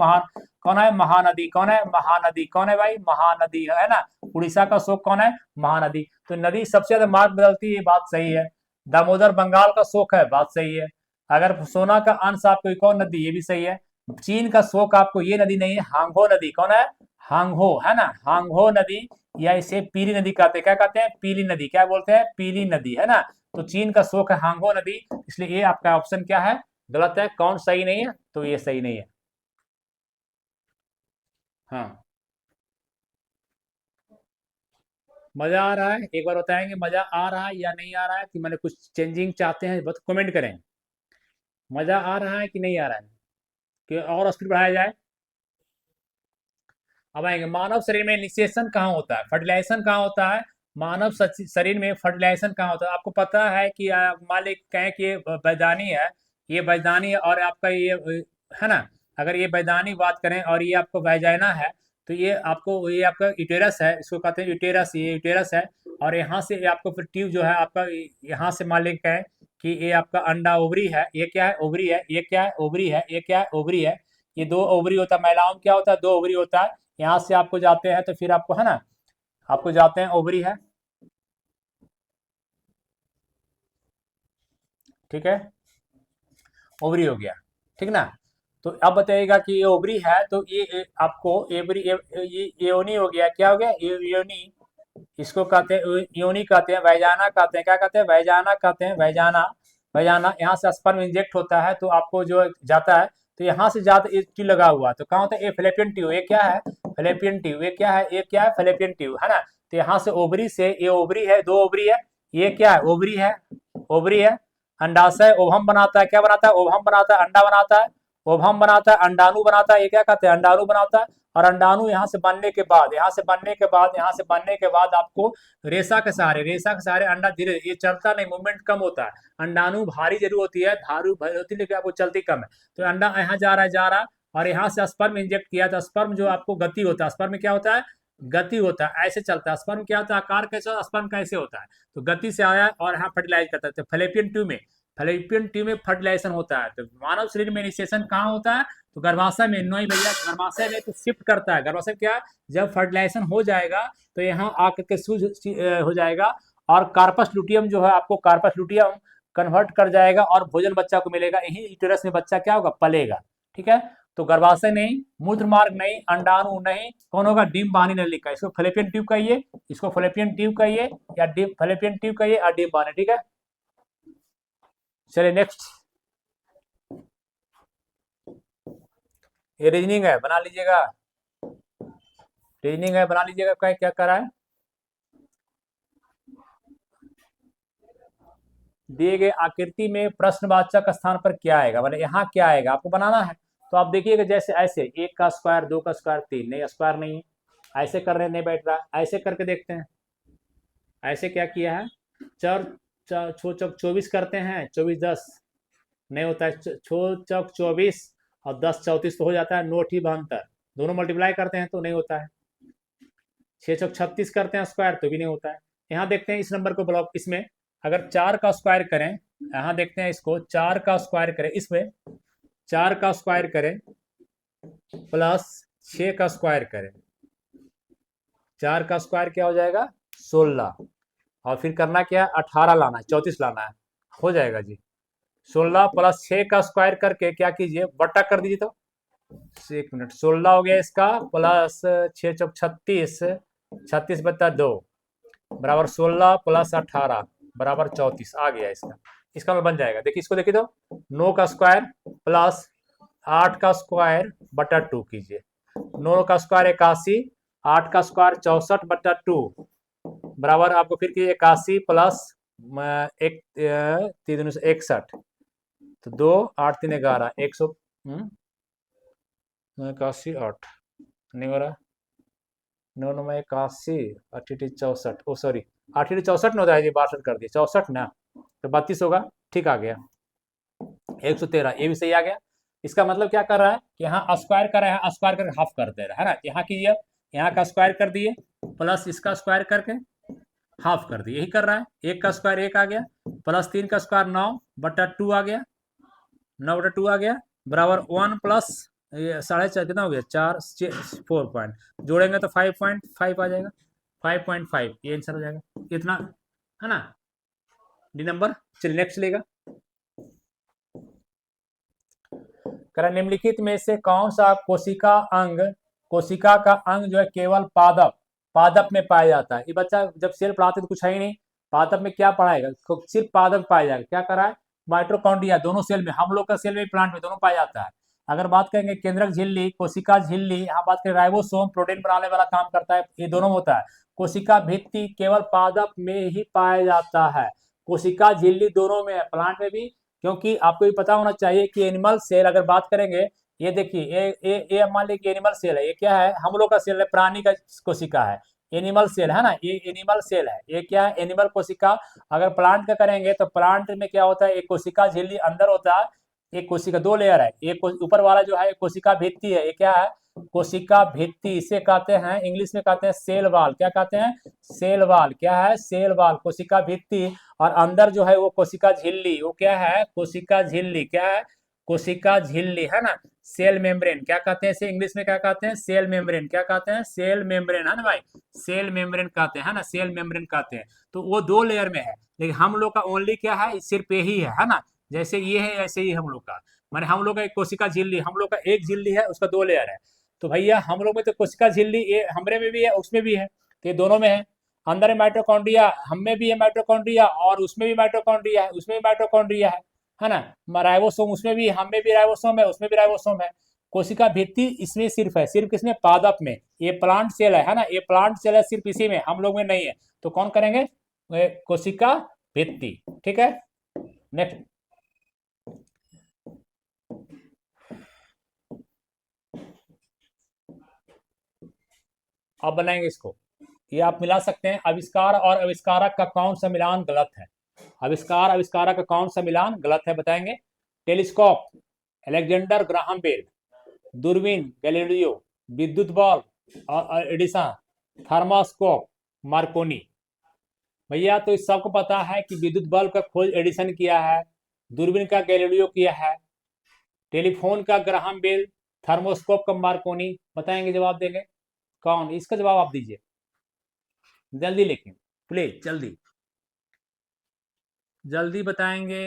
कौन है, महानदी। कौन है, महानदी। कौन है भाई, महानदी है ना। उड़ीसा का शोक कौन है, महानदी। तो नदी सबसे ज्यादा मार्ग बदलती है, बात सही है। दामोदर बंगाल का शोक है, बात सही है। अगर सोना का अंश आपको कौन नदी, ये भी सही है। चीन का शोक आपको ये नदी नहीं है, हांगहो नदी। कौन है? हांगहो, है ना, हांगहो नदी, या इसे पीली नदी कहते हैं। क्या कहते हैं? पीली नदी। क्या बोलते हैं? पीली नदी, है ना। तो चीन का शोक है हांगहो नदी, इसलिए ये आपका ऑप्शन क्या है? गलत है। कौन सही नहीं है? तो ये सही नहीं है। हाँ, मजा आ रहा है? एक बार बताएंगे मजा आ रहा है या नहीं आ रहा है, कि मैंने कुछ चेंजिंग चाहते हैं, बस कमेंट करें। मजा आ रहा है कि नहीं आ रहा है, कि और स्पीड बढ़ाया जाए? अब आएंगे, मानव शरीर में निषेचन कहाँ होता है, फर्टिलाइजेशन कहाँ होता है? मानव शरीर में फर्टिलाइजेशन कहाँ होता है? आपको पता है कि मान लीजिए कहें कि ये वैधानी है, ये वैधानी है, और आपका ये है ना, अगर ये वैधानी बात करें और ये आपको वैजाइना है, तो ये आपका यूटेरस है, इसको कहते हैं यूटेरस, ये यूटेरस है। और यहाँ से ये आपको फिर ट्यूब जो है आपका, यहाँ से मान लीजिए कहें कि ये आपका अंडा ओवरी है, ये क्या है? ओवरी है। ये क्या है? ओवरी है। ये क्या है? ओवरी है। ये दो ओवरी होता है, महिलाओं में क्या होता है? दो ओवरी होता है। यहाँ से आपको जाते हैं तो फिर आपको, है ना, आपको जाते हैं ओवरी है, ठीक है, ओवरी हो गया, ठीक ना। तो अब बताइएगा कि ये ओवरी है, तो आपको एवरी ये योनी हो गया। क्या हो गया? योनी। इसको कहते हैं योनी, कहते हैं वैजाना, कहते हैं क्या कहते हैं? वैजाना कहते हैं, वैजाना। वैजाना, यहाँ से स्पर्म इंजेक्ट होता है तो आपको जो जाता है, तो यहाँ से जाता ये ट्यूब लगा हुआ है, तो कहाँ होता है? ये फ्लैपियन ट्यूब। ये क्या है? फ्लैपियन ट्यूब। ये क्या है? ये क्या है? फ्लैपियन ट्यूब, है ना। तो यहाँ से ओवरी से, ये ओवरी है, दो ओवरी है, ये क्या है? ओवरी है, ओवरी है। अंडाशय ओवम बनाता है। क्या बनाता है? ओवम बनाता है, अंडा बनाता है, ओवम बनाता है, अंडाणु बनाता है। ये क्या कहते हैं? अंडाणु बनाता है। और अंडाणु यहाँ से बनने के बाद, यहाँ से बनने के बाद, यहाँ से बनने के बाद आपको रेशा के सहारे अंडा धीरे, ये चलता नहीं, मूवमेंट कम होता है। अंडाणु भारी जरूर होती है, धारू भारी होती है, लेकिन आपको चलती कम है। तो अंडा यहाँ जा रहा है, जा रहा है, और यहाँ से स्पर्म इंजेक्ट किया, तो स्पर्म जो आपको गति होता है, स्पर्म में क्या होता है? गति होता है, ऐसे चलता है। स्पर्म क्या होता है? आकार कैसे? स्पर्म कैसे होता है? तो गति से आया और यहाँ फर्टिलाइज करता है। तो फैलोपियन ट्यूब में, फैलोपियन ट्यूब में फर्टिलाइजेशन होता है। तो मानव शरीर में इनिशिएशन कहाँ होता है? तो गर्भाशय में। नहीं भैया, गर्भाशय में तो शिफ्ट करता है। गर्भाशय क्या? जब फर्टिलाइजेशन हो जाएगा तो यहाँ आकर के हो जाएगा, और कार्पस लुटियम जो है आपको, कार्पस लुटियम कन्वर्ट कर जाएगा, और भोजन बच्चा को मिलेगा। यही यूटेरस में बच्चा क्या होगा? पलेगा, ठीक है। तो गर्भाशय नहीं, मूत्र मार्ग नहीं, अंडाणु नहीं, कौन होगा? डिम्ब वाहिनी नहीं लिखा, इसको फैलोपियन ट्यूब कहिए, इसको फैलोपियन ट्यूब कहिए, या डिम्ब, फैलोपियन ट्यूब कहिए और डिम्ब वाहिनी, ठीक है। चलिए नेक्स्ट, ये रीजनिंग है, बना लीजिएगा। रीजनिंग है, बना लीजिएगा। क्या क्या करा है? दिए गए आकृति में प्रश्नवाचक स्थान पर क्या आएगा, मतलब यहाँ क्या आएगा आपको बनाना है। तो आप देखिएगा, जैसे ऐसे एक का स्क्वायर, दो का स्क्वायर, तीन, नहीं स्क्वायर नहीं है, ऐसे करने नहीं बैठ रहा, ऐसे करके देखते हैं। ऐसे क्या किया है? चार, छो चौक 24 करते हैं, 24 10 नहीं होता है, छो चौक 24 और 10 34 तो हो जाता है, 9 72, दोनों मल्टीप्लाई करते हैं तो नहीं होता है। 6 चौक 36 करते हैं स्क्वायर तो भी नहीं होता है। यहाँ देखते हैं इस नंबर को ब्लॉक, इसमें अगर 4 का स्क्वायर करें, यहाँ देखते हैं इसको, 4 का स्क्वायर करें, इसमें 4 का स्क्वायर करें प्लस 6 का स्क्वायर करें, 4 का स्क्वायर क्या हो जाएगा? 16, और फिर करना क्या है? 18 लाना है, 34 लाना है, हो जाएगा जी। 16 प्लस 6 का स्क्वायर करके क्या कीजिए? बट्टा कर दीजिए। तो 1 मिनट, 16 हो गया इसका, प्लस 6 चौक 36, 36 बता 2 बराबर 16 प्लस 18 बराबर 34 आ गया इसका। इसका में बन जाएगा, देखिए इसको देखिए तो, 9 का स्क्वायर प्लस 8 का स्क्वायर बटा 2 कीजिए, 9 का स्क्वायर 81, 8 का स्क्वायर 64 बटा 2 बराबर आपको फिर की 81 प्लस एक 3 61, तो 2 8 3 11, 100, 81 8 नहीं हो रहा, 9 9 में 81, 8 64, ओ सॉरी, 8 64 नहीं होता है जी, 62 कर दिए, 64 ना, तो 32 होगा, ठीक आ गया। 113, ये भी सही आ गया। इसका मतलब क्या कर रहा है कि यहाँ स्क्वायर कर रहा है, स्क्वायर करके हाफ कर दे रहा है ना। यहाँ कीजिए, यहाँ का स्क्वायर कर दिए प्लस इसका स्क्वायर करके हाफ कर दिए, यही कर रहा है। 1 का स्क्वायर 1 आ गया, प्लस 3 का स्क्वायर 9 बटा 2 आ गया, 9 बटा 2 आ गया, बराबर 1 प्लस ये 4.5 कितना हो गया? 4 4 पॉइंट जोड़ेंगे तो 5.5 आ जाएगा, 5.5 ये आंसर हो जाएगा, इतना, है ना। D number. चलिए नेक्स्ट लेगा। कह रहा निम्नलिखित में से कौन सा कोशिका का अंग जो है केवल पादप में पाया जाता है। ये बच्चा जब सेल पढ़ाते तो कुछ है ही नहीं, पादप में क्या पढ़ाएगा, सिर्फ पादप पाया जाएगा। क्या करा है, माइटोकॉन्ड्रिया दोनों सेल में, हम लोग का सेल में, प्लांट में दोनों पाया जाता है। अगर बात करेंगे केंद्रक झिल्ली, कोशिका झिल्ली, यहाँ बात करें राइबोसोम प्रोटीन बनाने वाला काम करता है, ये दोनों होता है। कोशिका भित्ति केवल पादप में ही पाया जाता है, कोशिका झिल्ली दोनों में है, प्लांट में भी। क्योंकि आपको भी पता होना चाहिए कि एनिमल सेल अगर बात करेंगे, ये देखिए ये मान लीजिए एनिमल सेल है, ये क्या है, हम लोग का सेल है, प्राणी का कोशिका है, एनिमल सेल है ना, ये एनिमल सेल है, ये क्या है, एनिमल कोशिका। अगर प्लांट का करेंगे तो प्लांट में क्या होता है, एक कोशिका झिल्ली अंदर होता है, एक कोशिका, दो लेयर है, एक ऊपर वाला जो है कोशिका भित्ति है, ये क्या है, कोशिका भित्ति, इसे कहते हैं इंग्लिश में कहते हैं सेल वाल। क्या कहते हैं, सेल वाल। क्या है, सेल वाल, कोशिका भित्ति। और अंदर जो है वो कोशिका झिल्ली, वो क्या है, कोशिका झिल्ली। क्या है, कोशिका झिल्ली, है ना, सेल मेम्ब्रेन। क्या कहते हैं इसे इंग्लिश में, क्या कहते हैं, सेल मेम्ब्रेन। क्या कहते हैं, सेल मेम्ब्रेन, है ना भाई, सेल मेम्ब्रेन कहते हैं, है ना, सेल मेम्ब्रेन कहते हैं। तो वो दो लेयर में है, लेकिन हम लोग का ओनली क्या है, सिर्फ यही है ना, जैसे ये है ऐसे ही हम लोग का, माने हम लोग का एक कोशिका झिल्ली, हम लोग का एक झिल्ली है, उसका दो लेयर है। तो भैया हम लोग में तो कोशिका झिल्ली ये हमरे में भी है, उसमें भी है, तो ये दोनों में है। अंदर में माइटोकॉन्ड्रिया, हम में भी है माइटोकॉन्ड्रिया, और उसमें भी माइटोकॉन्ड्रिया है, उसमें भी माइटोकॉन्ड्रिया है ना, राइबोसोम उसमें भी, हम में भी राइबोसोम है, उसमें भी राइबोसोम है। कोशिका भित्ति इसमें सिर्फ है, सिर्फ किसमें, पादप में। ये प्लांट सेल है ना, ये प्लांट सेल है सिर्फ इसी में, हम लोग में नहीं है। तो कौन करेंगे, कोशिका भित्ति। ठीक है, नेक्स्ट। अब बनाएंगे इसको, ये आप मिला सकते हैं, आविष्कार और आविष्कारक का कौन सा मिलान गलत है। आविष्कार आविष्कारक का कौन सा मिलान गलत है, बताएंगे। Telescope, Alexander Graham Bell. दूरबीन, गैलीलियो। विद्युत बल्ब और एडिसन। Thermoscope, Marconi. भैया तो इस सबको पता है कि विद्युत बल्ब का खोज एडिसन किया है, दूरबीन का गैलीलियो किया है, टेलीफोन का ग्राहम बेल, थर्मोस्कोप का मार्कोनी। बताएंगे, जवाब देंगे कौन, इसका जवाब आप दीजिए जल्दी, लेकिन प्लीज जल्दी जल्दी बताएंगे।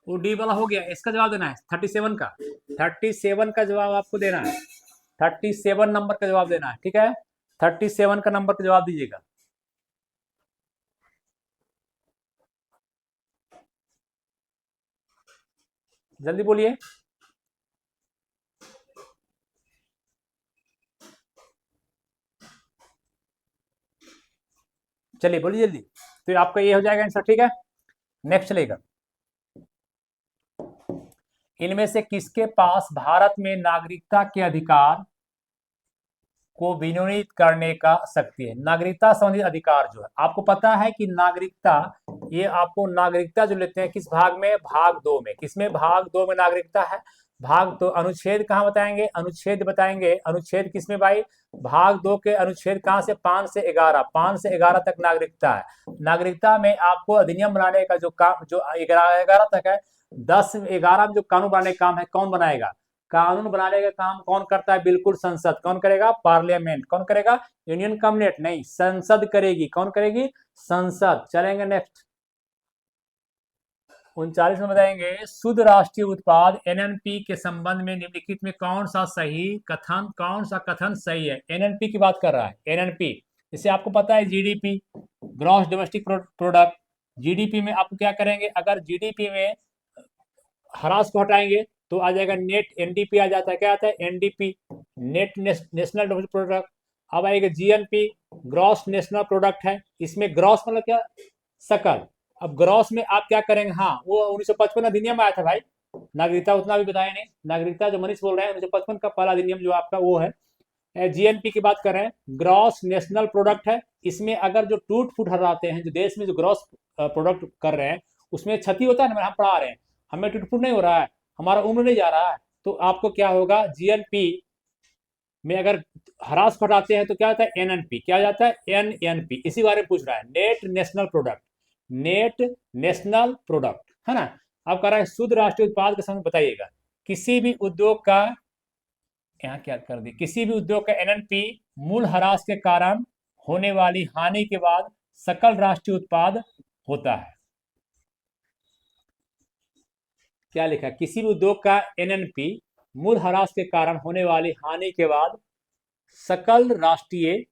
वो डी वाला हो गया, इसका जवाब देना है 37 का, 37 का जवाब आपको देना है, 37 नंबर का जवाब देना है, ठीक है, 37 का नंबर का जवाब दीजिएगा। जल्दी बोलिए, चलिए बोलिए जल्दी। तो आपका ये हो जाएगा आंसर, ठीक है। नेक्स्ट चलेगा, इनमें से किसके पास भारत में नागरिकता के अधिकार को विनियोजित करने का शक्ति है। नागरिकता संबंधी अधिकार जो है, आपको पता है कि नागरिकता, ये आपको नागरिकता जो लेते हैं किस भाग में, भाग 2 में। किसमें, भाग 2 में नागरिकता है। भाग तो अनुच्छेद कहाँ बताएंगे, अनुच्छेद बताएंगे, अनुच्छेद किसमें भाई, भाग 2 के अनुच्छेद कहाँ से, 5 से 11, 5 से 11 तक नागरिकता है। नागरिकता में आपको अधिनियम बनाने का जो काम, जो 11 तक है, 10 11 में जो कानून बनाने का काम है, कौन बनाएगा, कानून बनाने का काम कौन करता है, बिल्कुल संसद। कौन करेगा, पार्लियामेंट। कौन करेगा, यूनियन कैबिनेट नहीं, संसद करेगी। कौन करेगी, संसद। चलेंगे नेक्स्ट, 39 में बताएंगे, शुद्ध राष्ट्रीय उत्पाद एनएनपी के संबंध में निम्नलिखित में कौन सा सही कथन, कौन सा कथन सही है। एनएनपी की बात कर रहा है, एनएनपी, इसे आपको पता है GDP, gross domestic product. GDP में आप क्या करेंगे, अगर जीडीपी में ह्रास को हटाएंगे तो आ जाएगा नेट, एनडीपी आ जाता है। क्या आता है, NDP, net national domestic product. अब आएगा जीएनपी, ग्रॉस नेशनल प्रोडक्ट है, इसमें ग्रॉस मतलब क्या, सकल। अब ग्रॉस में आप क्या करेंगे, हाँ वो 1955 अधिनियम आया था भाई, नागरिकता उतना भी बताया नहीं, नागरिकता जो मनीष बोल रहे हैं 1955 का पहला अधिनियम जो आपका वो है। जीएनपी की बात कर रहे हैं, ग्रॉस नेशनल प्रोडक्ट है। इसमें अगर जो टूट फूट हटाते हैं, जो देश में जो ग्रॉस प्रोडक्ट कर रहे हैं उसमें क्षति होता है ना, हम पढ़ा रहे हैं, हमें टूट फूट नहीं हो रहा है, हमारा उम्र नहीं जा रहा है, तो आपको क्या होगा, जीएनपी में अगर ह्रास को हटाते हैं तो क्या होता है, एनएनपी। क्या हो जाता है, एनएनपी। इसी बारे में पूछ रहा है, net national product, net national product, है ना। अब कह रहा है शुद्ध राष्ट्रीय उत्पाद के समय बताइएगा, किसी भी उद्योग का, यहाँ क्या कर दी, किसी भी उद्योग का एनएनपी मूल ह्रास के कारण होने वाली हानि के बाद सकल राष्ट्रीय उत्पाद होता है। क्या लिखा है? किसी भी उद्योग का एनएनपी मूल ह्रास के कारण होने वाली हानि के बाद सकल राष्ट्रीय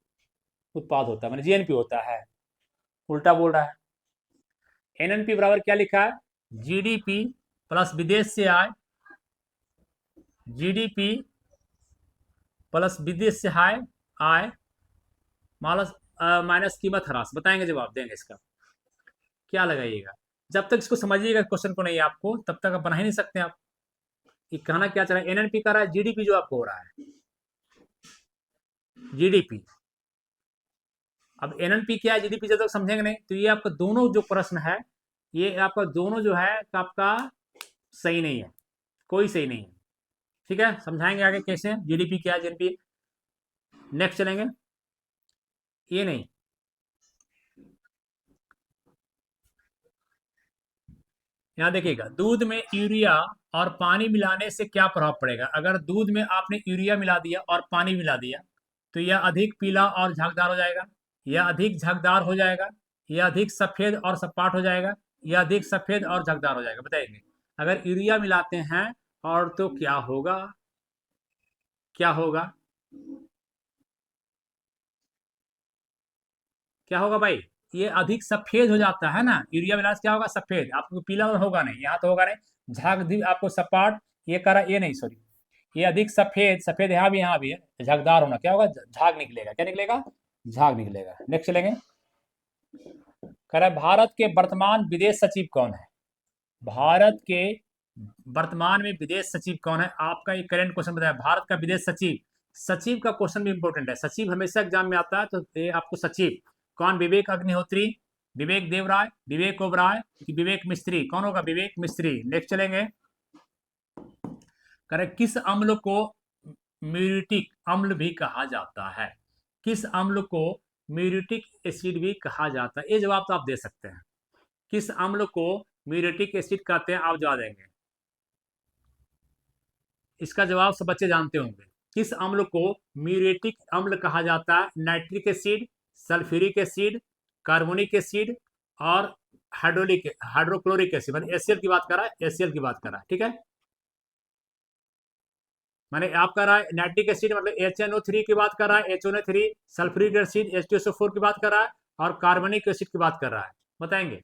उत्पाद होता है, मैंने जीएनपी होता है। उल्टा बोल रहा है। एनएनपी बराबर क्या लिखा है? जीडीपी प्लस विदेश से आय, जीडीपी प्लस विदेश से आय माइनस माइनस कीमत ह्रास। बताएंगे, जवाब देंगे इसका। क्या लगाइएगा? जब तक इसको समझिएगा क्वेश्चन को नहीं आपको, तब तक आप बना ही नहीं सकते आप। ये कहना क्या चाह रहा है? एनएनपी कर रहा है, जीडीपी जो आपको हो रहा है, जीडीपी। अब एनएनपी क्या है, जीडीपी जब तक समझेंगे नहीं, तो ये आपका दोनों जो प्रश्न है, ये आपका दोनों जो है आपका सही नहीं है, कोई सही नहीं है। ठीक है, समझाएंगे आगे कैसे जीडीपी क्या है, जीडीपी। नेक्स्ट चलेंगे। ये नहीं, यहाँ देखिएगा, दूध में यूरिया और पानी मिलाने से क्या प्रभाव पड़ेगा? अगर दूध में आपने यूरिया मिला दिया और पानी मिला दिया, तो यह अधिक पीला और झागदार हो जाएगा, यह अधिक झागदार हो जाएगा, यह अधिक सफेद और सपाट हो जाएगा, यह अधिक सफेद और झागदार हो जाएगा। बताइए, अगर यूरिया मिलाते हैं और तो क्या होगा? क्या होगा? क्या होगा भाई? ये अधिक सफेद हो जाता है ना, यूरिया मिलाने से क्या होगा? सफेद। आपको पीला तो होगा नहीं, यहाँ तो होगा नहीं। झाग भी आपको सपाट, ये करा, ये नहीं, सॉरी, ये अधिक सफेद, सफेद यहाँ भी है, झागदार होना क्या होगा? झाग निकलेगा। क्या निकलेगा? झाग निकलेगा। नेक्स्ट चलेंगे। कह रहा है, भारत के वर्तमान विदेश सचिव कौन है? भारत के वर्तमान में विदेश सचिव कौन है? आपका ये करेंट क्वेश्चन बताया, भारत का विदेश सचिव। सचिव का क्वेश्चन भी इंपॉर्टेंट है, सचिव हमेशा एग्जाम में आता है, तो ये आपको सचिव कौन? विवेक अग्निहोत्री, विवेक देवराय, विवेक ओबराय कि विवेक मिस्त्री? कौन होगा? विवेक मिस्त्री। नेक्स्ट चलेंगे। करे, किस अम्ल को म्यूरिटिक अम्ल भी कहा जाता है? किस अम्ल को म्यूरिटिक एसिड भी कहा जाता है? ये जवाब तो आप दे सकते हैं। किस अम्ल को म्यूरिटिक एसिड कहते हैं? आप जवाब देंगे। इसका जवाब सब बच्चे जानते होंगे। किस अम्ल को म्यूरेटिक अम्ल कहा जाता है? Nitric acid, sulphuric acid, carbonic acid और हाइड्रोक्लोरिक एसिड। मतलब एचसीएल की बात कर रहा है, एचसीएल की बात कर रहा है। ठीक है, माने आप कर रहा है नाइट्रिक एसिड मतलब HNO3 की बात कर रहा है, HNO3, सल्फ्यूरिक एसिड H2SO4 की बात कर रहा है, और कार्बोनिक एसिड की बात कर रहा है। बताएंगे।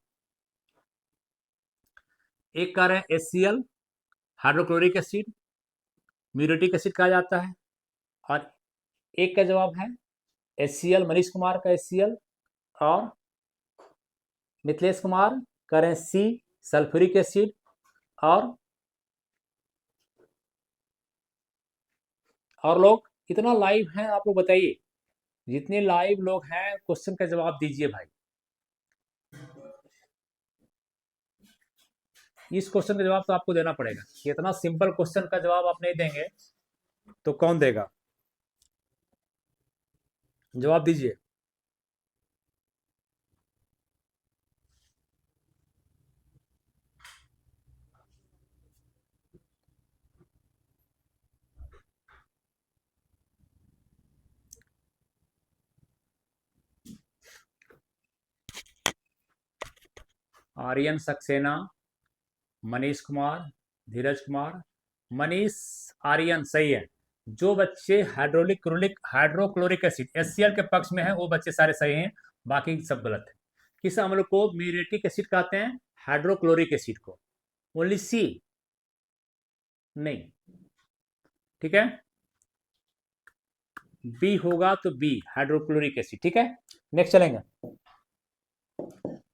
एक कर रहे हैं HCl, hydrochloric acid, muriatic acid कहा जाता है, और एक का जवाब है HCl, मनीष कुमार का HCl, और मिथिलेश कुमार करें सी, सल्फ्यूरिक एसिड, और लोग कितना लाइव हैं आप लोग बताइए। जितने लाइव लोग हैं क्वेश्चन का जवाब दीजिए भाई। इस क्वेश्चन का जवाब तो आपको देना पड़ेगा। इतना सिंपल क्वेश्चन का जवाब आप नहीं देंगे तो कौन देगा? जवाब दीजिए। आर्यन सक्सेना, मनीष कुमार, धीरज कुमार, मनीष, आर्यन सही है। जो बच्चे हाइड्रोक्लोरिक एसिड HCl के पक्ष में है वो बच्चे सारे सही हैं, बाकी सब गलत है। किस अम्ल को म्यूरेटिक एसिड कहते हैं? हाइड्रोक्लोरिक एसिड को। ओनली सी नहीं। ठीक है, बी होगा तो बी, हाइड्रोक्लोरिक एसिड। ठीक है, नेक्स्ट चलेंगे।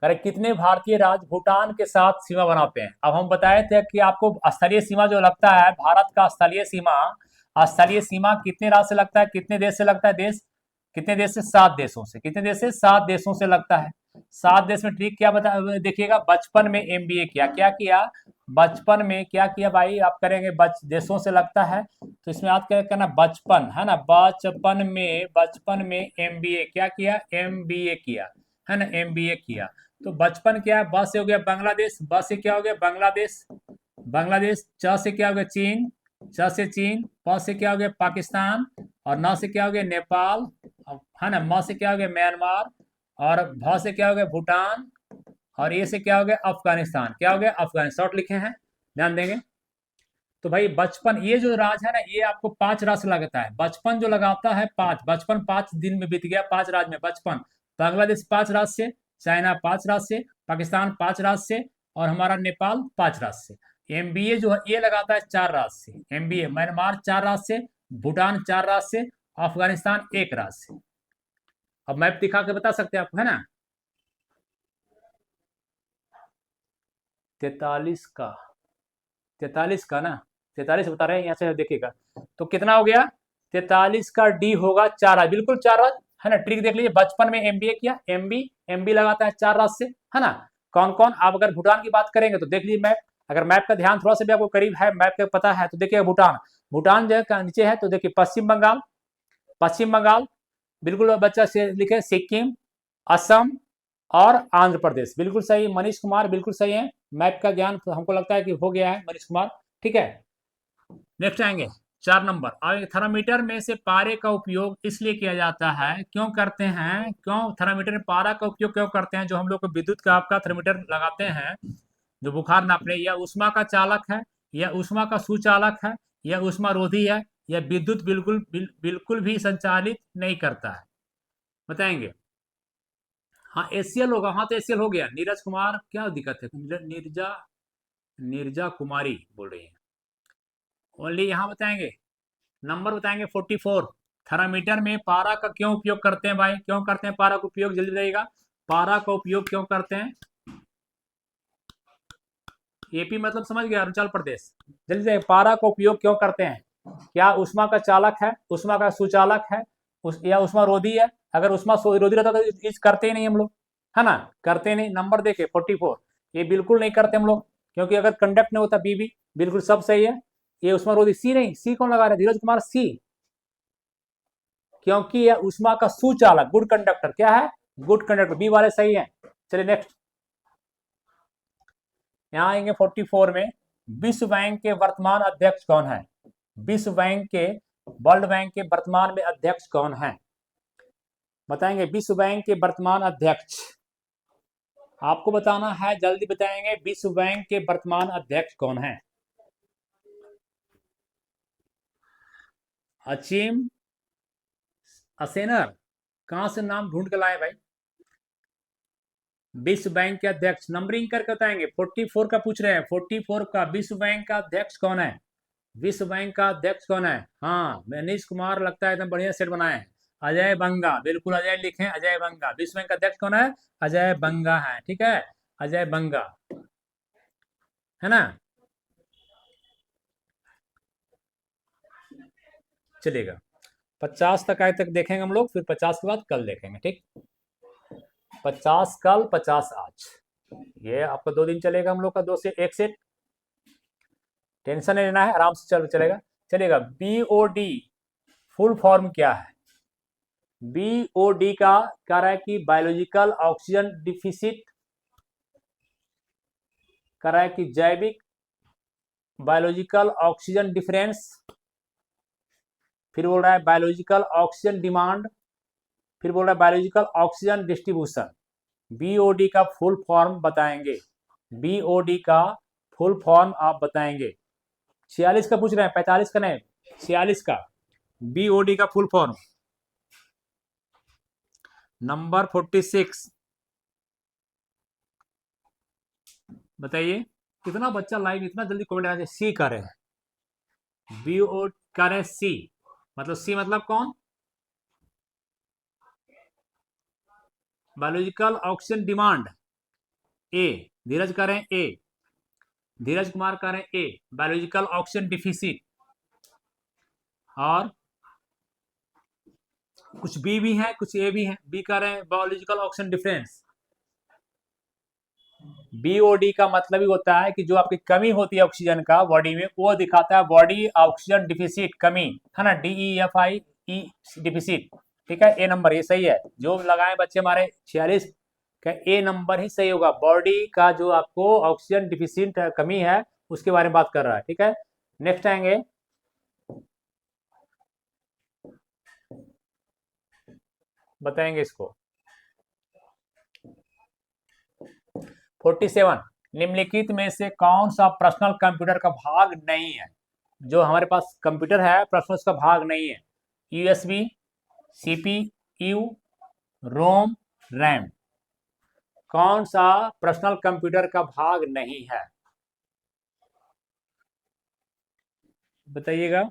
करेक्ट, कितने भारतीय राज्य भूटान के साथ सीमा बनाते हैं? अब हम बताए थे कि आपको स्थलीय सीमा जो लगता है, भारत का स्थलीय सीमा कितने राज्य से लगता है, कितने देश से लगता है? कितने देश से? 7 देशों से। कितने देश से? 7 देशों से लगता है। 7 देश में ट्रिक क्या बता देखिएगा। बचपन में MBA किया, क्या किया? बचपन में क्या किया भाई? आप करेंगे देशों से लगता है, तो इसमें याद करना बचपन है ना, बचपन में MBA क्या किया? MBA किया है ना, MBA किया। तो बचपन क्या है? ब से हो गया बांग्लादेश, ब से क्या हो गया? बांग्लादेश, बांग्लादेश। च से क्या हो गया? चीन, च से चीन। प से क्या हो गया? पाकिस्तान, और न से क्या हो गया? नेपाल, है ना। म से क्या हो गया? म्यांमार, और भ से क्या हो गया? भूटान, और ए से क्या हो गया? अफगानिस्तान। क्या हो गया? अफगानिस्तान। शॉर्ट लिखे हैं, ध्यान देंगे। तो भाई बचपन, ये जो राज है ना, ये आपको 5 राज से लगाता है। बचपन जो लगाता है 5, बचपन 5 दिन में बीत गया 5 राज में बचपन। बांग्लादेश 5 राज से, चाइना 5 राज से, पाकिस्तान 5 राज से, और हमारा नेपाल 5 राज से। एमबीए जो है ये लगाता है 4 राज से। एमबीए म्यांमार 4 राज से, भूटान 4 राज से, अफगानिस्तान 1 राज से। अब मैप दिखा के बता सकते हैं आप, है ना। 43 का, 43 का ना, 43 बता रहे हैं यहाँ से देखिएगा। तो कितना हो गया, 43 का डी होगा 4 राज, बिल्कुल 4 राज, है ना। ट्रिक देख लीजिए, बचपन में एमबीए किया, एमबी लगाता है 4 राज से, है ना। कौन कौन, आप अगर भूटान की बात करेंगे तो देख लीजिए मैप, अगर मैप का ध्यान थोड़ा सा भी आपको करीब है, मैप का पता है तो देखिए भूटान, भूटान जो है नीचे है, तो देखिए पश्चिम बंगाल, पश्चिम बंगाल, बिल्कुल बच्चा से लिखे सिक्किम, असम और आंध्र प्रदेश, बिल्कुल सही। मनीष कुमार बिल्कुल सही है, मैप का ज्ञान हमको लगता है कि हो गया है मनीष कुमार, ठीक है। नेक्स्ट आएंगे 4 नंबर, आगे थर्मामीटर में से पारे का उपयोग इसलिए किया जाता है, क्यों करते हैं, क्यों थर्मामीटर में पारा का उपयोग क्यों करते हैं। जो हम लोग को विद्युत का आपका थर्मामीटर लगाते हैं, जो बुखार नापने, या उष्मा का चालक है, या उष्मा का सुचालक है, या उष्मा रोधी है, या विद्युत बिल्कुल भी संचालित नहीं करता है, बताएंगे। हाँ एसीएल होगा, हाँ तो एसीएल हो गया। नीरज कुमार, क्या दिक्कत है, नीरजा, नीरजा कुमारी बोल रही है ओनली, यहाँ बताएंगे। नंबर बताएंगे 44। थर्मामीटर में पारा का क्यों उपयोग करते हैं भाई, क्यों करते हैं पारा का उपयोग, जल्दी बताइएगा। पारा का उपयोग क्यों करते हैं, एपी मतलब समझ गया, अरुणाचल प्रदेश। जल्दी से, पारा का उपयोग क्यों करते हैं, क्या उष्मा का चालक है, उष्मा का सुचालक है, या उष्मा रोधी है। अगर उष्मा रोधी रहता तो इस करते ही नहीं हम लोग, है ना, करते नहीं। नंबर देखे 44, ये बिल्कुल नहीं करते हम लोग, क्योंकि अगर कंडक्ट नहीं होता बीबी, बिल्कुल सब सही है। ये उष्मा रोधी, सी नहीं, सी कौन लगा रहे, धीरज कुमार सी, क्योंकि यह उष्मा का सुचालक, गुड कंडक्टर, क्या है, गुड कंडक्टर, बी वाले सही है। चलिए नेक्स्ट, यहाँ आएंगे 44 में, विश्व बैंक के वर्तमान अध्यक्ष कौन है। विश्व बैंक के, वर्ल्ड बैंक के वर्तमान में अध्यक्ष कौन है, बताएंगे। विश्व बैंक के वर्तमान अध्यक्ष आपको बताना है, जल्दी बताएंगे। विश्व बैंक के वर्तमान अध्यक्ष कौन है, अचीम असेनर, कहां से नाम ढूंढ के लाए भाई। विश्व बैंक के अध्यक्ष नंबरिंग करके बताएंगे। 44 का पूछ रहे हैं, 44 का विश्व बैंक का अध्यक्ष कौन है, विश्व बैंक का अध्यक्ष कौन है। हाँ मनीष कुमार लगता है एकदम बढ़िया सेट बनाए हैं। अजय बंगा, बिल्कुल अजय लिखें, अजय बंगा। विश्व बैंक का अध्यक्ष कौन है, अजय बंगा है, ठीक है, अजय बंगा, है ना। चलेगा, 50 तक आए तक देखेंगे हम लोग, फिर 50 के बाद कल देखेंगे, ठीक। 50 कल, 50 आज, ये आपका 2 दिन चलेगा हम लोग का, 2 से 1 सेट, टेंशन नहीं लेना है, आराम से चलेगा। चलेगा। बीओडी फुल फॉर्म क्या है, बीओडी का कह रहा है कि बायोलॉजिकल ऑक्सीजन डिफिसिट, कह रहा है कि जैविक बायोलॉजिकल ऑक्सीजन डिफरेंस, फिर बोल रहा है बायोलॉजिकल ऑक्सीजन डिमांड, फिर बोल रहा है बायोलॉजिकल ऑक्सीजन डिस्ट्रीब्यूशन। बीओडी का फुल फॉर्म बताएंगे, बीओडी का फुल फॉर्म आप बताएंगे। 46 का पूछ रहे हैं, 45 का नहीं, 46 का बीओडी का फुल फॉर्म। नंबर 46 बताइए, कितना बच्चा लाइव इतना जल्दी कमेंट आ जाए, सी कर रहे हैं, बीओ कर रहे हैं सी, मतलब सी मतलब कौन, बायोलॉजिकल ऑक्सीजन डिमांड, ए, धीरज कर रहे हैं ए, धीरज कुमार कर रहे हैं ए, बायोलॉजिकल ऑक्सीजन डिफिसिट, और कुछ बी भी है, कुछ ए भी है। बी कर रहे हैं बायोलॉजिकल ऑक्सीजन डिफरेंस। बीओडी का मतलब ही होता है कि जो आपकी कमी होती है ऑक्सीजन का बॉडी में, वो दिखाता है बॉडी ऑक्सीजन डिफिसिट, कमी, है ना, DEFI डिफिसिट, ठीक है। ए नंबर ये सही है, जो लगाए बच्चे हमारे 46 का ए नंबर ही सही होगा। बॉडी का जो आपको ऑक्सीजन डिफिसिट कमी है उसके बारे में बात कर रहा है, ठीक है। नेक्स्ट आएंगे, बताएंगे इसको 47, निम्नलिखित में से कौन सा पर्सनल कंप्यूटर का भाग नहीं है? जो हमारे पास कंप्यूटर है पर्सनल, उसका भाग नहीं है। यूएसबी, सीपीयू, रोम, रैम। कौन सा पर्सनल कंप्यूटर का भाग नहीं है? बताइएगा।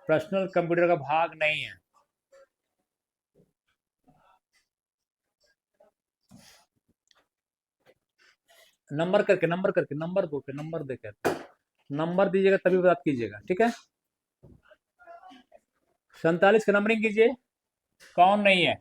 पर्सनल कंप्यूटर का भाग नहीं है। नंबर करके नंबर दो पे नंबर देकर नंबर दीजिएगा तभी बात कीजिएगा, ठीक है। 47 का नंबरिंग कीजिए। कौन नहीं है?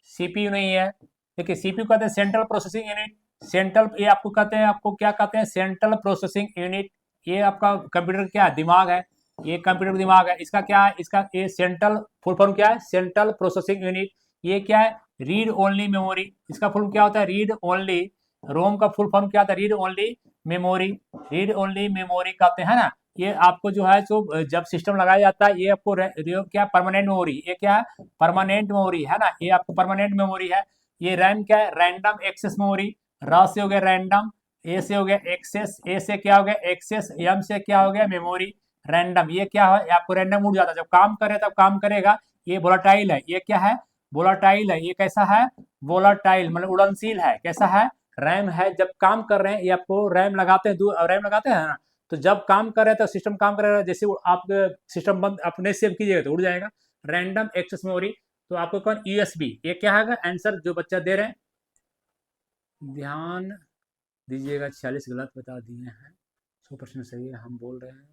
सीपीयू नहीं है। देखिए सीपीयू कहते हैं सेंट्रल प्रोसेसिंग यूनिट। सेंट्रल, ये आपको कहते हैं, आपको क्या कहते हैं? Central processing unit. ये आपका कंप्यूटर क्या है? दिमाग है। ये कंप्यूटर दिमाग है। इसका क्या है? इसका ये सेंट्रल फुल फॉर्म क्या है? Central processing unit. ये क्या है? Read only memory. इसका फुल क्या होता है? Read only. रोम का फुल फॉर्म क्या होता है? Read only memory. Read only memory कहते हैं ना। ये आपको जो है सो जब सिस्टम लगाया जाता है, ये आपको क्या परमानेंट मेमोरी, ये क्या है? परमानेंट मेमोरी है ना, ये आपको परमानेंट मेमोरी है। ये रैम क्या है? Random access memory. र से हो गया रैंडम, ए से हो गया एक्सेस, ए से क्या हो गया? एक्सेस, एम से क्या हो गया? मेमोरी। रैंडम, ये क्या है? आपको रैंडम उड़ जाता है, जब काम करे तब काम करेगा। ये वोलाटाइल है। ये क्या है? वोलाटाइल है। ये कैसा है? वोलाटाइल मतलब उड़नशील है। कैसा है? रैम है। जब काम कर रहे हैं, ये आपको रैम लगाते हैं, रैम लगाते हैं ना, तो जब काम कर रहे हैं तो सिस्टम काम कर रहा है, जैसे आप सिस्टम बंद अपने सेव कीजिएगा तो उड़ जाएगा। Random access memory. तो आपको कौन? यूएसबी। ये क्या है आंसर जो बच्चा दे रहे हैं? ध्यान दीजिएगा। 46 गलत बता दिए हैं, 100% सही है। हम बोल रहे हैं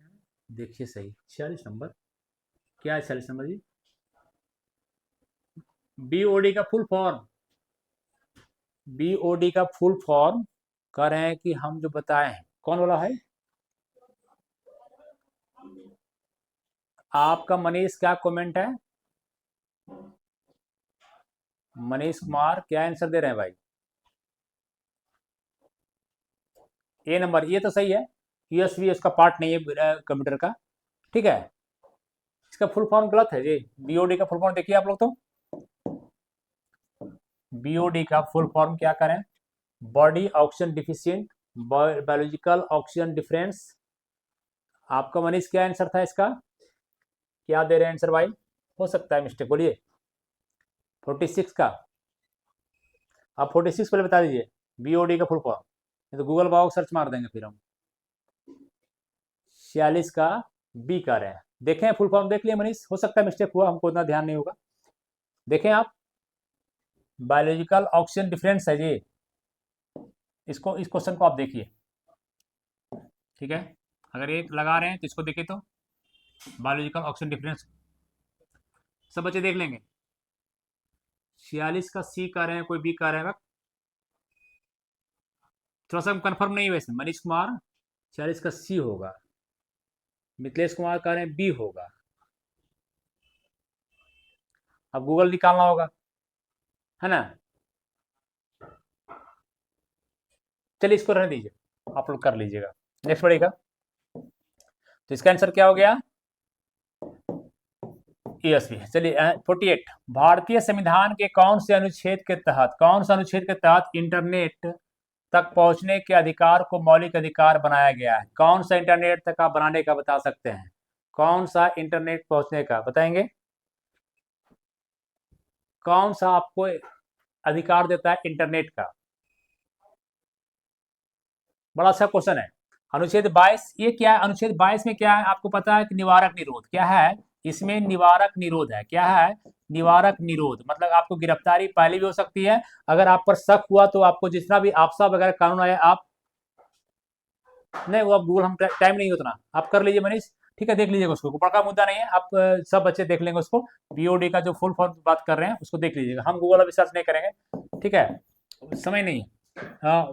देखिए सही 46 नंबर। क्या है 46 नंबर जी? बीओडी का फुल फॉर्म, बीओडी का फुल फॉर्म कह रहे हैं कि हम जो बताए हैं। कौन वाला है? आपका मनीष क्या कमेंट है? मनीष कुमार क्या आंसर दे रहे हैं भाई? ए नंबर, ये तो सही है। यूएसबी उसका पार्ट नहीं है कंप्यूटर का, ठीक है। इसका फुल फॉर्म गलत है जी। बीओडी का फुल फॉर्म देखिए आप लोग तो। बीओडी का फुल फॉर्म क्या करें? Body oxygen deficient, biological oxygen difference. आपका मनीष क्या आंसर था इसका? क्या दे रहे हैं आंसर भाई? हो सकता है मिस्टेक, बोलिए। 46 का, आप 46 पहले बता दीजिए बीओडी का फुल फॉर्म, नहीं तो गूगल बाग सर्च मार देंगे फिर हम। 46 का बी कर रहे हैं। देखें फुल फॉर्म देख लिया मनीष, हो सकता है मिस्टेक हुआ, हमको उतना ध्यान नहीं होगा। देखें आप, बायोलॉजिकल ऑक्सीजन डिफरेंस है जी। इसको, इस क्वेश्चन को आप देखिए, ठीक है। अगर एक लगा रहे हैं तो इसको देखिए तो बायोलॉजिकल ऑक्सीजन डिफरेंस सब बच्चे देख लेंगे। 46 का सी कर रहे हैं, कोई बी कर रहे हैं, थोड़ा सा कंफर्म नहीं है वैसे। मनीष कुमार 46 का सी होगा, मिथिलेश कुमार कह रहे हैं बी होगा। अब गूगल निकालना होगा, है ना। चलिए इसको रहने दीजिए, आप लोग कर लीजिएगा। नेक्स्ट पढ़ेगा। तो इसका आंसर क्या हो गया? ईएसपी। चलिए 48, भारतीय संविधान के कौन से अनुच्छेद के तहत, कौन सा अनुच्छेद के तहत इंटरनेट तक पहुंचने के अधिकार को मौलिक अधिकार बनाया गया है? कौन सा इंटरनेट तक आप बनाने का बता सकते हैं? कौन सा इंटरनेट पहुंचने का बताएंगे? कौन सा आपको अधिकार देता है इंटरनेट का? बड़ा अच्छा क्वेश्चन है। अनुच्छेद 22, ये क्या है? अनुच्छेद 22 में क्या है आपको पता है कि निवारक निरोध क्या है? इसमें निवारक निरोध है। क्या है? निवारक निरोध मतलब आपको गिरफ्तारी पहले भी हो सकती है। अगर आप पर शक हुआ तो आपको जितना भी आपसा वगैरह कानून आया, आप नहीं, वो अब गूगल हम टाइम नहीं उतना, आप कर लीजिए मनीष, ठीक है। देख लीजिएगा उसको, बड़ा मुद्दा नहीं है, आप सब बच्चे देख लेंगे उसको। बीओडी का जो फुल फॉर्म बात कर रहे हैं उसको देख लीजिएगा, हम गूगल अभी सर्च नहीं करेंगे, ठीक है, समय नहीं।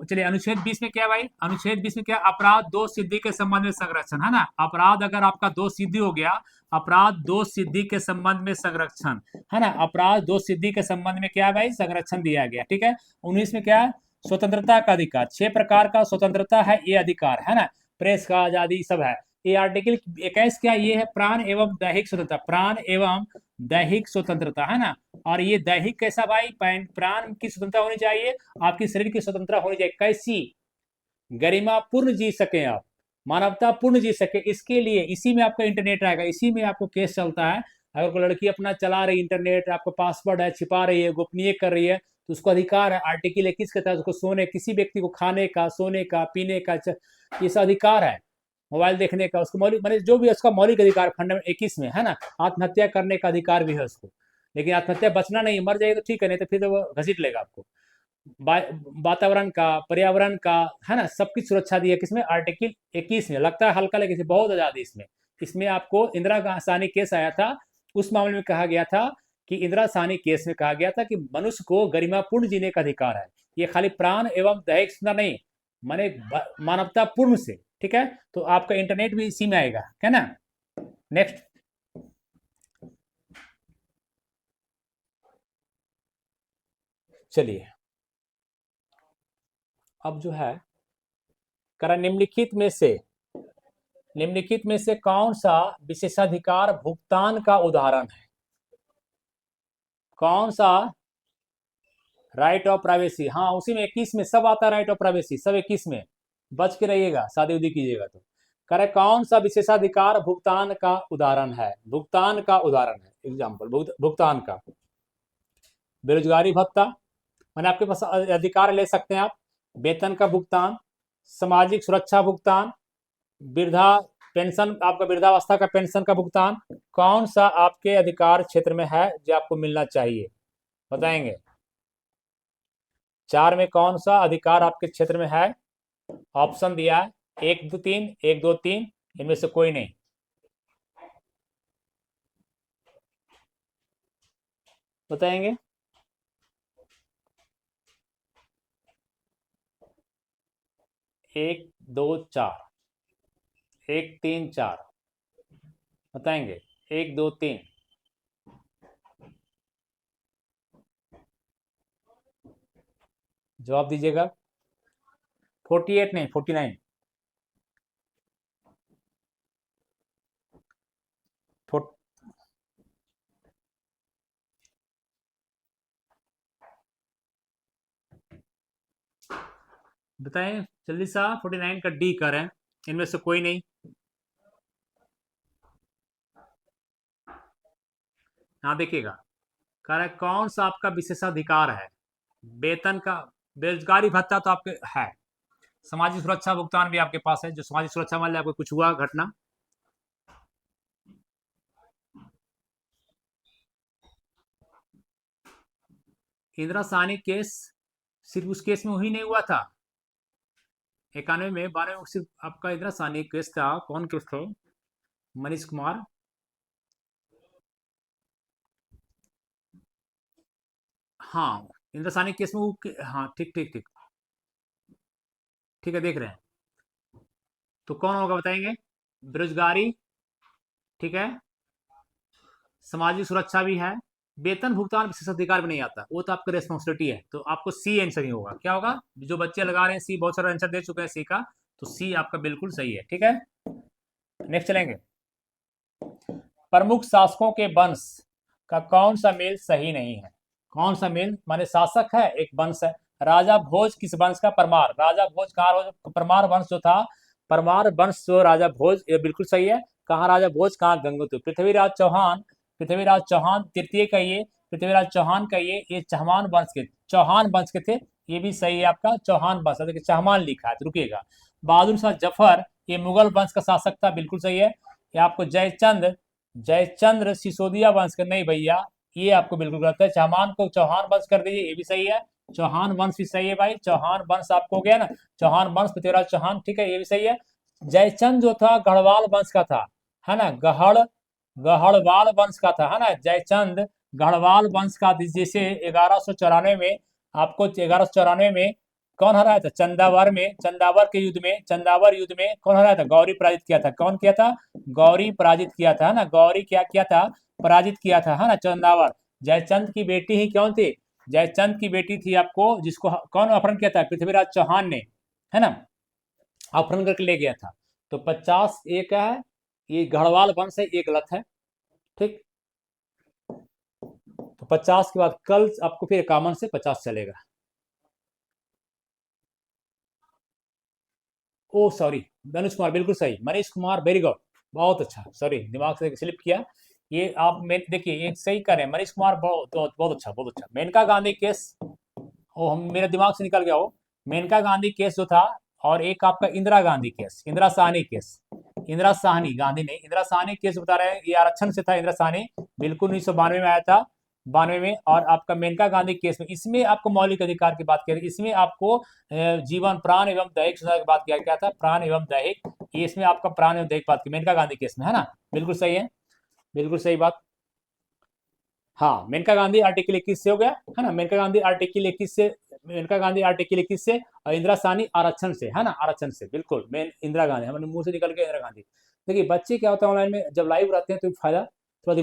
चलिए अनुच्छेद 20 में क्या है भाई? अनुच्छेद 20 में क्या? अपराध दो सिद्धि के संबंध में संरक्षण, है ना। अपराध अगर आपका दो सिद्धि हो गया, अपराध दो सिद्धि के संबंध में संरक्षण, है ना। अपराध दो सिद्धि के संबंध में क्या है भाई? संरक्षण दिया गया, ठीक है। 19 में क्या है? स्वतंत्रता का अधिकार, 6 प्रकार का स्वतंत्रता है ये अधिकार, है ना। प्रेस का आजादी सब है। ये आर्टिकल 21 क्या, ये है प्राण एवं दैहिक स्वतंत्रता, प्राण एवं दैहिक स्वतंत्रता, है ना। और ये दैहिक कैसा भाई, प्राण की स्वतंत्रता होनी चाहिए, आपकी शरीर की स्वतंत्रता होनी चाहिए, कैसी, गरिमा पूर्ण जी सके आप, मानवता पूर्ण जी सके, इसके लिए इसी में आपका इंटरनेट आएगा, इसी में आपको केस चलता है। अगर कोई लड़की अपना चला रही इंटरनेट, आपका पासवर्ड है, छिपा रही है, गोपनीय कर रही है, तो उसको अधिकार है, आर्टिकल 21 के तहत उसको सोने, किसी व्यक्ति को खाने का, सोने का, पीने का, ये सब अधिकार है, मोबाइल देखने का, उसको मौलिक मैंने जो भी उसका मौलिक अधिकार फंडामेंटल 21 में है ना। आत्महत्या करने का अधिकार भी है उसको, लेकिन आत्महत्या बचना नहीं, मर जाएगी तो ठीक है, नहीं तो फिर तो वो घसीट लेगा आपको। वातावरण का, पर्यावरण का, है ना, सबकी सुरक्षा दी है किसमें, आर्टिकल 21 में। लगता है हल्का, लेकिन बहुत आजादी इसमें। इसमें आपको इंदिरा साहनी केस आया था, उस मामले में कहा गया था कि इंदिरा साहनी केस में कहा गया था कि मनुष्य को गरिमापूर्ण जीने का अधिकार है, ये खाली प्राण एवं दैहिक सुना नहीं, माने मानवता पूर्ण से, ठीक है। तो आपका इंटरनेट भी इसी में आएगा, है ना। नेक्स्ट, चलिए अब जो है करा, निम्नलिखित में से कौन सा विशेषाधिकार भुगतान का उदाहरण है, कौन सा, राइट ऑफ प्राइवेसी, हाँ उसी में 21 में सब आता है, राइट ऑफ प्राइवेसी सब 21 में, बच के रहिएगा, शादी उदी कीजिएगा तो। करे कौन सा विशेषाधिकार भुगतान का उदाहरण है, भुगतान का उदाहरण है, एग्जाम्पल भुगतान का, बेरोजगारी भत्ता, मैंने आपके पास अधिकार ले सकते हैं आप, वेतन का भुगतान, सामाजिक सुरक्षा भुगतान, वृद्धा पेंशन, आपका वृद्धावस्था का पेंशन का भुगतान, कौन सा आपके अधिकार क्षेत्र में है जो आपको मिलना चाहिए, बताएंगे। चार में कौन सा अधिकार आपके क्षेत्र में है, ऑप्शन दिया है, 1 2 3, 1 2 3, इनमें से कोई नहीं, बताएंगे। 1 2 4, 1 3 4, बताएंगे, 1 2 3, जवाब दीजिएगा। 48 नहीं, 49, बताएं जल्दी सा, 49 का डी करें, इनमें से कोई नहीं, यहाँ देखिएगा, कह रहा है कौन सा आपका विशेषाधिकार है, वेतन का, बेरोजगारी भत्ता तो आपके है, सामाजिक सुरक्षा भुगतान भी आपके पास है, जो सामाजिक सुरक्षा मान लिया आपको कुछ हुआ घटना, इंदिरा साहनी केस सिर्फ उस केस में ही नहीं हुआ था, 91 में, 92 में सिर्फ आपका इंदिरा साहनी केस था, कौन केस थे, मनीष कुमार, हाँ इंदिरा साहनी केस में वो हाँ ठीक ठीक ठीक, ठीक है देख रहे हैं, तो कौन होगा बताएंगे, बेरोजगारी, ठीक है, सामाजिक सुरक्षा भी है, वेतन भुगतान विशेष अधिकार भी नहीं आता, वो तो आपका रेस्पॉन्सिबिलिटी है, तो आपको सी आंसर ही होगा, क्या होगा, जो बच्चे लगा रहे हैं सी, बहुत सारा आंसर दे चुके हैं सी का, तो सी आपका बिल्कुल सही है, ठीक है। नेक्स्ट चलेंगे, प्रमुख शासकों के वंश का कौन सा मेल सही नहीं है, कौन सा मेल, माने शासक है एक वंश है, राजा भोज किस वंश का, परमार, राजा भोज कहाँ, परमार वंश जो था, परमार वंश जो राजा भोज, ये बिल्कुल सही है, कहाँ राजा भोज, कहाँ गंगोत्री, पृथ्वीराज चौहान, पृथ्वीराज चौहान तृतीय का ये, पृथ्वीराज चौहान का ये चौहान वंश के, चौहान वंश के थे, ये भी सही है आपका, चौहान वंश, देखिए चौहान लिखा है तो रुकिएगा। बहादुर शाह जफर, ये मुगल वंश का शासक था, बिल्कुल सही है। ये आपको जयचंद्र सिसोदिया वंश का, नहीं भैया ये आपको बिल्कुल गलत है, चौहान को चौहान वंश कर दीजिए, ये भी सही है, चौहान वंश भी सही है भाई, चौहान वंश आपको हो गया ना, चौहान वंश पृथ्वीराज चौहान, ठीक है ये भी सही है। जयचंद जो था गढ़वाल वंश का था, है ना, गढ़वाल वंश का था, है ना, जयचंद गढ़वाल वंश का, जैसे 1194 में, आपको 1194 में कौन हराया था, चंदावर में, चंदावर युद्ध में कौन हराया था, गौरी पराजित किया था, कौन किया था, गौरी पराजित किया था, है ना, गौरी क्या किया था, पराजित किया था, है ना, चंदावर। जयचंद की बेटी ही कौन थी, जयचंद की बेटी थी आपको, जिसको कौन अपहरण किया था, पृथ्वीराज चौहान ने, है ना, अपहरण करके ले गया था, तो 50 एक है, ये गढ़वाल वंश है, ये गलत है। ठीक, तो 50 के बाद कल आपको फिर 51 से 50 चलेगा। ओ सॉरी, मनीष कुमार बिल्कुल सही, मनीष कुमार वेरी गुड, बहुत अच्छा, सॉरी दिमाग से स्लिप किया। ये आप मैं देखिए ये सही कर रहे हैं, मनीष कुमार बहुत बहुत बहुत अच्छा, बहुत अच्छा। मेनका गांधी केस, वो हम मेरे दिमाग से निकल गया वो, मेनका गांधी केस जो था, और एक आपका इंदिरा गांधी केस, इंदिरा साहनी केस, इंदिरा साहनी, गांधी नहीं, इंदिरा साहनी केस बता रहे हैं, ये आरक्षण से था, इंदिरा साहनी बिल्कुल 1992 में आया था, 92 में। और आपका मेनका गांधी केस में, इसमें आपको मौलिक अधिकार की बात करें, इसमें आपको जीवन, प्राण एवं दैहिक सुरक्षा की बात किया गया था, प्राण एवं दैहिक, ये इसमें आपका प्राण एवं दैहिक बात की मेनका गांधी केस में, है ना, बिल्कुल सही है, बिल्कुल सही बात। हाँ, मेनका गांधी आर्टिकल 21 से हो गया, है ना, मेनका गांधी आर्टिकल 21 से, मेनका गांधी आर्टिकल 21 से, और इंदिरा साहनी आरक्षण से, है ना, आरक्षण से, बिल्कुल मेन इंदिरा गांधी, हमारे मुंह से निकल गया इंदिरा गांधी। देखिए बच्चे क्या होता है ऑनलाइन में जब लाइव रहते हैं तो फायदा